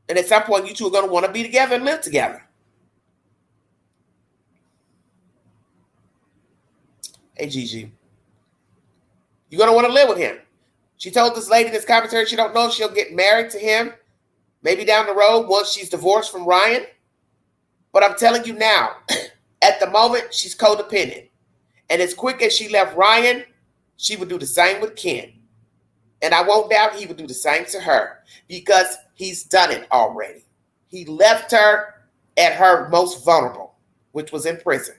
And at some point, you two are going to want to be together and live together. Hey, Gigi. You're going to want to live with him. She told this lady in this commentary she don't know if she'll get married to him maybe down the road once she's divorced from Ryan. But I'm telling you now, at the moment, she's codependent. And as quick as she left Ryan, she would do the same with Ken. And I won't doubt he would do the same to her because he's done it already. He left her at her most vulnerable, which was in prison.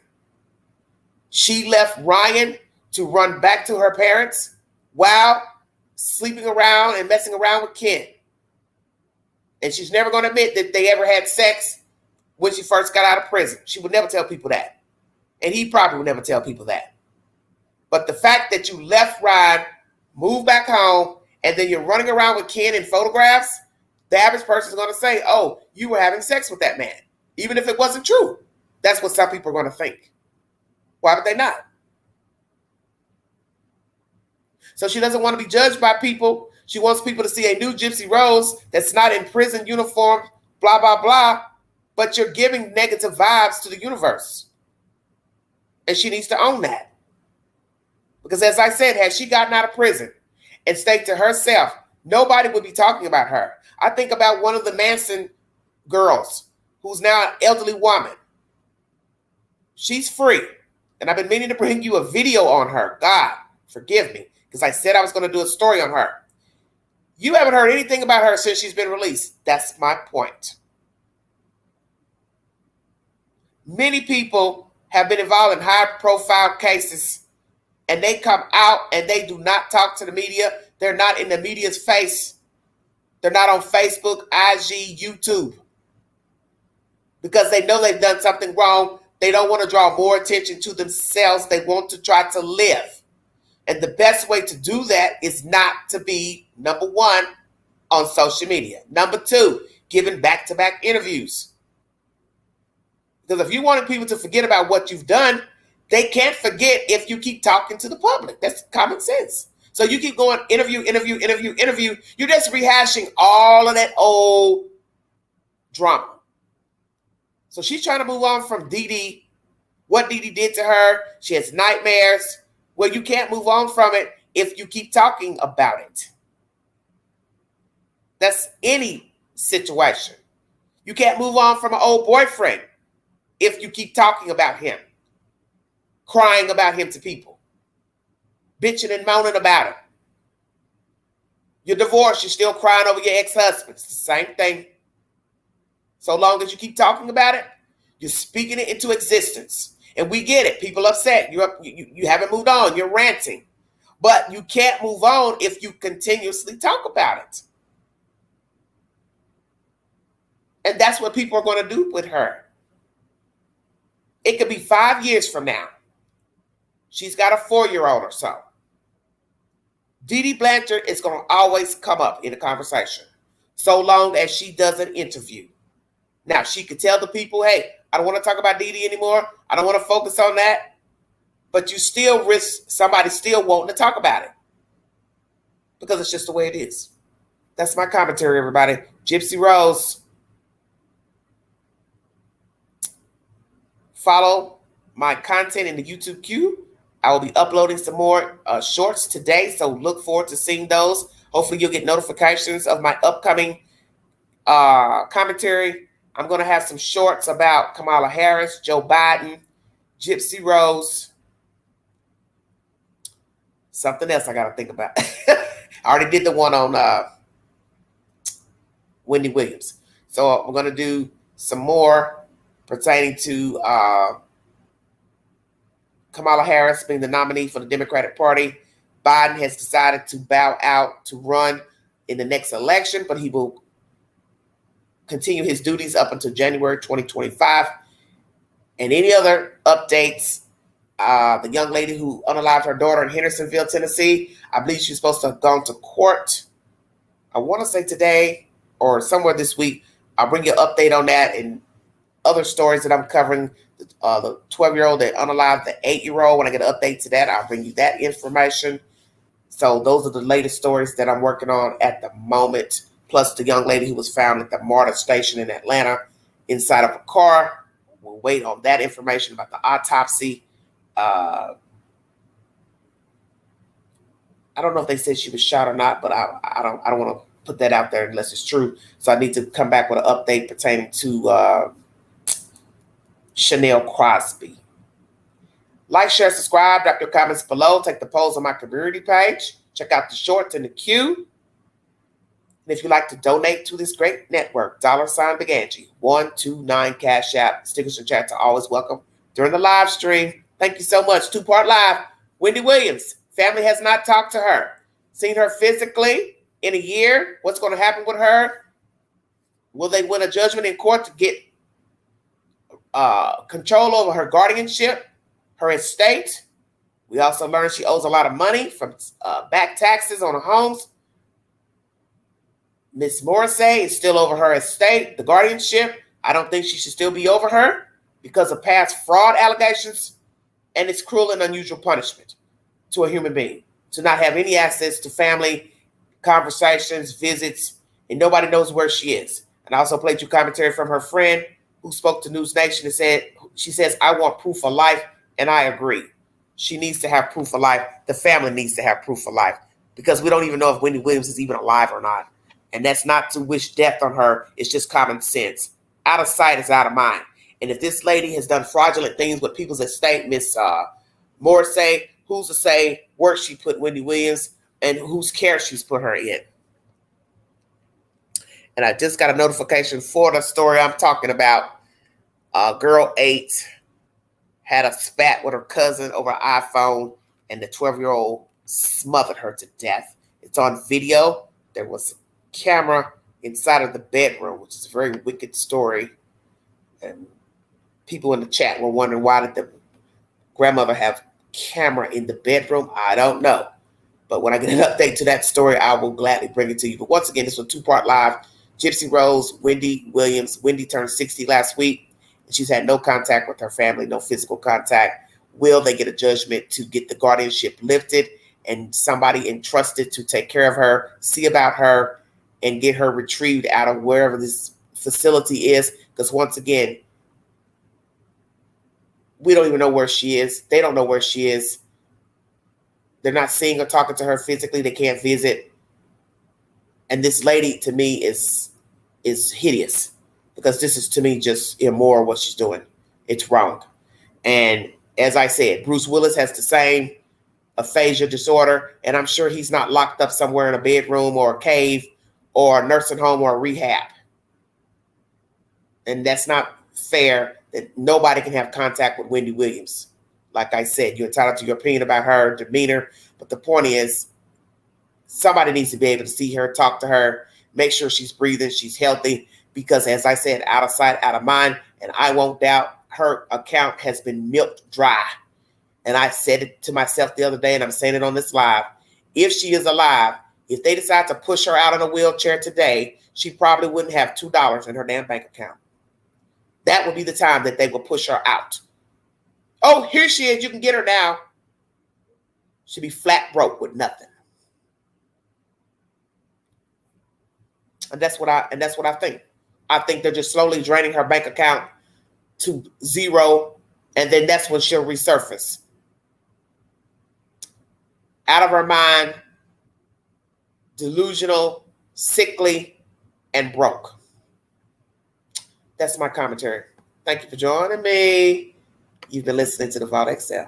She left Ryan to run back to her parents while sleeping around and messing around with Ken. And she's never going to admit that they ever had sex when she first got out of prison. She would never tell people that. And he probably would never tell people that. But the fact that you left Ryan, moved back home, and then you're running around with Ken in photographs, the average person is going to say, oh, you were having sex with that man. Even if it wasn't true. That's what some people are going to think. Why would they not? So she doesn't want to be judged by people. She wants people to see a new Gypsy Rose that's not in prison uniform, blah, blah, blah. But you're giving negative vibes to the universe. And she needs to own that. Because as I said, had she gotten out of prison and stayed to herself, nobody would be talking about her. I think about one of the Manson girls who's now an elderly woman. She's free. And I've been meaning to bring you a video on her. God, forgive me. Because I said I was going to do a story on her. You haven't heard anything about her since she's been released. That's my point. Many people have been involved in high-profile cases, and they come out and they do not talk to the media. They're not in the media's face. They're not on Facebook, IG, YouTube. Because they know they've done something wrong. They don't want to draw more attention to themselves. They want to try to live. And the best way to do that is not to be, number one, on social media. Number two, giving back-to-back interviews. Because if you wanted people to forget about what you've done, they can't forget if you keep talking to the public. That's common sense. So you keep going interview. You're just rehashing all of that old drama. So she's trying to move on from Dee Dee, what Dee Dee did to her. She has nightmares. Well, you can't move on from it if you keep talking about it. That's any situation. You can't move on from an old boyfriend if you keep talking about him, crying about him to people, bitching and moaning about him. You're divorced, you're still crying over your ex-husband. It's the same thing. So long as you keep talking about it, you're speaking it into existence. And we get it. People upset. You haven't moved on. You're ranting. But you can't move on if you continuously talk about it. And that's what people are going to do with her. It could be 5 years from now. She's got a 4-year-old or so. Dee Dee Blanchard is going to always come up in a conversation so long as she does an interview. Now, she could tell the people, hey, I don't want to talk about Dee Dee anymore. I don't want to focus on that. But you still risk somebody still wanting to talk about it. Because it's just the way it is. That's my commentary, everybody. Gypsy Rose. Follow my content in the YouTube queue. I will be uploading some more shorts today. So look forward to seeing those. Hopefully you'll get notifications of my upcoming commentary. I'm going to have some shorts about Kamala Harris, Joe Biden, Gypsy Rose. Something else I got to think about. I already did the one on Wendy Williams. So I'm going to do some more pertaining to Kamala Harris being the nominee for the Democratic Party. Biden has decided to bow out to run in the next election, but he will continue his duties up until January 2025. And any other updates, the young lady who unalived her daughter in Hendersonville, Tennessee, I believe she's supposed to have gone to court. I want to say today or somewhere this week. I'll bring you an update on that and other stories that I'm covering. The 12-year-old that unalived the 8-year-old. When I get an update to that, I'll bring you that information. So those are the latest stories that I'm working on at the moment. Plus the young lady who was found at the MARTA station in Atlanta inside of a car. We'll wait on that information about the autopsy. I don't know if they said she was shot or not, but I don't want to put that out there unless it's true. So I need to come back with an update pertaining to Chanel Crosby. Like, share, subscribe, drop your comments below. Take the polls on my community page. Check out the shorts in the queue. And if you'd like to donate to this great network, $Big Angie, 129 Cash App. Stickers and chats are always welcome during the live stream. Thank you so much. 2-part live. Wendy Williams. Family has not talked to her. Seen her physically in a year. What's going to happen with her? Will they win a judgment in court to get control over her guardianship, her estate? We also learned she owes a lot of money from back taxes on her homes. Miss Morrissey is still over her estate, the guardianship. I don't think she should still be over her because of past fraud allegations, and it's cruel and unusual punishment to a human being to not have any access to family conversations, visits, and nobody knows where she is. And I also played you commentary from her friend who spoke to News Nation and she says, I want proof of life, and I agree. She needs to have proof of life. The family needs to have proof of life because we don't even know if Wendy Williams is even alive or not. And that's not to wish death on her. It's just common sense. Out of sight is out of mind. And if this lady has done fraudulent things with people's estate, Miss Morrissey, who's to say where she put Wendy Williams and whose care she's put her in? And I just got a notification for the story I'm talking about. Girl 8 had a spat with her cousin over an iPhone, and the 12-year-old smothered her to death. It's on video. There was a camera inside of the bedroom, which is a very wicked story. And people in the chat were wondering, why did the grandmother have camera in the bedroom? I don't know. But when I get an update to that story, I will gladly bring it to you. But once again, this was 2-part live. Gypsy Rose, Wendy Williams. Wendy turned 60 last week, and she's had no contact with her family, no physical contact. Will they get a judgment to get the guardianship lifted and somebody entrusted to take care of her, see about her, and get her retrieved out of wherever this facility is? Because once again, we don't even know where she is. They don't know where she is. They're not seeing or talking to her physically. They can't visit. And this lady, to me, is hideous, because this is, to me, just immoral what she's doing. It's wrong. And as I said, Bruce Willis has the same aphasia disorder, and I'm sure he's not locked up somewhere in a bedroom or a cave or a nursing home or a rehab. And that's not fair that nobody can have contact with Wendy Williams. Like I said, you're entitled to your opinion about her demeanor, but the point is, somebody needs to be able to see her, talk to her, make sure she's breathing, she's healthy, because as I said, out of sight, out of mind, and I won't doubt her account has been milked dry. And I said it to myself the other day, and I'm saying it on this live. If she is alive, if they decide to push her out in a wheelchair today, she probably wouldn't have $2 in her damn bank account. That would be the time that they will push her out. Oh, here she is. You can get her now. She'll be flat broke with nothing. And that's what I think. I think they're just slowly draining her bank account to zero, and then that's when she'll resurface. Out of her mind, delusional, sickly, and broke. That's my commentary. Thank you for joining me. You've been listening to the Vault XL.